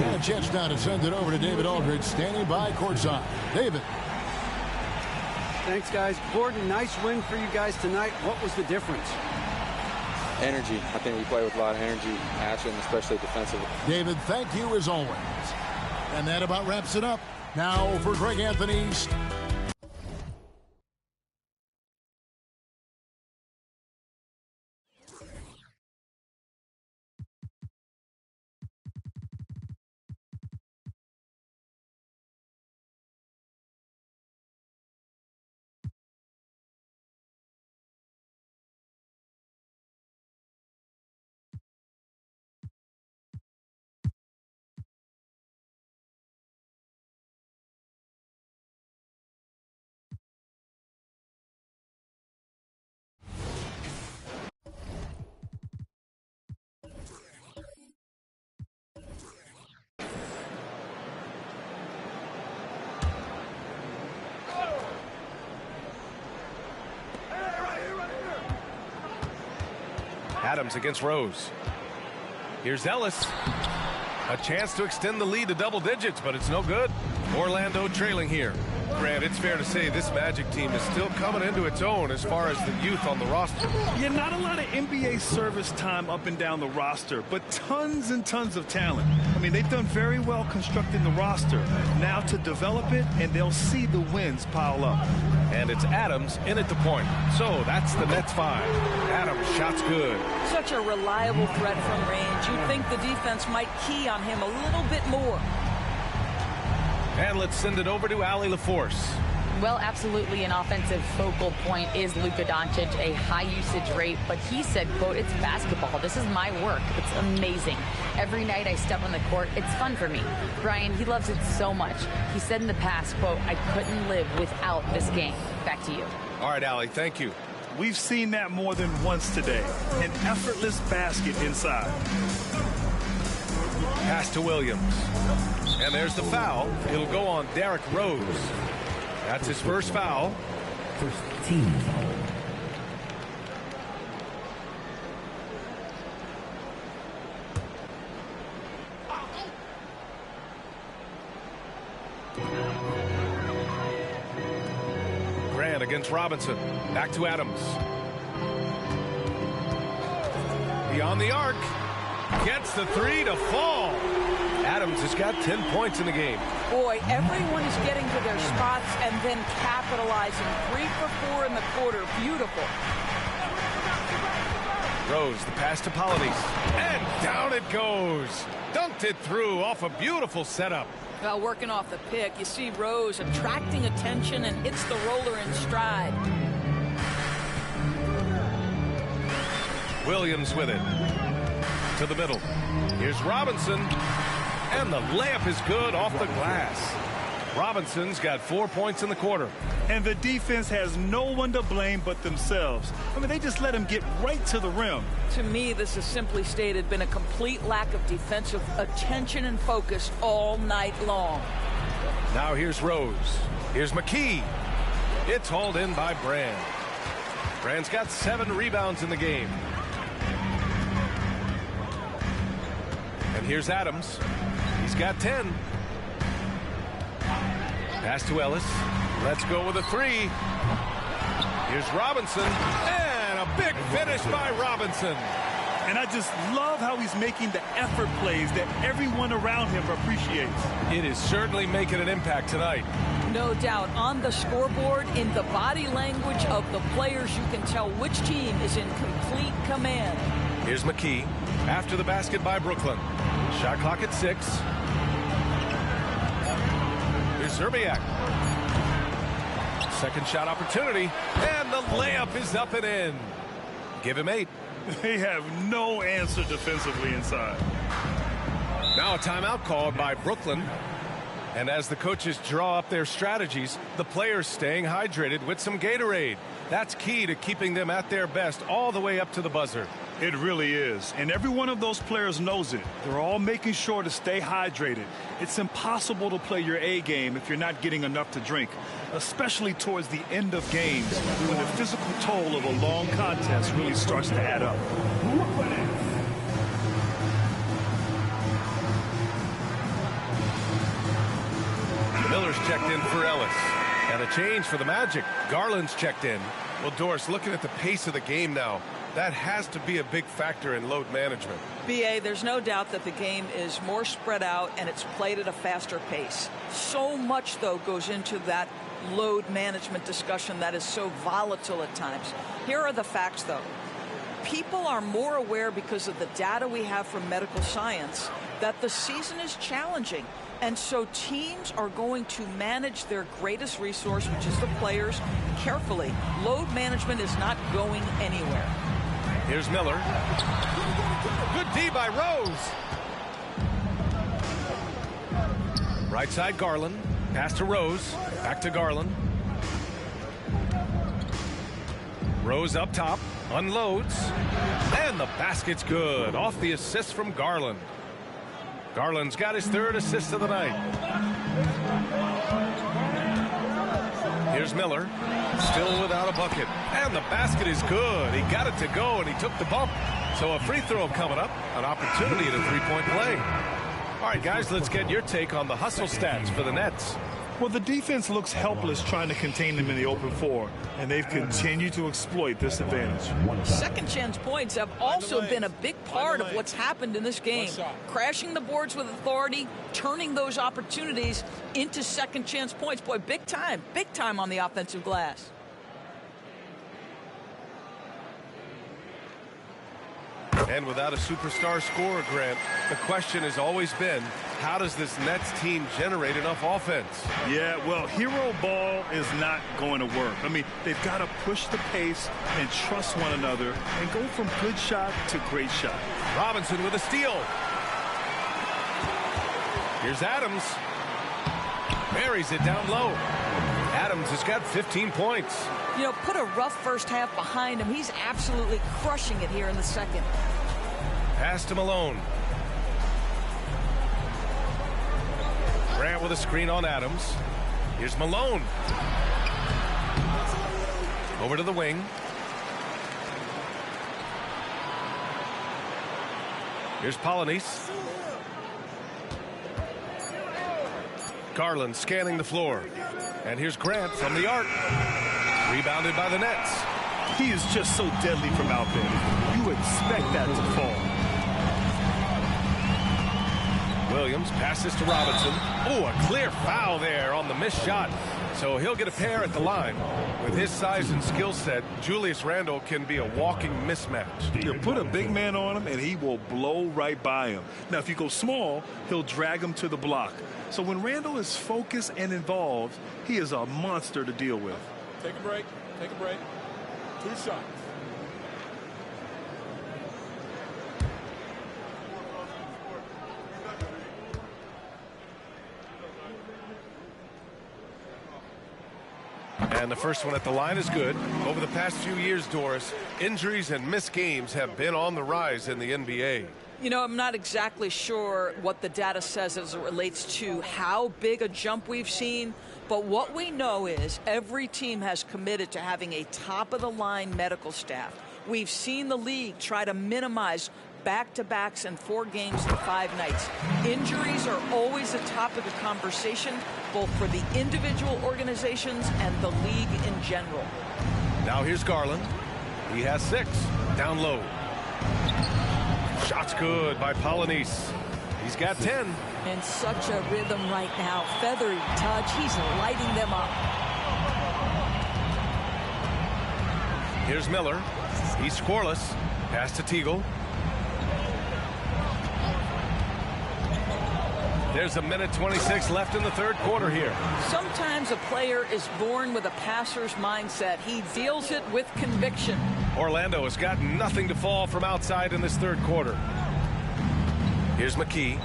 And a chance now to send it over to David Aldridge standing by courtside. David. Thanks, guys. Gordon, nice win for you guys tonight. What was the difference? Energy. I think we play with a lot of energy, action, especially defensively. David, thank you as always. And that about wraps it up. Now for Greg Anthony. Adams against Rose. Here's Ellis. A chance to extend the lead to double digits, but it's no good. Orlando trailing here. Grant, it's fair to say this Magic team is still coming into its own as far as the youth on the roster. Yeah, not a lot of NBA service time up and down the roster, but tons and tons of talent. I mean, they've done very well constructing the roster. Now to develop it, and they'll see the wins pile up. And it's Adams in at the point. So that's the Nets 5. Adams, shot's good. Such a reliable threat from range. You'd think the defense might key on him a little bit more. And let's send it over to Allie LaForce. Well, absolutely an offensive focal point is Luka Doncic, a high usage rate, but he said, quote, it's basketball. This is my work. It's amazing. Every night I step on the court, it's fun for me. Brian, he loves it so much. He said in the past, quote, I couldn't live without this game. Back to you. All right, Allie, thank you. We've seen that more than once today. An effortless basket inside. Pass to Williams. And there's the foul. It'll go on Derrick Rose. That's his first foul. First team. Grant against Robinson. Back to Adams. Beyond the arc. Gets the three to fall. Adams has got 10 points in the game. Boy, everyone is getting to their spots and then capitalizing. 3 for 4 in the quarter. Beautiful. Rose, the pass to Polynice. And down it goes. Dunked it through off a beautiful setup. Well, working off the pick, you see Rose attracting attention and hits the roller in stride. Williams with it. To the middle. Here's Robinson. And the layup is good off the glass. Robinson's got 4 points in the quarter. And the defense has no one to blame but themselves. I mean, they just let him get right to the rim. To me, this has simply stated been a complete lack of defensive attention and focus all night long. Now here's Rose. Here's McKee. It's hauled in by Brand. Brand's got 7 rebounds in the game. And here's Adams. He's got 10. Pass to Ellis. Let's go with a 3. Here's Robinson. And a big finish by Robinson. And I just love how he's making the effort plays that everyone around him appreciates. It is certainly making an impact tonight. No doubt. On the scoreboard, in the body language of the players, you can tell which team is in complete command. Here's McKee. After the basket by Brooklyn. Shot clock at 6. Here's Zerbiak. Second shot opportunity. And the layup is up and in. Give him 8. They have no answer defensively inside. Now a timeout called by Brooklyn. And as the coaches draw up their strategies, the players staying hydrated with some Gatorade. That's key to keeping them at their best all the way up to the buzzer. It really is. And every one of those players knows it. They're all making sure to stay hydrated. It's impossible to play your A game if you're not getting enough to drink, especially towards the end of games when the physical toll of a long contest really starts to add up. Miller's checked in for Ellis. And a change for the Magic. Garland's checked in. Well, Doris, looking at the pace of the game now, that has to be a big factor in load management. B.A., there's no doubt that the game is more spread out and it's played at a faster pace. So much, though, goes into that load management discussion that is so volatile at times. Here are the facts, though. People are more aware because of the data we have from medical science that the season is challenging. And so teams are going to manage their greatest resource, which is the players, carefully. Load management is not going anywhere. Here's Miller. Good D by Rose. Right side Garland. Pass to Rose. Back to Garland. Rose up top. Unloads. And the basket's good. Off the assist from Garland. Garland's got his 3rd assist of the night. Here's Miller. Still without a bucket. And the basket is good. He got it to go, and he took the bump. So a free throw coming up. An opportunity at a 3-point play. All right, guys, let's get your take on the hustle stats for the Nets. Well, the defense looks helpless trying to contain them in the open floor, and they've continued to exploit this advantage. Second chance points have also been a big part of what's happened in this game. Crashing the boards with authority, turning those opportunities into second chance points. Boy, big time on the offensive glass. And without a superstar scorer, Grant, the question has always been, how does this Nets team generate enough offense? Yeah, well, hero ball is not going to work. I mean, they've got to push the pace and trust one another and go from good shot to great shot. Robinson with a steal. Here's Adams. Buries it down low. Adams has got 15 points. You know, put a rough first half behind him. He's absolutely crushing it here in the second. Pass to Malone. Grant with a screen on Adams. Here's Malone. Over to the wing. Here's Polynice. Garland scanning the floor. And here's Grant from the arc. Rebounded by the Nets. He is just so deadly from out there. You expect that to fall. Williams passes to Robinson. Oh, a clear foul there on the missed shot. So he'll get a pair at the line. With his size and skill set, Julius Randle can be a walking mismatch. You put a big man on him, and he will blow right by him. Now, if you go small, he'll drag him to the block. So when Randle is focused and involved, he is a monster to deal with. Take a break. Take a break. 2 shots. And the first one at the line is good. Over the past few years, Doris, injuries and missed games have been on the rise in the NBA. You know, I'm not exactly sure what the data says as it relates to how big a jump we've seen, but what we know is every team has committed to having a top-of-the-line medical staff. We've seen the league try to minimize back-to-backs and 4 games in 5 nights. Injuries are always a topic of conversation, both for the individual organizations and the league in general. Now here's Garland. He has 6. Down low. Shot's good by Polynice. He's got 10. In such a rhythm right now. Feathery touch. He's lighting them up. Here's Miller. He's scoreless. Pass to Teagle. There's a minute 26 left in the third quarter here. Sometimes a player is born with a passer's mindset. He deals it with conviction. Orlando has got nothing to fall from outside in this third quarter. Here's McKee.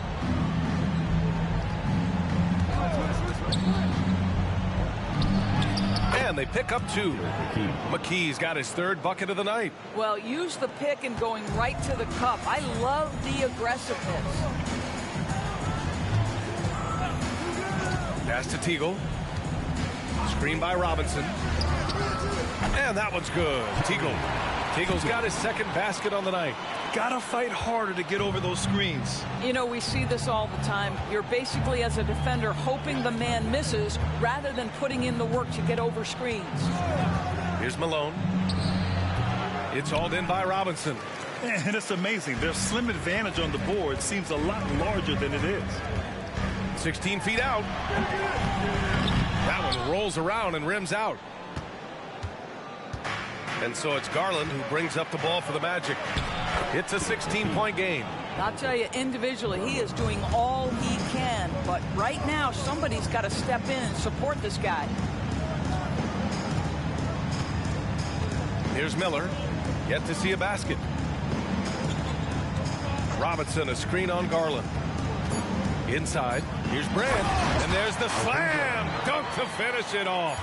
And they pick up 2. McKee's got his 3rd bucket of the night. Well, use the pick and going right to the cup. I love the aggressiveness. Pass to Teagle. Screen by Robinson. And that one's good. Teagle's got his 2nd basket on the night. Gotta fight harder to get over those screens. You know, we see this all the time. You're basically, as a defender, hoping the man misses rather than putting in the work to get over screens. Here's Malone. It's hauled in by Robinson. And it's amazing. Their slim advantage on the board seems a lot larger than it is. 16 feet out. That one rolls around and rims out. And so it's Garland who brings up the ball for the Magic. It's a 16-point game. I'll tell you, individually, he is doing all he can. But right now, somebody's got to step in and support this guy. Here's Miller. Yet to see a basket. Robinson, a screen on Garland. Inside, here's Brand, and there's the slam dunk to finish it off.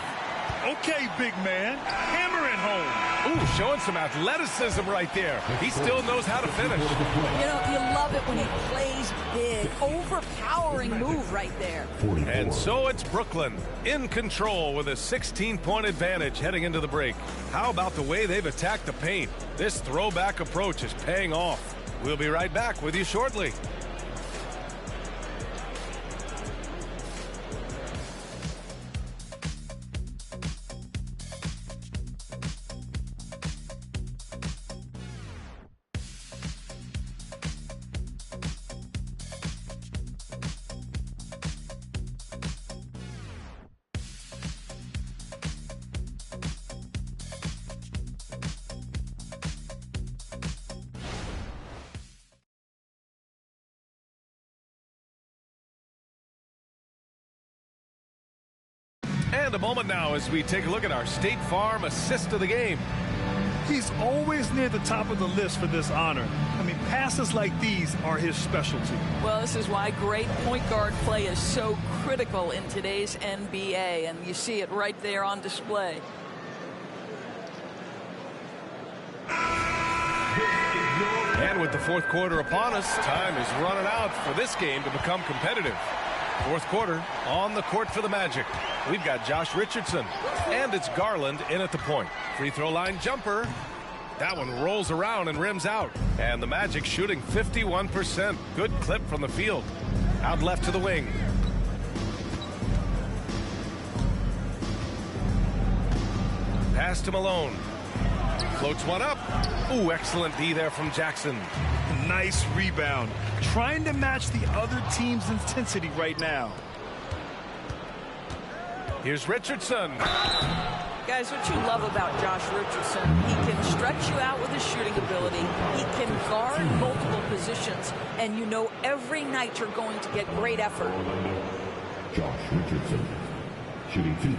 Okay, big man, hammer it home. Ooh, showing some athleticism right there. He still knows how to finish. You know, you love it when he plays big, overpowering move right there. And so it's Brooklyn in control with a 16-point advantage heading into the break. How about the way they've attacked the paint? This throwback approach is paying off. We'll be right back with you shortly. And a moment now as we take a look at our State Farm assist of the game. He's always near the top of the list for this honor. I mean, passes like these are his specialty. Well, this is why great point guard play is so critical in today's NBA, and you see it right there on display. And with the fourth quarter upon us, time is running out for this game to become competitive. Fourth quarter on the court for the Magic. We've got Josh Richardson, and it's Garland in at the point. Free throw line jumper. That one rolls around and rims out. And the Magic shooting 51%. Good clip from the field. Out left to the wing. Pass to Malone. Floats one up. Ooh, excellent D there from Jackson. Nice rebound. Trying to match the other team's intensity right now. Here's Richardson. Guys, what you love about Josh Richardson, he can stretch you out with his shooting ability. He can guard multiple positions, and you know every night you're going to get great effort. Josh Richardson, shooting 2.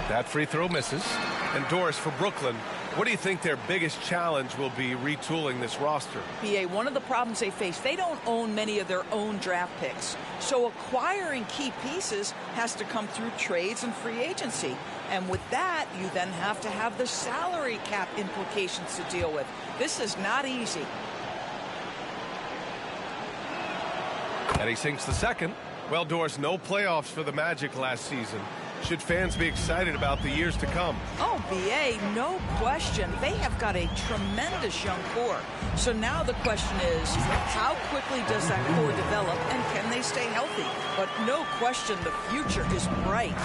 That free throw misses. And Doris, for Brooklyn, what do you think their biggest challenge will be retooling this roster? BA, one of the problems they face, they don't own many of their own draft picks. So acquiring key pieces has to come through trades and free agency. And with that, you then have to have the salary cap implications to deal with. This is not easy. And he sinks the second. Well, Doris, no playoffs for the Magic last season. Should fans be excited about the years to come? Oh, BA, no question. They have got a tremendous young core. So now the question is, how quickly does that core develop, and can they stay healthy? But no question, the future is bright.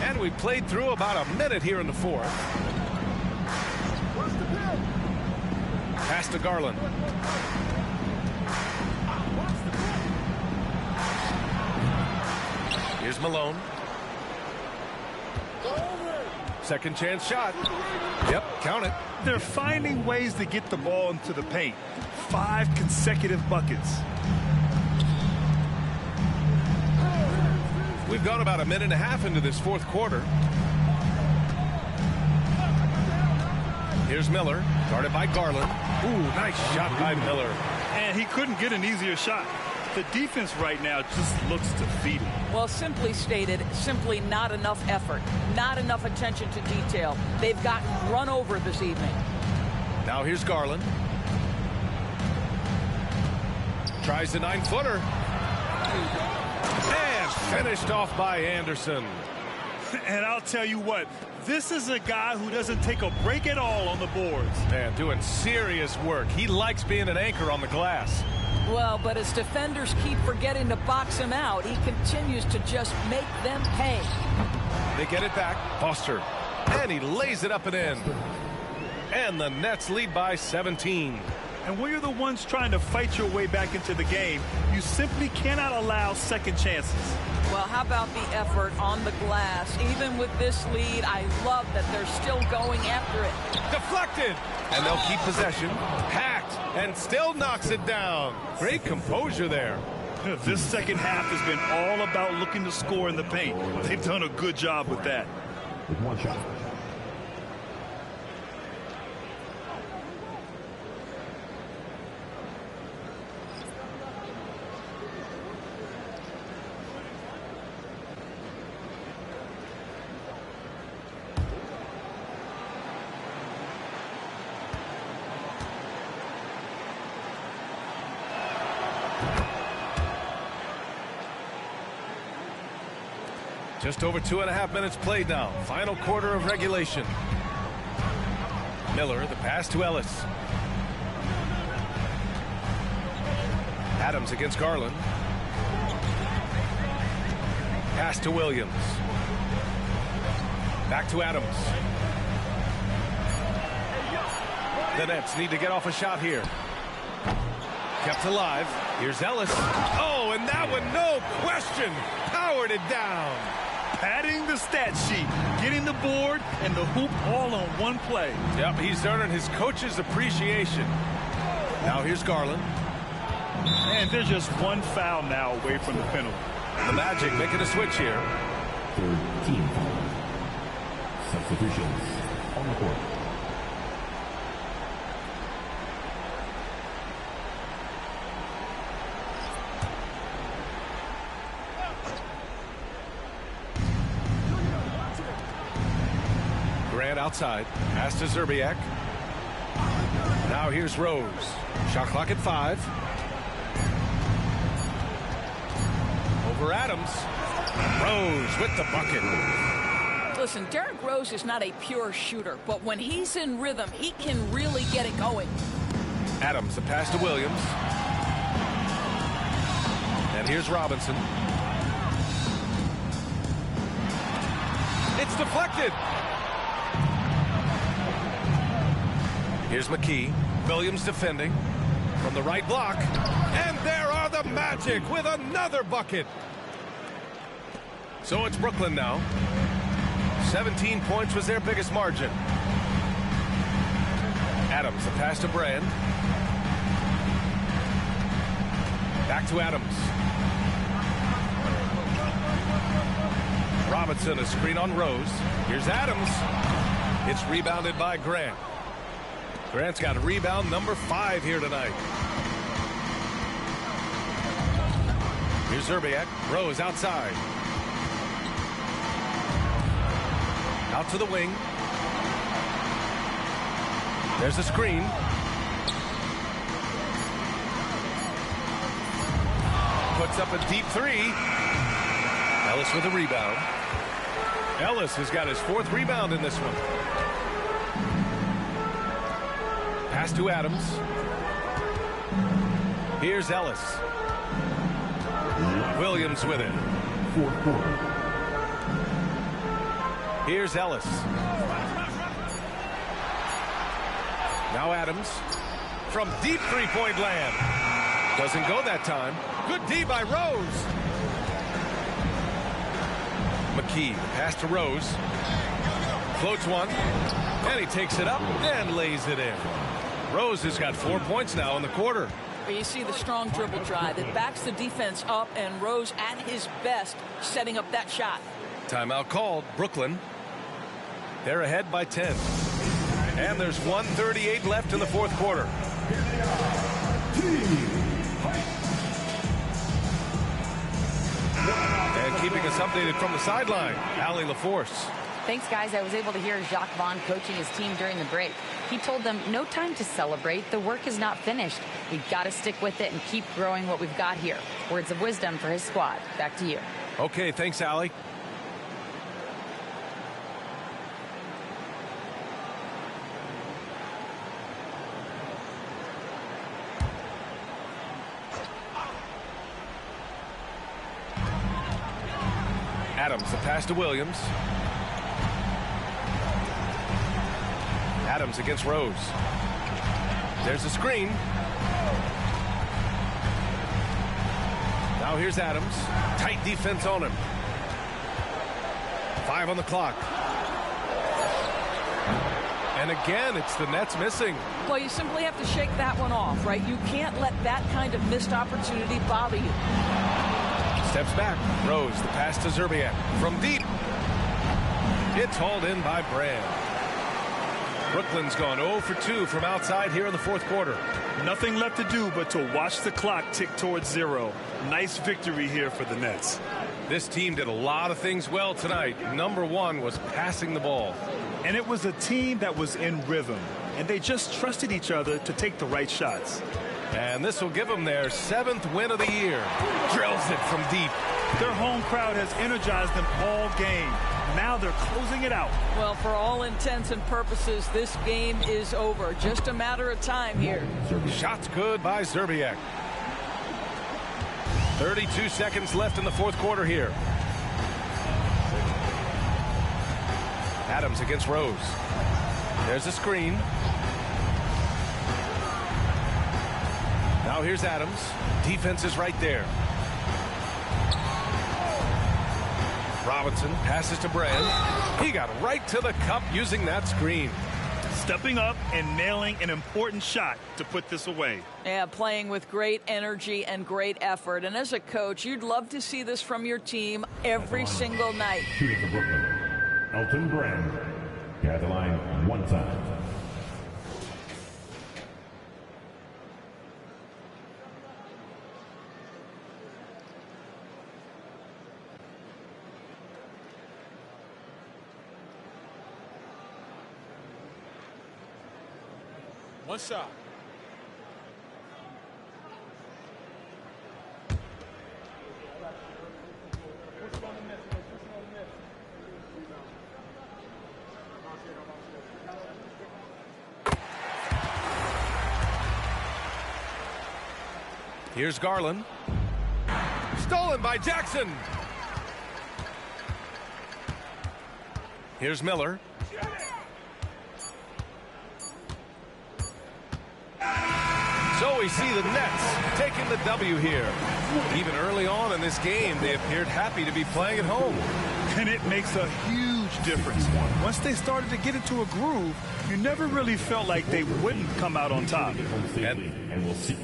And we played through about a minute here in the fourth. Pass to Garland. Here's Malone. Second chance shot. Yep, count it. They're finding ways to get the ball into the paint. 5 consecutive buckets. We've gone about a minute and a half into this fourth quarter. Here's Miller, guarded by Garland. Ooh, nice shot by Miller. And he couldn't get an easier shot. The defense right now just looks defeated. Well, simply stated, simply not enough effort, not enough attention to detail. They've gotten run over this evening. Now here's Garland. Tries the 9-footer. And finished off by Anderson. And I'll tell you what, this is a guy who doesn't take a break at all on the boards. Man, doing serious work. He likes being an anchor on the glass. Well, but as defenders keep forgetting to box him out, he continues to just make them pay. They get it back. Foster. And he lays it up and in. And the Nets lead by 17. And when you're the ones trying to fight your way back into the game, you simply cannot allow second chances. Well, how about the effort on the glass? Even with this lead, I love that they're still going after it. Deflected. And they'll keep possession. Hacked. And still knocks it down. Great composure there. This second half has been all about looking to score in the paint. They've done a good job with that. With one shot. Just over 2.5 minutes played now. Final quarter of regulation. Miller, the pass to Ellis. Adams against Garland. Pass to Williams. Back to Adams. The Nets need to get off a shot here. Kept alive. Here's Ellis. Oh, and that one, no question, powered it down. Padding the stat sheet, getting the board and the hoop all on one play. Yep, he's earning his coach's appreciation. Now here's Garland. And there's just one foul now away from the penalty. The Magic making a switch here. Third team foul. Substitutions on the court. Grant outside. Pass to Zerbiak. Now here's Rose. Shot clock at 5. Over Adams. Rose with the bucket. Listen, Derrick Rose is not a pure shooter, but when he's in rhythm, he can really get it going. Adams, the pass to Williams. And here's Robinson. It's deflected. Here's McKee. Williams defending from the right block. And there are the Magic with another bucket. So it's Brooklyn now. 17 points was their biggest margin. Adams, the pass to Brand. Back to Adams. Robinson, a screen on Rose. Here's Adams. It's rebounded by Grant. Grant's got a rebound number 5 here tonight. Here's Zerbiak. Rose outside. Out to the wing. There's a screen. Puts up a deep 3. Ellis with a rebound. Ellis has got his 4th rebound in this one. Pass to Adams. Here's Ellis. Williams with it. Here's Ellis. Now Adams from deep 3-point land. Doesn't go that time. Good D by Rose. McKee, pass to Rose. Floats one, and he takes it up and lays it in. Rose has got 4 points now in the quarter. But you see the strong dribble drive. It backs the defense up, and Rose at his best setting up that shot. Timeout called. Brooklyn. They're ahead by 10. And there's 1:38 left in the 4th quarter. And keeping us updated from the sideline, Allie LaForce. Thanks, guys. I was able to hear Jacques Vaughn coaching his team during the break. He told them, no time to celebrate. The work is not finished. We've got to stick with it and keep growing what we've got here. Words of wisdom for his squad. Back to you. Okay, thanks, Allie. Adams, the pass to Williams. Adams against Rose. There's a screen. Now here's Adams. Tight defense on him. 5 on the clock. And again, it's the Nets missing. Well, you simply have to shake that one off, right? You can't let that kind of missed opportunity bother you. Steps back. Rose, the pass to Zerbiak. From deep. It's hauled in by Brand. Brooklyn's gone 0 for 2 from outside here in the 4th quarter. Nothing left to do but to watch the clock tick towards 0. Nice victory here for the Nets. This team did a lot of things well tonight. Number 1 was passing the ball. And it was a team that was in rhythm, and they just trusted each other to take the right shots. And this will give them their 7th win of the year. Drills it from deep. Their home crowd has energized them all game. Now they're closing it out. Well, for all intents and purposes, this game is over. Just a matter of time here. Shots good by Zerbiak. 32 seconds left in the 4th quarter here. Adams against Rose. There's a screen. Now here's Adams. Defense is right there. Robinson passes to Brand. He got right to the cup using that screen. Stepping up and nailing an important shot to put this away. Yeah, playing with great energy and great effort. And as a coach, you'd love to see this from your team every single night. Shooting for Brooklyn, Elton Brand. At the line 1 time. One shot. Here's Garland. Stolen by Jackson. Here's Miller. So we see the Nets taking the W here. Even early on in this game, they appeared happy to be playing at home. And it makes a huge difference. Once they started to get into a groove, you never really felt like they wouldn't come out on top. And we'll see.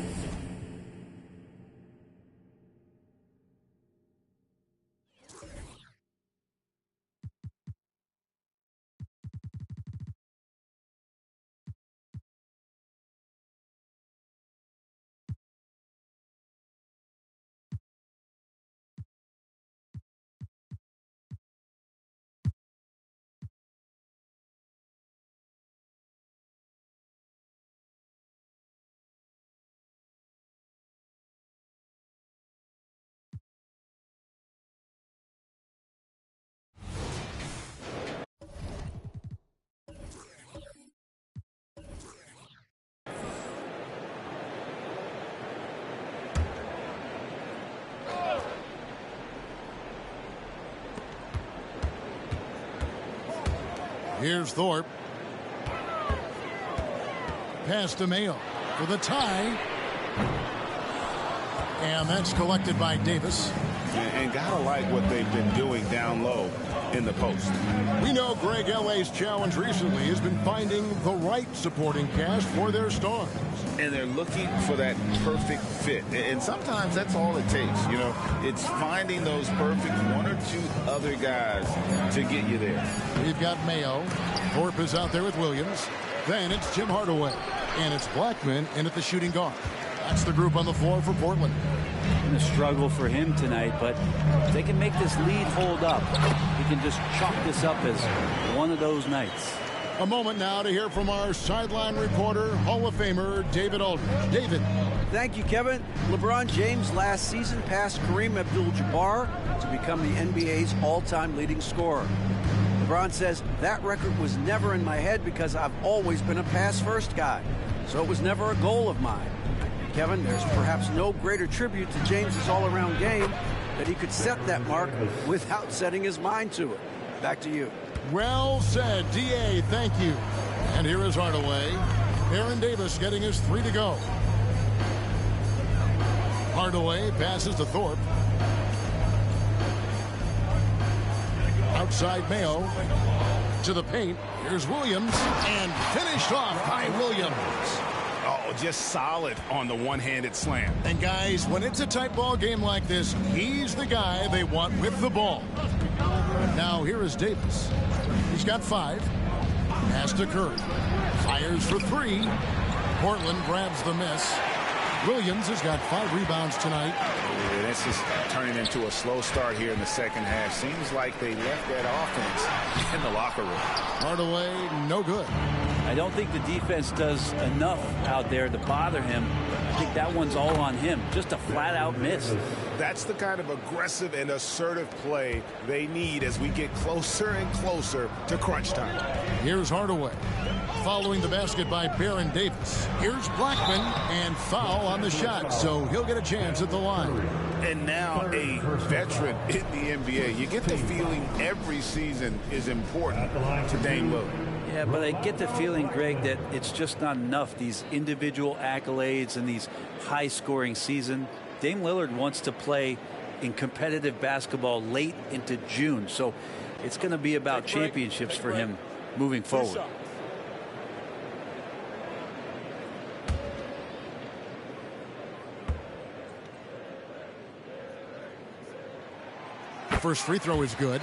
Here's Thorpe. Pass to Mayo for the tie. And that's collected by Davis. And gotta like what they've been doing down low in the post. We know Greg L.A.'s challenge recently has been finding the right supporting cast for their stars. And they're looking for that perfect fit. And sometimes that's all it takes. You know, it's finding those perfect one or two other guys to get you there. We've got Mayo. Thorpe is out there with Williams. Then it's Jim Hardaway. And it's Blackman in at the shooting guard. That's the group on the floor for Portland. A struggle for him tonight, but if they can make this lead hold up, he can just chalk this up as one of those nights. A moment now to hear from our sideline reporter, Hall of Famer David Aldridge. David. Thank you, Kevin. LeBron James last season passed Kareem Abdul-Jabbar to become the NBA's all-time leading scorer. LeBron says, that record was never in my head because I've always been a pass-first guy, so it was never a goal of mine. Kevin, there's perhaps no greater tribute to James's all-around game that he could set that mark without setting his mind to it. Back to you. Well said, D.A. Thank you. And here is Hardaway. Aaron Davis getting his 3 to go. Hardaway passes to Thorpe. Outside Mayo to the paint. Here's Williams and finished off by Williams. Oh, just solid on the one-handed slam. And guys, when it's a tight ball game like this, he's the guy they want with the ball. Now here is Davis. He's got 5. Pass to Curry. Fires for 3. Portland grabs the miss. Williams has got 5 rebounds tonight. Yeah, this is turning into a slow start here in the second half. Seems like they left that offense in the locker room. Hardaway, no good. I don't think the defense does enough out there to bother him. I think that one's all on him. Just a flat-out miss. That's the kind of aggressive and assertive play they need as we get closer and closer to crunch time. Here's Hardaway. Following the basket by Baron Davis. Here's Blackman, and foul on the shot, so he'll get a chance at the line. And now a veteran in the NBA. You get the feeling every season is important to Dame Lillard. Yeah, but I get the feeling, Greg, that it's just not enough, these individual accolades and these high-scoring season. Dame Lillard wants to play in competitive basketball late into June, so it's going to be about championships for him moving forward. First free throw is good.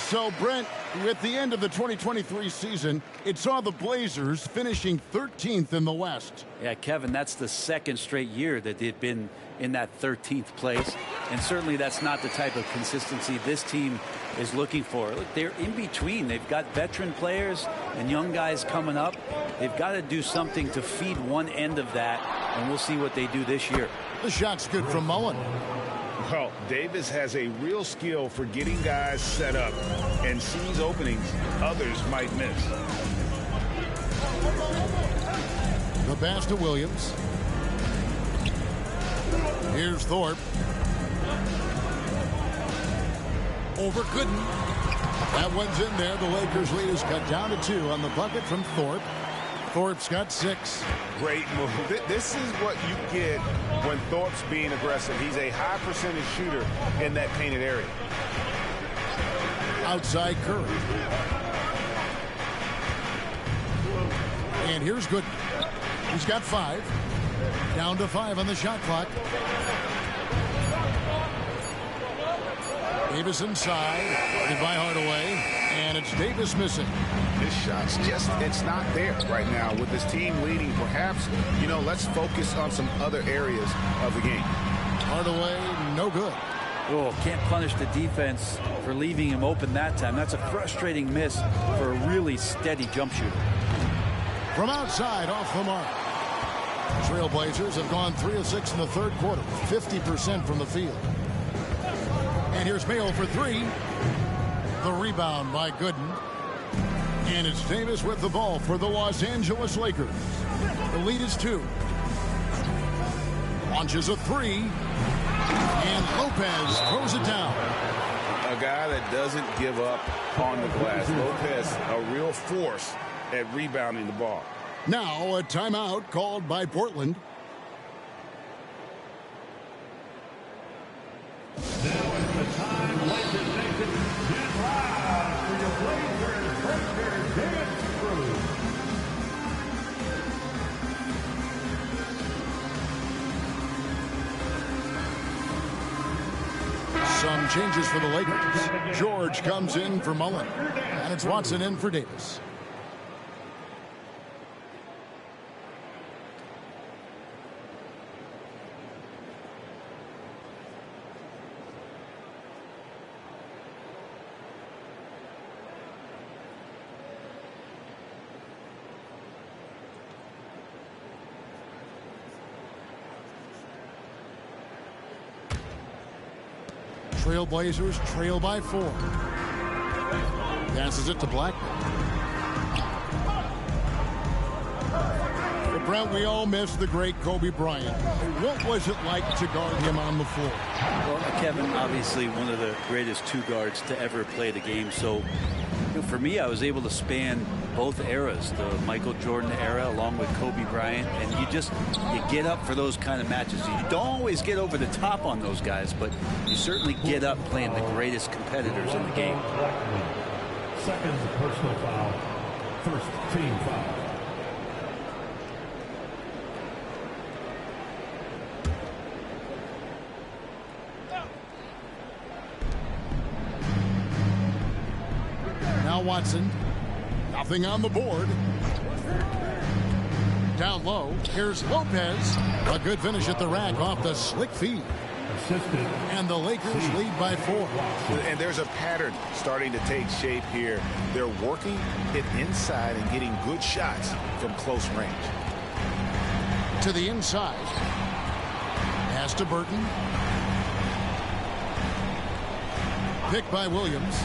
So, Brent, with the end of the 2023 season, it saw the Blazers finishing 13th in the West. Yeah, Kevin, that's the second straight year that they've been in that 13th place. And certainly that's not the type of consistency this team is looking for. Look, they're in between. They've got veteran players and young guys coming up. They've got to do something to feed one end of that, and we'll see what they do this year. The shot's good from Mullen. Well, Davis has a real skill for getting guys set up and sees openings others might miss. The pass to Williams. Here's Thorpe. Over Gooden. That one's in there. The Lakers lead is cut down to 2 on the bucket from Thorpe. Thorpe's got 6. Great move. This is what you get when Thorpe's being aggressive. He's a high percentage shooter in that painted area. Outside Curry. And here's Gooden. He's got 5. Down to 5 on the shot clock. Davis inside. Guarded by Hardaway. And it's Davis missing. This shot's just, it's not there right now with this team leading. Perhaps, you know, let's focus on some other areas of the game. Hardaway, no good. Oh, can't punish the defense for leaving him open that time. That's a frustrating miss for a really steady jump shooter. From outside, off the mark. Trailblazers have gone 3 of 6 in the third quarter, 50% from the field. And here's Mayo for 3. The rebound by Gooden. And it's Davis with the ball for the Los Angeles Lakers. The lead is 2. Launches a 3. And Lopez throws it down. A a guy that doesn't give up on the glass. Lopez, a real force at rebounding the ball. Now a timeout called by Portland. Now is the time, ladies and gentlemen, get live for your Blazers Breaker Dance Crew. Some changes for the Lakers. George comes in for Mullen, and it's Watson in for Davis. Trailblazers trail by 4. Passes it to Blackman. But Brent, we all miss the great Kobe Bryant. What was it like to guard him on the floor? Well, Kevin, obviously one of the greatest two guards to ever play the game. So for me, I was able to span both eras, the Michael Jordan era along with Kobe Bryant, and you get up for those kind of matches. You don't always get over the top on those guys, but you certainly get up playing the greatest competitors in the game. Second personal foul, first team foul. Now Watson. Nothing on the board. Down low. Here's Lopez. A good finish at the rack off the slick feed. And the Lakers lead by 4. And there's a pattern starting to take shape here. They're working it inside and getting good shots from close range. To the inside. Pass to Burton. Picked by Williams.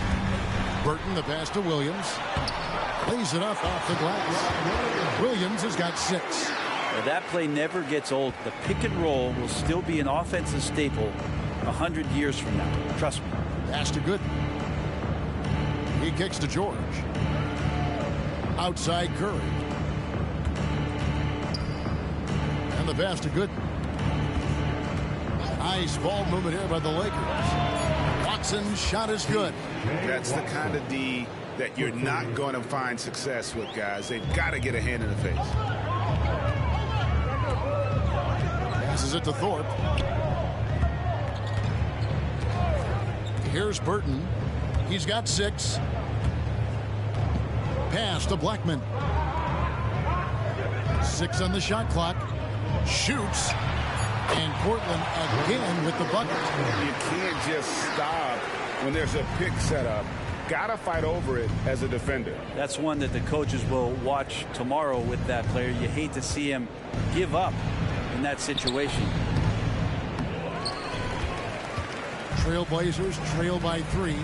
Burton, the pass to Williams. Plays it up off the glass. Williams has got 6. Well, that play never gets old. The pick and roll will still be an offensive staple 100 years from now. Trust me. Pass to Gooden. He kicks to George. Outside Curry. And the pass to Gooden. Nice ball movement here by the Lakers. Watson's shot is good. That's the kind of D that you're not going to find success with, guys. They've got to get a hand in the face. Passes it to Thorpe. Here's Burton. He's got 6. Pass to Blackman. 6 on the shot clock. Shoots. And Portland again with the bucket. You can't just stop when there's a pick set up. Gotta fight over it as a defender. That's one that the coaches will watch tomorrow with that player. You hate to see him give up in that situation. Trailblazers trail by 3.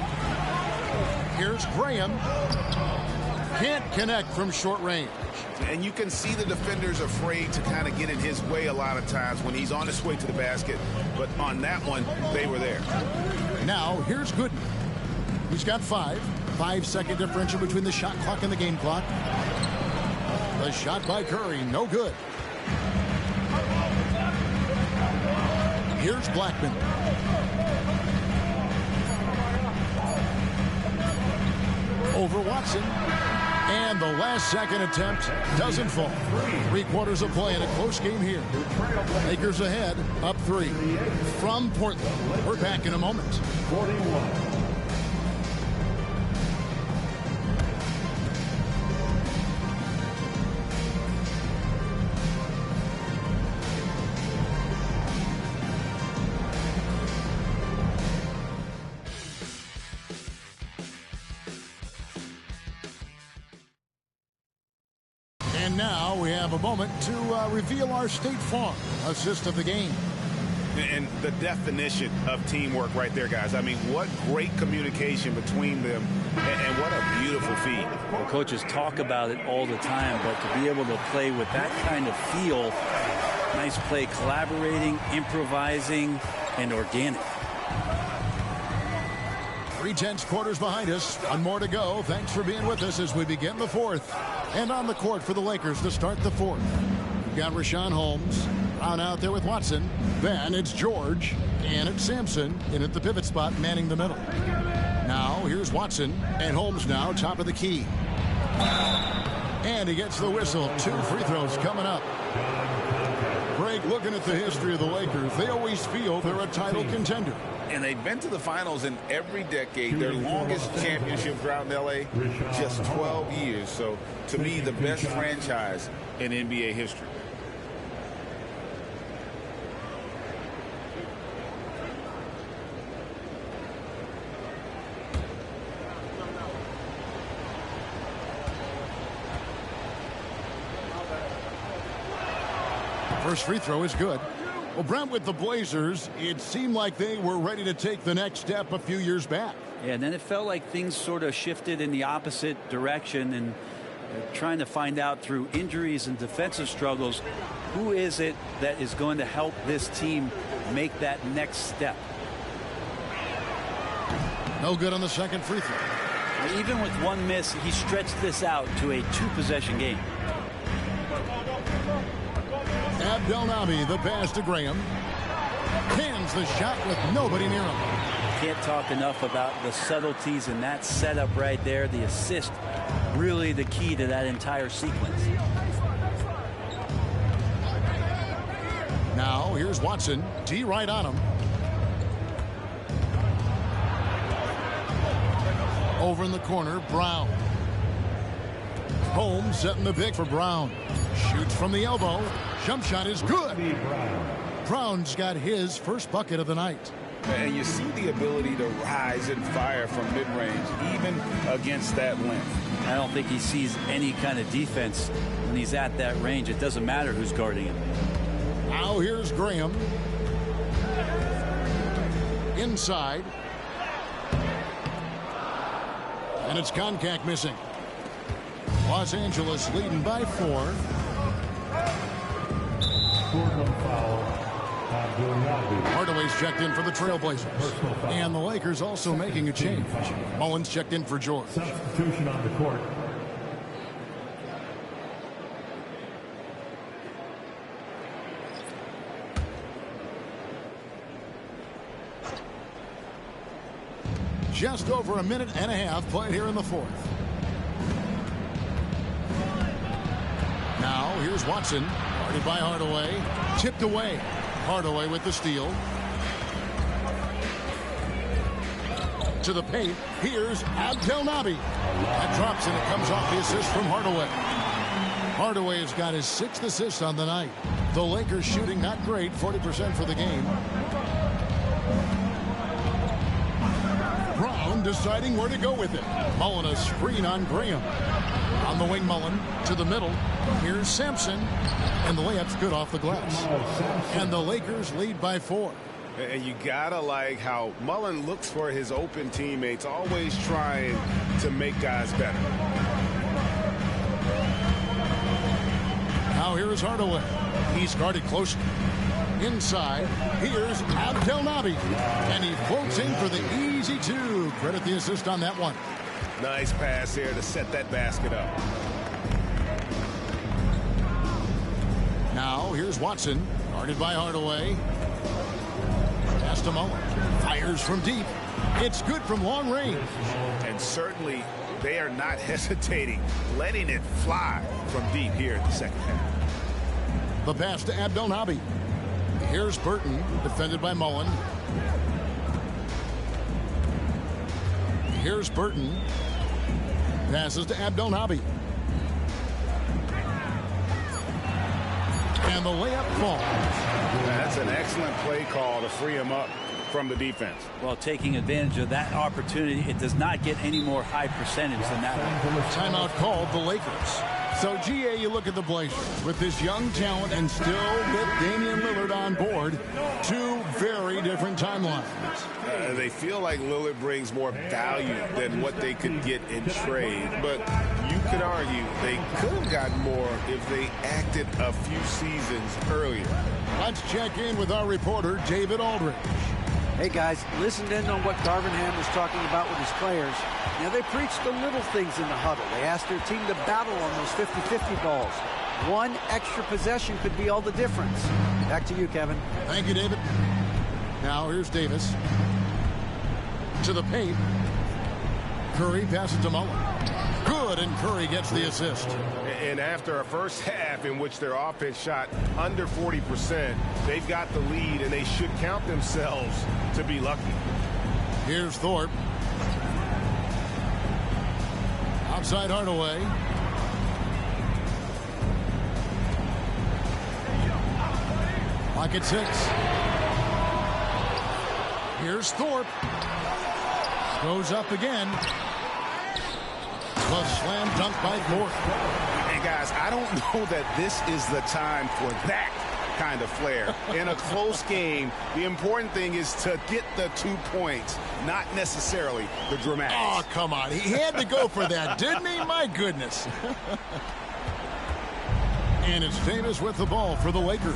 Here's Graham. Can't connect from short range. And you can see the defenders afraid to kind of get in his way a lot of times when he's on his way to the basket. But on that one, they were there. Now, here's Gooden. He's got 5. 5-second differential between the shot clock and the game clock. The shot by Curry, no good. Here's Blackman. Over Watson. And the last second attempt doesn't fall. 3/4 of play in a close game here. Lakers ahead, up 3. From Portland. We're back in a moment. 41. And now we have a moment to reveal our State Farm assist of the game. And the definition of teamwork right there, guys. I mean, what great communication between them, and what a beautiful feed. Well, coaches talk about it all the time, but to be able to play with that kind of feel, nice play, collaborating, improvising, and organic. 3/10 quarters behind us. One more to go. Thanks for being with us as we begin the fourth. And on the court for the Lakers to start the fourth. We've got Rashawn Holmes. Brown out there with Watson. Then it's George. And it's Sampson in at the pivot spot, manning the middle. Now here's Watson. And Holmes now top of the key. And he gets the whistle. 2 free throws coming up. Greg, looking at the history of the Lakers, they always feel they're a title contender. And they've been to the finals in every decade. Their longest championship drought in L.A., just 12 years. So, to me, the best franchise in NBA history. First free throw is good. Well, Brent, with the Blazers, it seemed like they were ready to take the next step a few years back. Yeah, and then it felt like things sort of shifted in the opposite direction, and trying to find out through injuries and defensive struggles, who is it that is going to help this team make that next step? No good on the second free throw. Even with one miss, he stretched this out to a 2-possession game. Abdelnaby, the pass to Graham. Cans the shot with nobody near him. Can't talk enough about the subtleties in that setup right there. The assist, really the key to that entire sequence. Now here's Watson. D right on him. Over in the corner, Brown. Holmes setting the pick for Brown. Shoots from the elbow. Jump shot is good. Brown's got his first bucket of the night. And you see the ability to rise and fire from mid-range, even against that length. I don't think he sees any kind of defense when he's at that range. It doesn't matter who's guarding him. Now here's Graham. Inside. And it's Koncak missing. Los Angeles leading by 4. Hardaway's checked in for the Trailblazers. And the Lakers also making a change. Mullins checked in for George. Substitution on the court. Just over a minute and a half played here in the fourth. Now here's Watson. Guarded by Hardaway. Tipped away. Hardaway with the steal. To the paint. Here's Abdelnaby. That drops and it comes off the assist from Hardaway. Hardaway has got his 6th assist on the night. The Lakers shooting not great. 40% for the game. Brown deciding where to go with it. Mullen a screen on Graham. On the wing, Mullen to the middle. Here's Sampson. And the layup's good off the glass. And the Lakers lead by 4. And you gotta like how Mullen looks for his open teammates, always trying to make guys better. Now here is Hardaway. He's guarded closely. Inside, here's Abdelnaby. And he floats in for the easy 2. Credit the assist on that one. Nice pass here to set that basket up. Now here's Watson. Guarded by Hardaway. Pass to Mullen. Fires from deep. It's good from long range. And certainly they are not hesitating, letting it fly from deep here in the second half. The pass to Abdelnaby. Here's Burton, defended by Mullen. Here's Burton. Passes to Abdelnaby. And the layup falls. That's an excellent play call to free him up from the defense. Well, taking advantage of that opportunity, it does not get any more high percentage than that one. Timeout called the Lakers. So, GA, you look at the Blazers with this young talent and still get Damian Lillard on board. 2 very different timelines. They feel like Lillard brings more value than what they could get in trade. But you could argue they could have gotten more if they acted a few seasons earlier. Let's check in with our reporter, David Aldridge. Hey, guys, listened in on what Darvin Ham was talking about with his players. Now, they preached the little things in the huddle. They asked their team to battle on those 50-50 balls. One extra possession could be all the difference. Back to you, Kevin. Thank you, David. Now, here's Davis. To the paint. Curry passes to Mullen. Good, and Curry gets the assist. And after a first half in which their offense shot under 40%, they've got the lead, and they should count themselves to be lucky. Here's Thorpe. Outside Hardaway. Lock at 6. Here's Thorpe. Goes up again. A slam dunk by Thorpe. And guys, I don't know that this is the time for that kind of flair. In a close game, the important thing is to get the 2 points, not necessarily the dramatics. Oh, come on. He had to go for that, didn't he? My goodness. And it's Davis with the ball for the Lakers.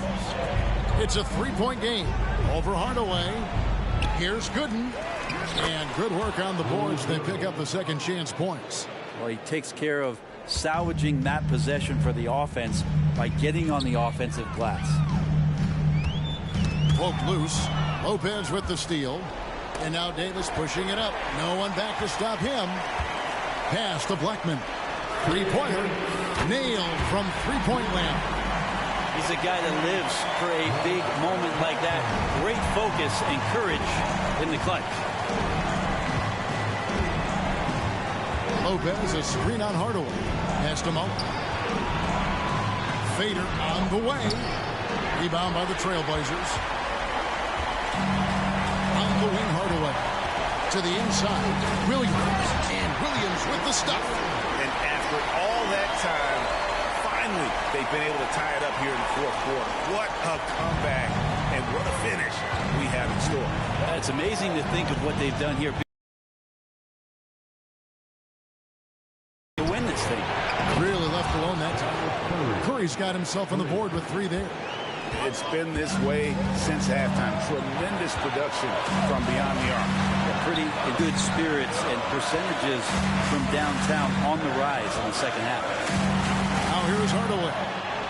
It's a 3-point game over Hardaway. Here's Gooden. And good work on the boards. They pick up the second chance points. Well, he takes care of salvaging that possession for the offense by getting on the offensive glass. Poked loose. Lopez with the steal. And now Davis pushing it up. No one back to stop him. Pass to Blackman. Three-pointer. Nailed from three-point land. He's a guy that lives for a big moment like that. Great focus and courage in the clutch. Lopez, a screen on Hardaway. Pass to Mullen. Fader on the way. Rebound by the Trailblazers. On the wing, Hardaway. To the inside. Williams. And Williams with the stuff. And after all that time, finally, they've been able to tie it up here in the fourth quarter. What a comeback and what a finish we have in store. It's amazing to think of what they've done here. Really left alone that time. Curry's got himself on the board with 3 there. It's been this way since halftime. Tremendous production from beyond the arc. Pretty good spirits and percentages from downtown on the rise in the second half. Now here's Hardaway.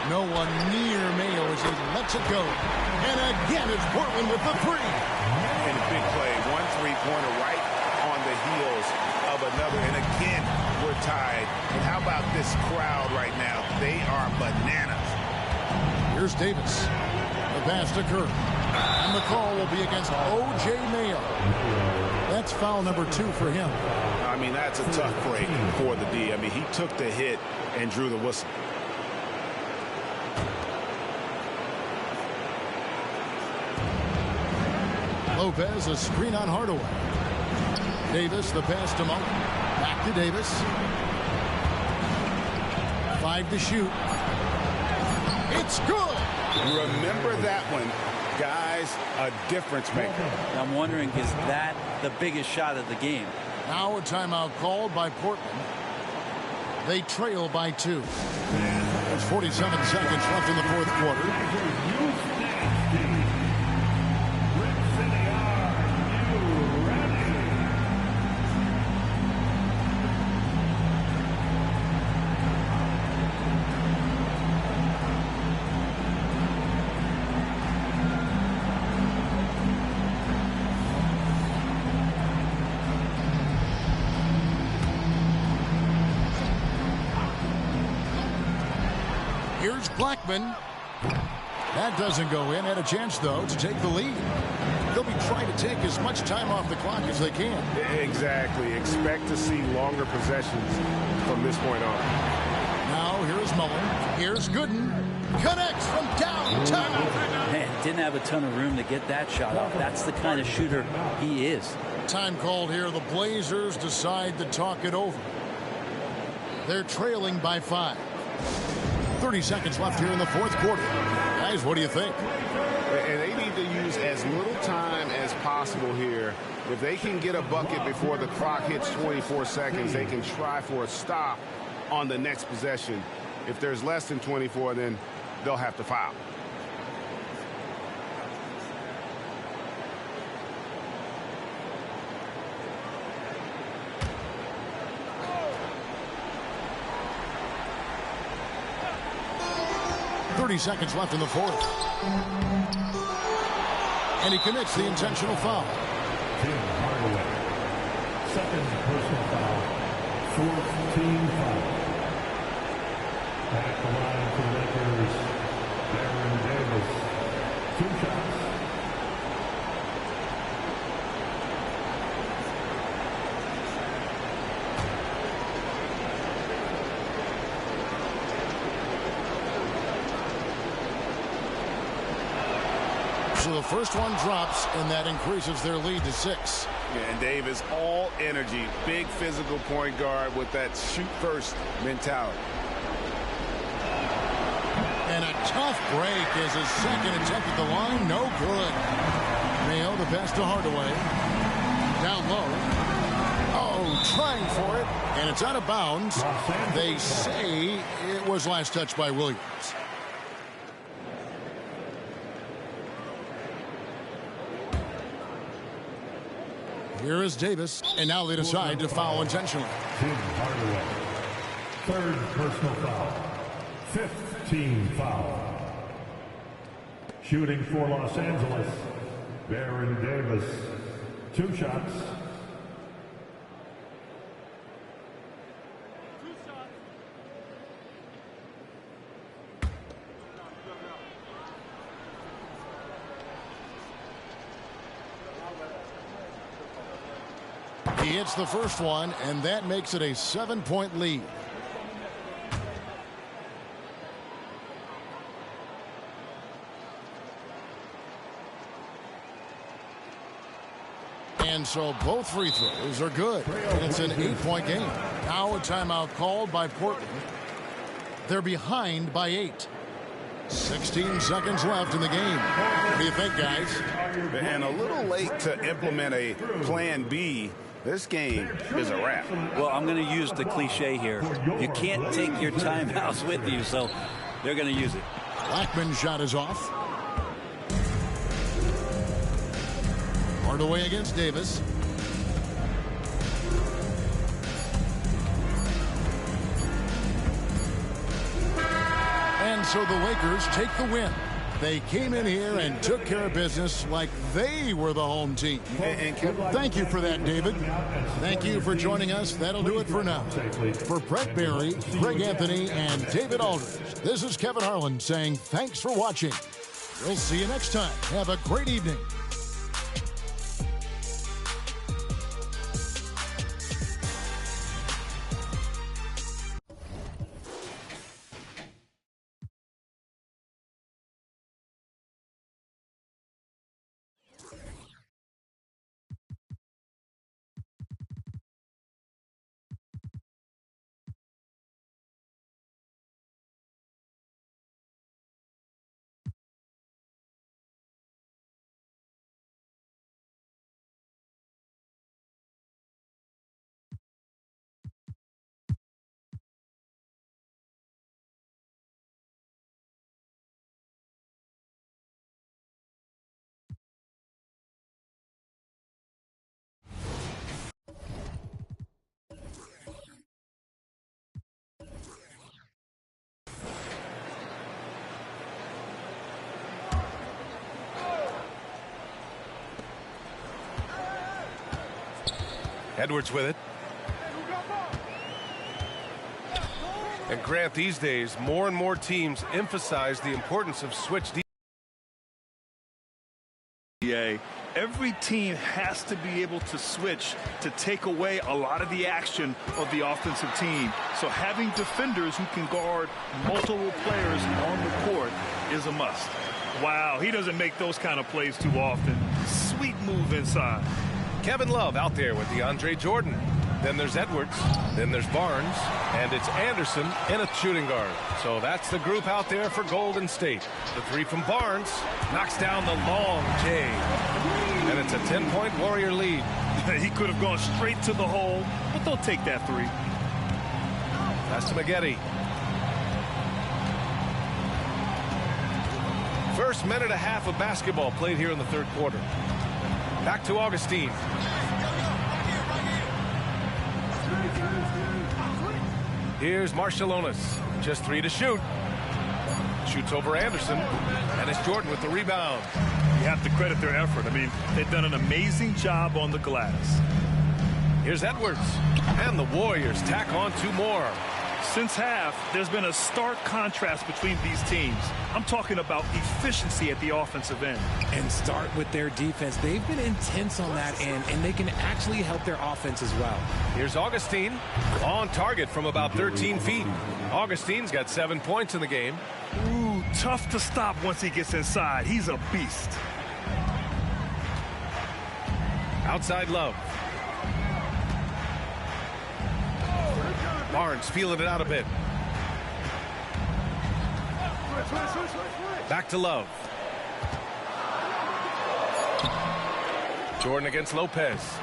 No one near Mayo as he lets it go. And again it's Portland with the 3. And a big play. 1 3-pointer right on the heels of another. And again, we're tied. And how about this crowd right now? They are bananas. Here's Davis. The pass to Kerr. And the call will be against O.J. Mayo. That's foul number 2 for him. I mean, that's a tough break for the D. I mean, he took the hit and drew the whistle. Lopez, a screen on Hardaway. Davis, the pass to Mullen. Back to Davis. 5 to shoot. It's good. Remember that one, guys, a difference maker. I'm wondering, is that the biggest shot of the game? Now a timeout called by Portland. They trail by 2. There's 47 seconds left in the fourth quarter. Here's Blackman. That doesn't go in. Had a chance, though, to take the lead. They'll be trying to take as much time off the clock as they can. Exactly. Expect to see longer possessions from this point on. Now, here's Mullen. Here's Gooden. Connects from downtown. Man, didn't have a ton of room to get that shot off. That's the kind of shooter he is. Time called here. The Blazers decide to talk it over. They're trailing by 5. 30 seconds left here in the fourth quarter. Guys, what do you think? And they need to use as little time as possible here. If they can get a bucket before the clock hits 24 seconds, they can try for a stop on the next possession. If there's less than 24, then they'll have to foul. 30 seconds left in the fourth. And he commits the intentional foul. Tim Hardaway. Second personal foul. Fourth team foul. At the line for the Lakers, Baron Davis. 2 shots. So the first one drops, and that increases their lead to 6. Yeah, and Davis, all energy, big physical point guard with that shoot-first mentality. And a tough break is his second attempt at the line. No good. Mayo, the pass to Hardaway. Down low. Oh, trying for it. And it's out of bounds. They say it was last touched by Williams. Here is Davis, and now they decide to foul intentionally. Tim Hardaway. Third personal foul. Fifth team foul. Shooting for Los Angeles, Baron Davis. 2 shots. He hits the first one, and that makes it a 7-point lead. And so both free throws are good. And it's an 8-point game. Now a timeout called by Portland. They're behind by 8. 16 seconds left in the game. What do you think, guys? And a little late to implement a plan B. This game is a wrap. Well, I'm going to use the cliche here. You can't take your timeouts with you, so they're going to use it. Blackman's shot is off. Hardaway against Davis. And so the Lakers take the win. They came in here and took care of business like they were the home team. Thank you for that, David. Thank you for joining us. That'll do it for now. For Brett Barry, Greg Anthony, and David Aldridge, this is Kevin Harlan saying thanks for watching. We'll see you next time. Have a great evening. Edwards with it. And Grant, these days, more and more teams emphasize the importance of switch defense. Every team has to be able to switch to take away a lot of the action of the offensive team. So having defenders who can guard multiple players on the court is a must. Wow, he doesn't make those kind of plays too often. Sweet move inside. Kevin Love out there with DeAndre Jordan. Then there's Edwards. Then there's Barnes. And it's Anderson in a shooting guard. So that's the group out there for Golden State. The three from Barnes knocks down the long J. And it's a 10-point Warrior lead. He could have gone straight to the hole, but they'll take that three. Pass to Maggette. First minute and a half of basketball played here in the third quarter. Back to Augustine. Here's Marciulionis. Just 3 to shoot. Shoots over Anderson. And it's Jordan with the rebound. You have to credit their effort. I mean, they've done an amazing job on the glass. Here's Edwards. And the Warriors tack on 2 more. Since half, there's been a stark contrast between these teams. I'm talking about efficiency at the offensive end. And start with their defense. They've been intense on that end, and they can actually help their offense as well. Here's Augustine on target from about 13 feet. Augustine's got 7 points in the game. Ooh, tough to stop once he gets inside. He's a beast. Outside Love. Barnes feeling it out a bit. Back to Love. Jordan against Lopez.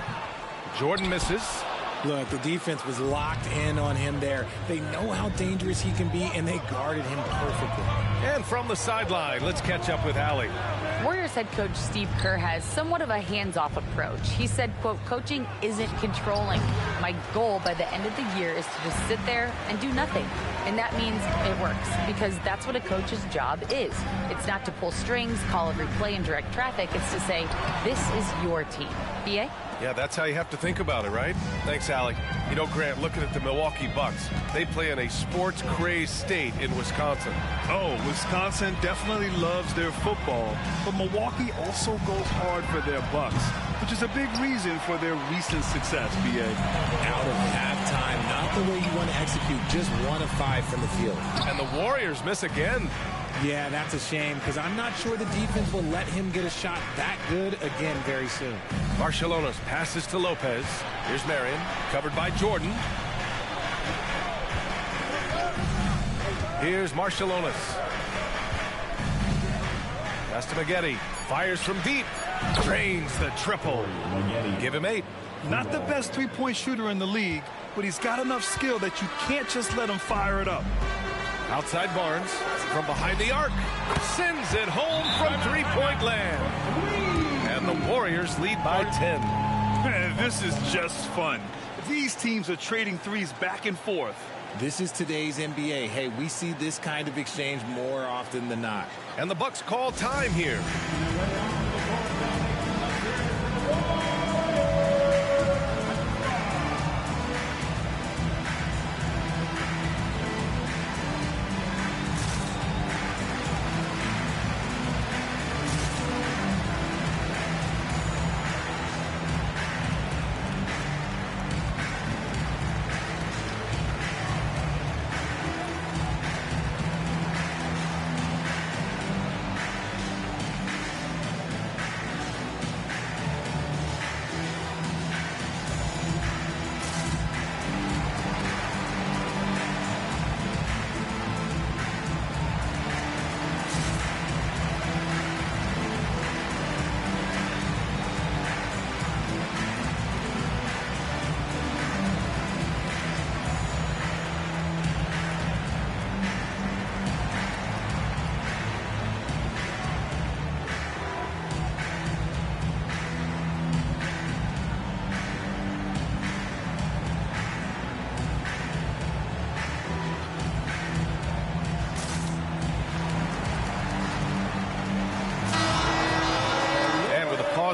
Jordan misses. Look, the defense was locked in on him there. They know how dangerous he can be, and they guarded him perfectly. And from the sideline, let's catch up with Allie. Warriors head coach Steve Kerr has somewhat of a hands-off approach. He said, quote, coaching isn't controlling. My goal by the end of the year is to just sit there and do nothing. And that means it works, because that's what a coach's job is. It's not to pull strings, call every play, and direct traffic. It's to say, this is your team. BA? Yeah, that's how you have to think about it, right? Thanks, Allie. You know, Grant, looking at the Milwaukee Bucks, they play in a sports-crazed state in Wisconsin. Oh, Wisconsin definitely loves their football, but Milwaukee also goes hard for their Bucks, which is a big reason for their recent success, BA. Out of halftime, not the way you want to execute, just 1 of 5 from the field. And the Warriors miss again. Yeah, that's a shame, because I'm not sure the defense will let him get a shot that good again very soon. Barcelona's passes to Lopez. Here's Marion, covered by Jordan. Here's Marcialonis. Pass to Maggette. Fires from deep. Drains the triple. Give him 8. Not the best three-point shooter in the league, but he's got enough skill that you can't just let him fire it up. Outside Barnes, from behind the arc, sends it home from three-point land. And the Warriors lead by 10. Man, this is just fun. These teams are trading threes back and forth. This is today's NBA. Hey, we see this kind of exchange more often than not. And the Bucks call time here.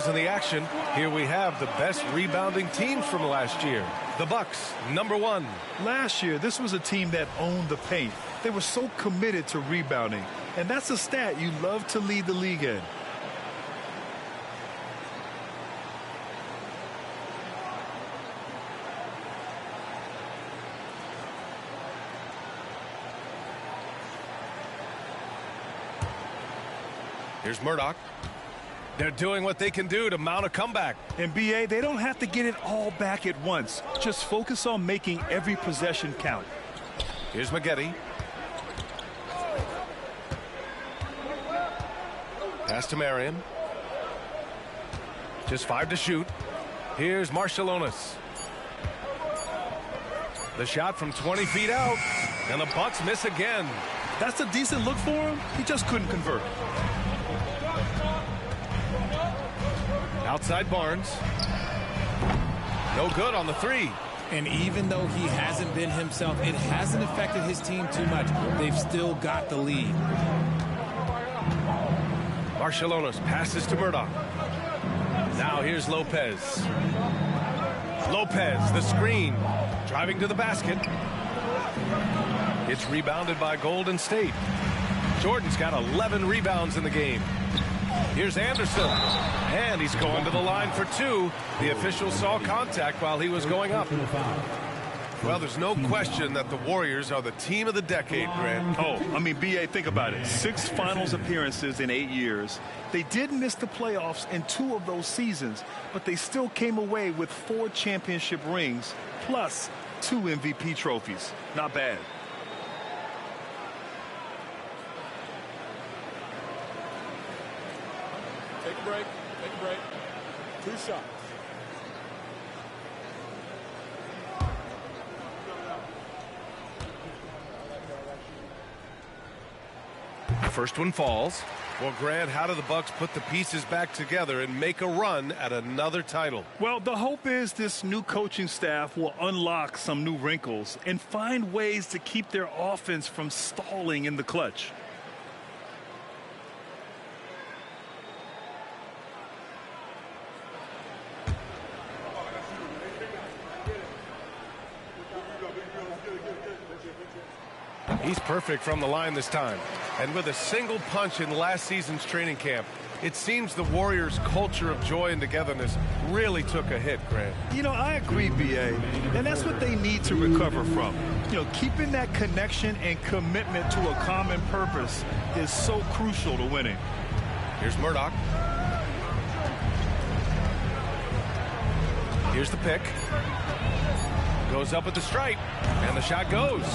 In the action, here we have the best rebounding teams from last year. The Bucks, number 1. Last year, this was a team that owned the paint. They were so committed to rebounding, and that's a stat you love to lead the league in. Here's Murdoch. They're doing what they can do to mount a comeback. And BA, they don't have to get it all back at once. Just focus on making every possession count. Here's Maggette. Pass to Marion. Just 5 to shoot. Here's Marcialonis. The shot from 20 feet out. And the Bucks miss again. That's a decent look for him. He just couldn't convert. Outside Barnes. No good on the 3. And even though he hasn't been himself, it hasn't affected his team too much. They've still got the lead. Barcelona's passes to Murdoch. Now here's Lopez. Lopez, the screen, driving to the basket. It's rebounded by Golden State. Jordan's got 11 rebounds in the game. Here's Anderson, and he's going to the line for two. The official saw contact while he was going up. Well, there's no question that the Warriors are the team of the decade, Grant. Oh, I mean, B.A., think about it. 6 finals appearances in 8 years. They did miss the playoffs in 2 of those seasons, but they still came away with 4 championship rings plus 2 MVP trophies. Not bad. Take a break. Take a break. 2 shots. The first one falls. Well, Grant, how do the Bucks put the pieces back together and make a run at another title? Well, the hope is this new coaching staff will unlock some new wrinkles and find ways to keep their offense from stalling in the clutch. He's perfect from the line this time. And with a single punch in last season's training camp, it seems the Warriors' culture of joy and togetherness really took a hit, Grant. You know, I agree, B.A., and that's what they need to recover from. You know, keeping that connection and commitment to a common purpose is so crucial to winning. Here's Murdoch. Here's the pick. Goes up at the stripe, and the shot goes.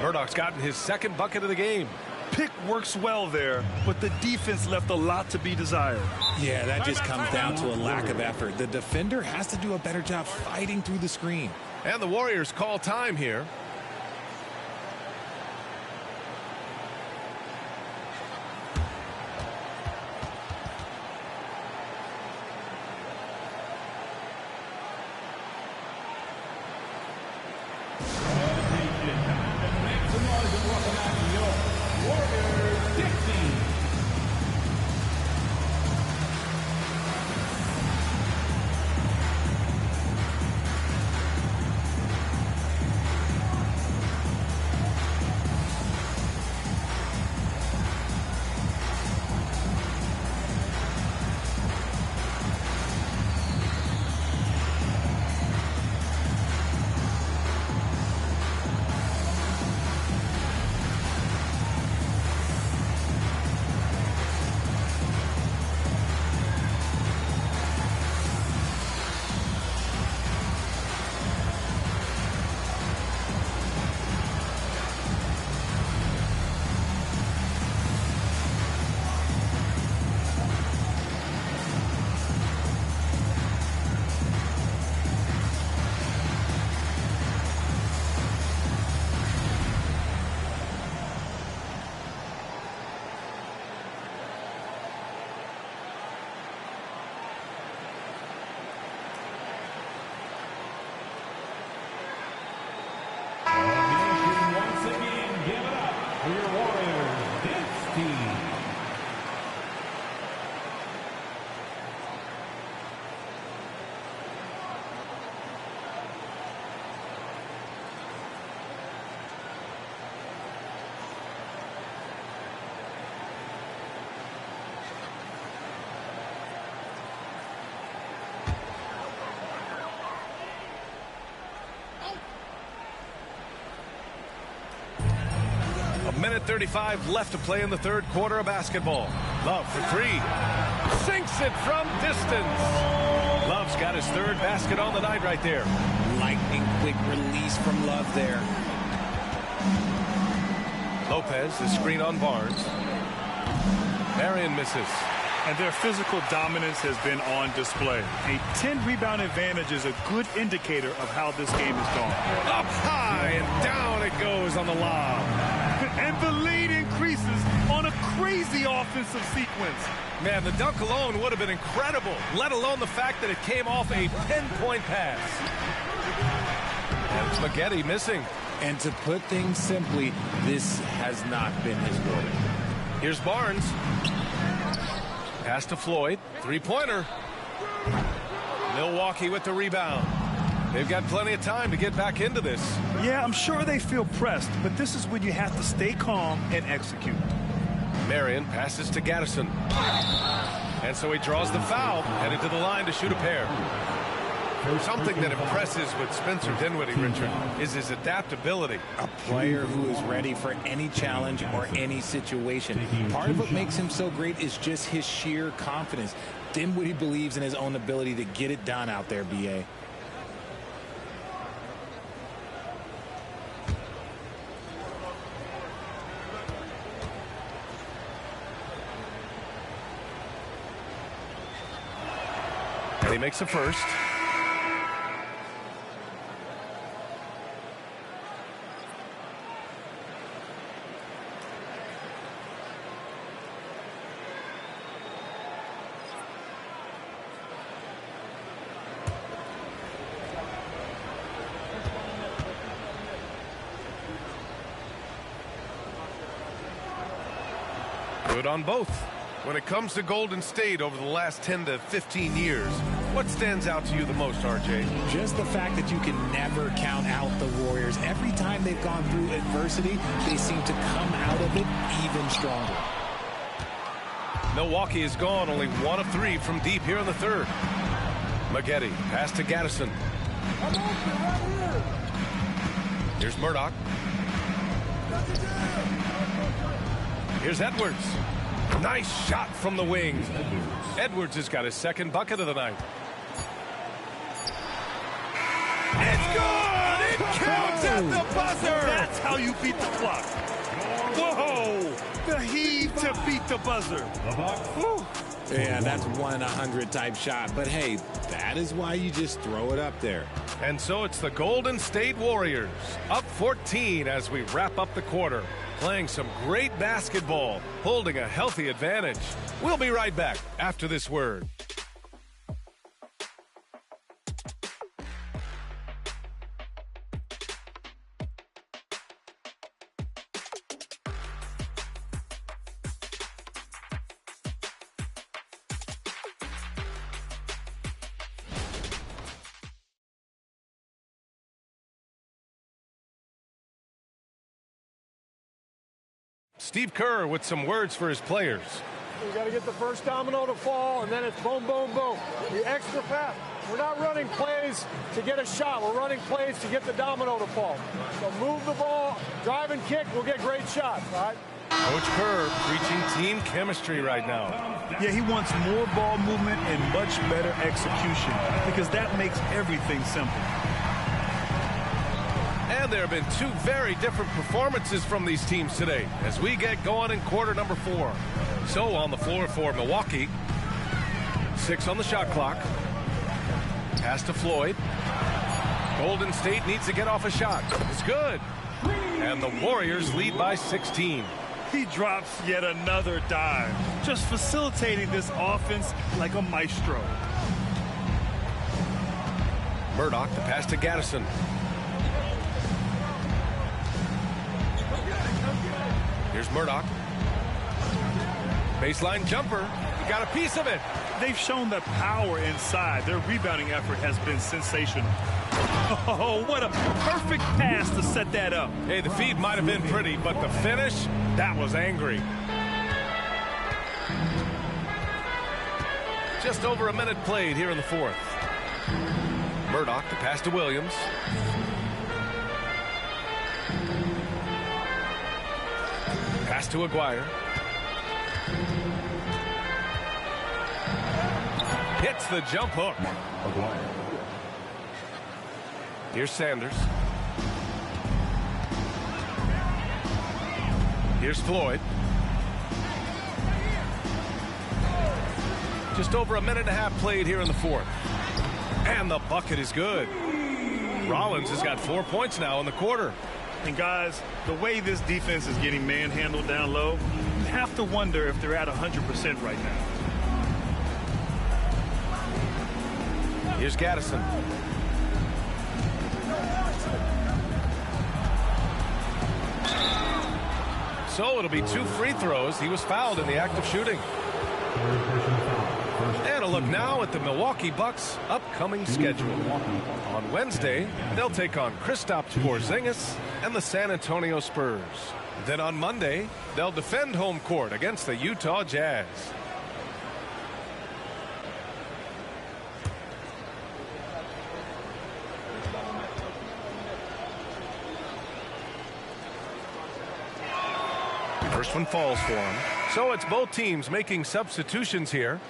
Murdoch's gotten his second bucket of the game. Pick works well there, but the defense left a lot to be desired. Yeah, that just comes down to a lack of effort. The defender has to do a better job fighting through the screen. And the Warriors call time here. Minute 35 left to play in the third quarter of basketball. Love for three. Sinks it from distance. Love's got his third basket on the night right there. Lightning quick release from Love there. Lopez, the screen on Barnes. Marion misses. And their physical dominance has been on display. A 10-rebound advantage is a good indicator of how this game is going. Up high and down it goes on the lob. And The lead increases on a crazy offensive sequence. Man, the dunk alone would have been incredible, let alone the fact that it came off a 10-point pass. And it's Maggette missing. And to put things simply, this has not been his quarter. Here's Barnes. Pass to Floyd. Three-pointer. Milwaukee with the rebound. They've got plenty of time to get back into this. Yeah, I'm sure they feel pressed, but this is when you have to stay calm and execute. Marion passes to Gaddison. And so he draws the foul, headed to the line to shoot a pair. Something that impresses with Spencer Dinwiddie, Richard, is his adaptability. A player who is ready for any challenge or any situation. Part of what makes him so great is just his sheer confidence. Dinwiddie believes in his own ability to get it done out there, B.A. And he makes a first. Good on both. When it comes to Golden State over the last 10 to 15 years, what stands out to you the most, RJ? Just the fact that you can never count out the Warriors. Every time they've gone through adversity, they seem to come out of it even stronger. Milwaukee is gone, only 1 of 3 from deep here in the third. Maggette, pass to Gaddison. Here's Murdoch. Here's Edwards. Nice shot from the wing. Edwards has got his second bucket of the night. It's good! It counts at the buzzer! That's how you beat the clock. Whoa! The heave to beat the buzzer. Whew. Yeah, that's 1 in 100 type shot. But hey, that is why you just throw it up there. And so it's the Golden State Warriors, up 14 as we wrap up the quarter. Playing some great basketball, holding a healthy advantage. We'll be right back after this word. Steve Kerr with some words for his players. We got to get the first domino to fall, and then it's boom, boom, boom. The extra pass. We're not running plays to get a shot. We're running plays to get the domino to fall. So move the ball, drive and kick, we'll get great shots, all right? Coach Kerr preaching team chemistry right now. Yeah, he wants more ball movement and much better execution because that makes everything simple. And there have been 2 very different performances from these teams today as we get going in quarter number 4. So on the floor for Milwaukee, 6 on the shot clock. Pass to Floyd. Golden State needs to get off a shot. It's good. And the Warriors lead by 16. He drops yet another dive, just facilitating this offense like a maestro. Murdoch, the pass to Gaddison. Here's Murdoch. Baseline jumper. He got a piece of it. They've shown the power inside. Their rebounding effort has been sensational. Oh, what a perfect pass to set that up. Hey, the feed might have been pretty, but the finish, that was angry. Just over a minute played here in the fourth. Murdoch, the pass to Williams. Pass to Aguirre. Hits the jump hook. Here's Sanders. Here's Floyd. Just over a minute and a half played here in the fourth. And the bucket is good. Rollins has got 4 points now in the quarter. And guys, the way this defense is getting manhandled down low, you have to wonder if they're at 100% right now. Here's Gaddison. So it'll be 2 free throws. He was fouled in the act of shooting. And a look now at the Milwaukee Bucks' upcoming schedule. On Wednesday, they'll take on Kristaps Porzingis and the San Antonio Spurs. Then on Monday, they'll defend home court against the Utah Jazz. First one falls for him. So it's both teams making substitutions here.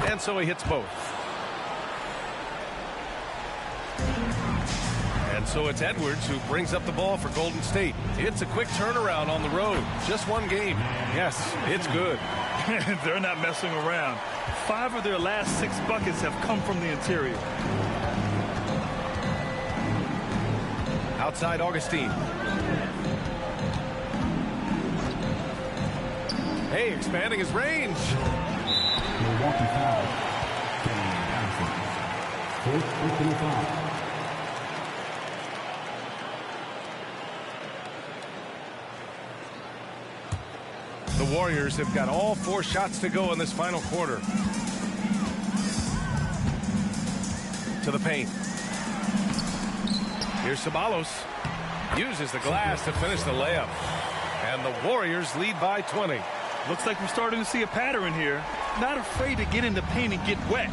And so he hits both. And so it's Edwards who brings up the ball for Golden State. It's a quick turnaround on the road. Just one game. Yes, it's good. They're not messing around. 5 of their last 6 buckets have come from the interior. Outside Augustine. Hey, expanding his range. Milwaukee foul. Fourth personal foul. The Warriors have got all 4 shots to go in this final quarter. To the paint. Here's Ceballos. Uses the glass to finish the layup. And the Warriors lead by 20. Looks like we're starting to see a pattern here. Not afraid to get in the paint and get wet.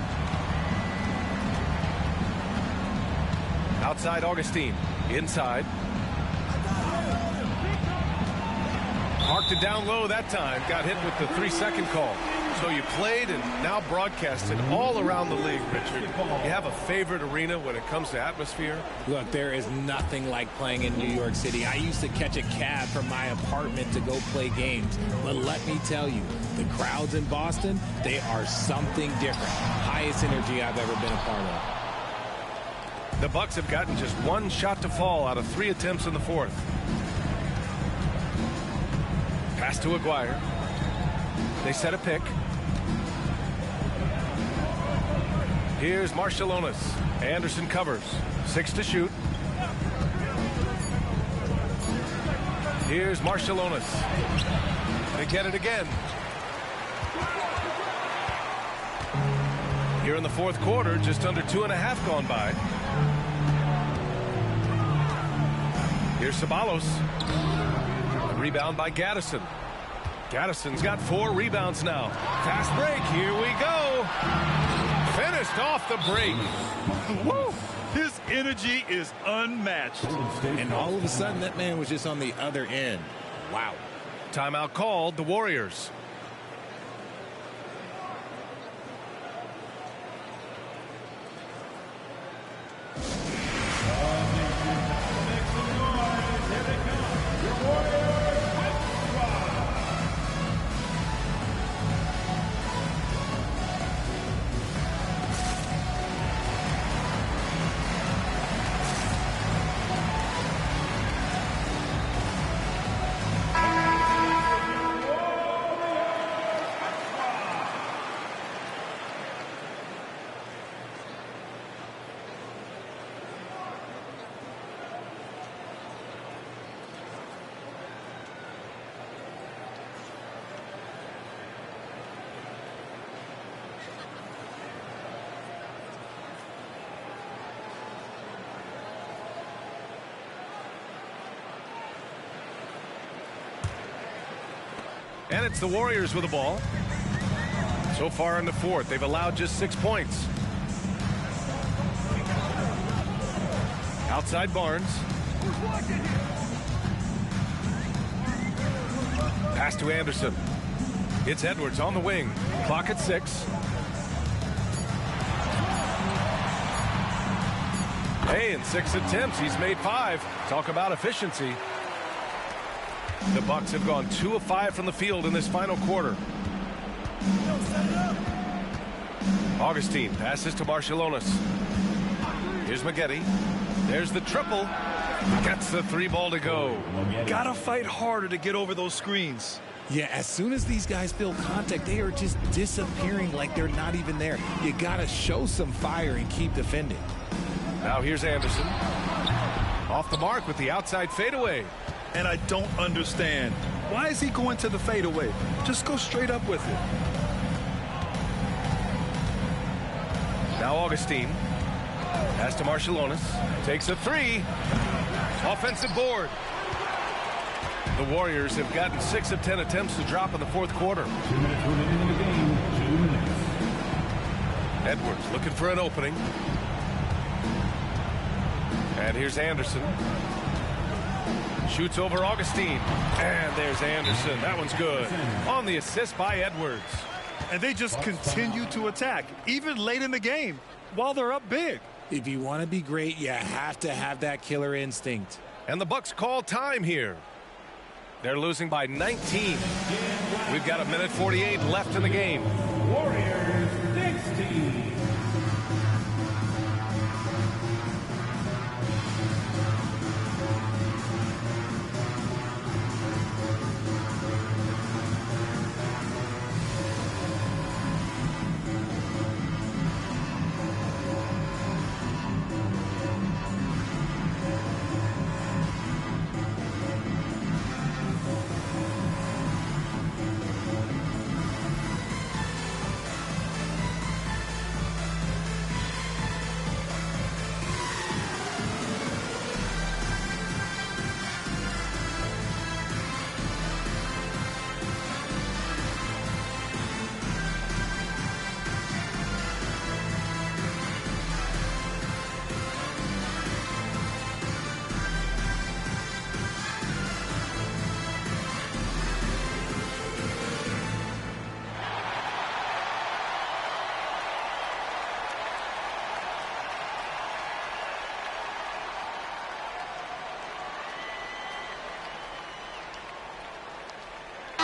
Outside Augustine. Inside. Marked it down low that time. Got hit with the 3-second call. So you played and now broadcasted all around the league, Richard. You have a favorite arena when it comes to atmosphere? Look, there is nothing like playing in New York City. I used to catch a cab from my apartment to go play games. But let me tell you, the crowds in Boston, they are something different. Highest energy I've ever been a part of. The Bucks have gotten just 1 shot to fall out of 3 attempts in the fourth. Pass to Aguirre. They set a pick. Here's Marciulionis. Anderson covers. 6 to shoot. Here's Marciulionis. They get it again. Here in the fourth quarter, just under 2.5 gone by. Here's Ceballos. Rebound by Gaddison. Gaddison's got 4 rebounds now. Fast break. Here we go. Finished off the break. Woo! His energy is unmatched. And all of a sudden, that man was just on the other end. Wow. Timeout called. The Warriors. And it's the Warriors with the ball. So far in the fourth, they've allowed just 6 points. Outside Barnes. Pass to Anderson. It's Edwards on the wing. Clock at 6. Hey, in 6 attempts, he's made 5. Talk about efficiency. The Bucks have gone 2 of 5 from the field in this final quarter. Augustine passes to Barcelonas. Here's Maggette. There's the triple. Gets the 3 ball to go. Gotta fight harder to get over those screens. Yeah, as soon as these guys feel contact, they are just disappearing like they're not even there. You gotta show some fire and keep defending. Now here's Anderson. Off the mark with the outside fadeaway. And I don't understand. Why is he going to the fadeaway? Just go straight up with it. Now Augustine. Pass to Barcelonas. Takes a 3. Offensive board. The Warriors have gotten 6 of 10 attempts to drop in the fourth quarter. 2 minutes remaining in the game. 2 minutes. Edwards looking for an opening. And here's Anderson. Shoots over Augustine. And there's Anderson. That one's good. On the assist by Edwards. And they just continue to attack, even late in the game, while they're up big. If you want to be great, you have to have that killer instinct. And the Bucks call time here. They're losing by 19. We've got 1:48 left in the game. Warriors 16.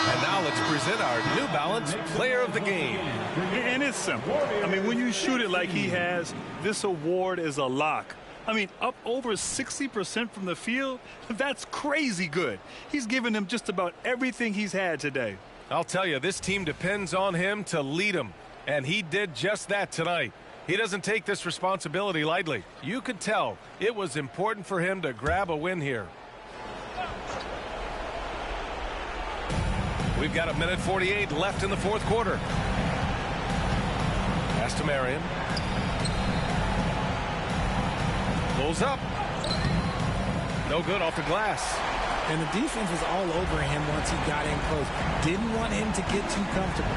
And now let's present our New Balance Player of the Game. And it's simple. I mean, when you shoot it like he has, this award is a lock. I mean, up over 60% from the field, that's crazy good. He's given them just about everything he's had today. I'll tell you, this team depends on him to lead them. And he did just that tonight. He doesn't take this responsibility lightly. You could tell it was important for him to grab a win here. We've got 1:48 left in the fourth quarter. Pass to Marion. Pulls up. No good off the glass. And the defense was all over him once he got in close. Didn't want him to get too comfortable.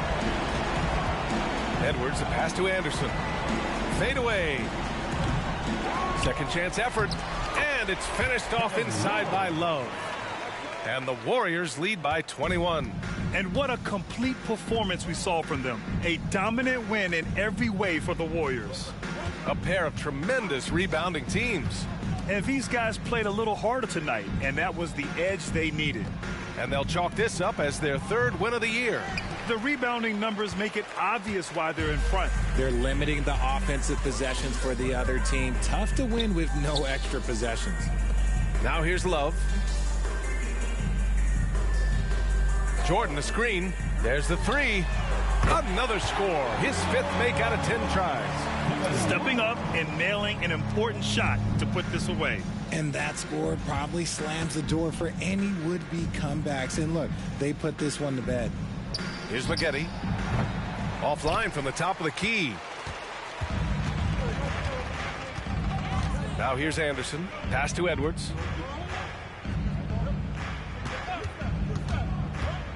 Edwards, a pass to Anderson. Fade away. Second chance effort. And it's finished off inside by Love. And the Warriors lead by 21. And what a complete performance we saw from them. A dominant win in every way for the Warriors. A pair of tremendous rebounding teams. And these guys played a little harder tonight, and that was the edge they needed. And they'll chalk this up as their 3rd win of the year. The rebounding numbers make it obvious why they're in front. They're limiting the offensive possessions for the other team. Tough to win with no extra possessions. Now here's Love. Jordan, the screen. There's the 3. Another score. His 5th make out of 10 tries. Stepping up and nailing an important shot to put this away. And that score probably slams the door for any would-be comebacks. And look, they put this one to bed. Here's Maggette. Offline from the top of the key. Now here's Anderson. Pass to Edwards.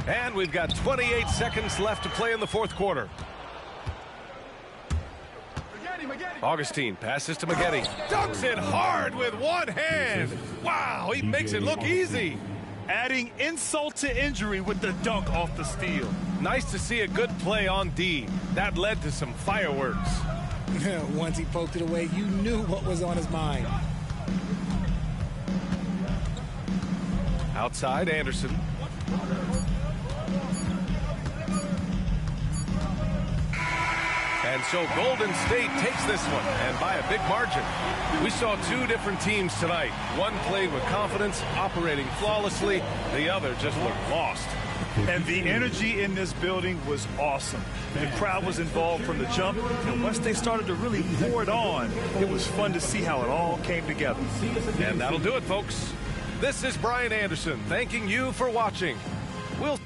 And we've got 28 seconds left to play in the fourth quarter. Augustine passes to Maggette. Dunks it hard with one hand. Wow, he makes it look easy. Adding insult to injury with the dunk off the steal. Nice to see a good play on D. That led to some fireworks. Once he poked it away, you knew what was on his mind. Outside, Anderson. And so Golden State takes this one, and by a big margin. We saw two different teams tonight. One played with confidence, operating flawlessly. The other just looked lost. And the energy in this building was awesome. The crowd was involved from the jump, and once they started to really pour it on, it was fun to see how it all came together. And that'll do it, folks. This is Brian Anderson thanking you for watching. We'll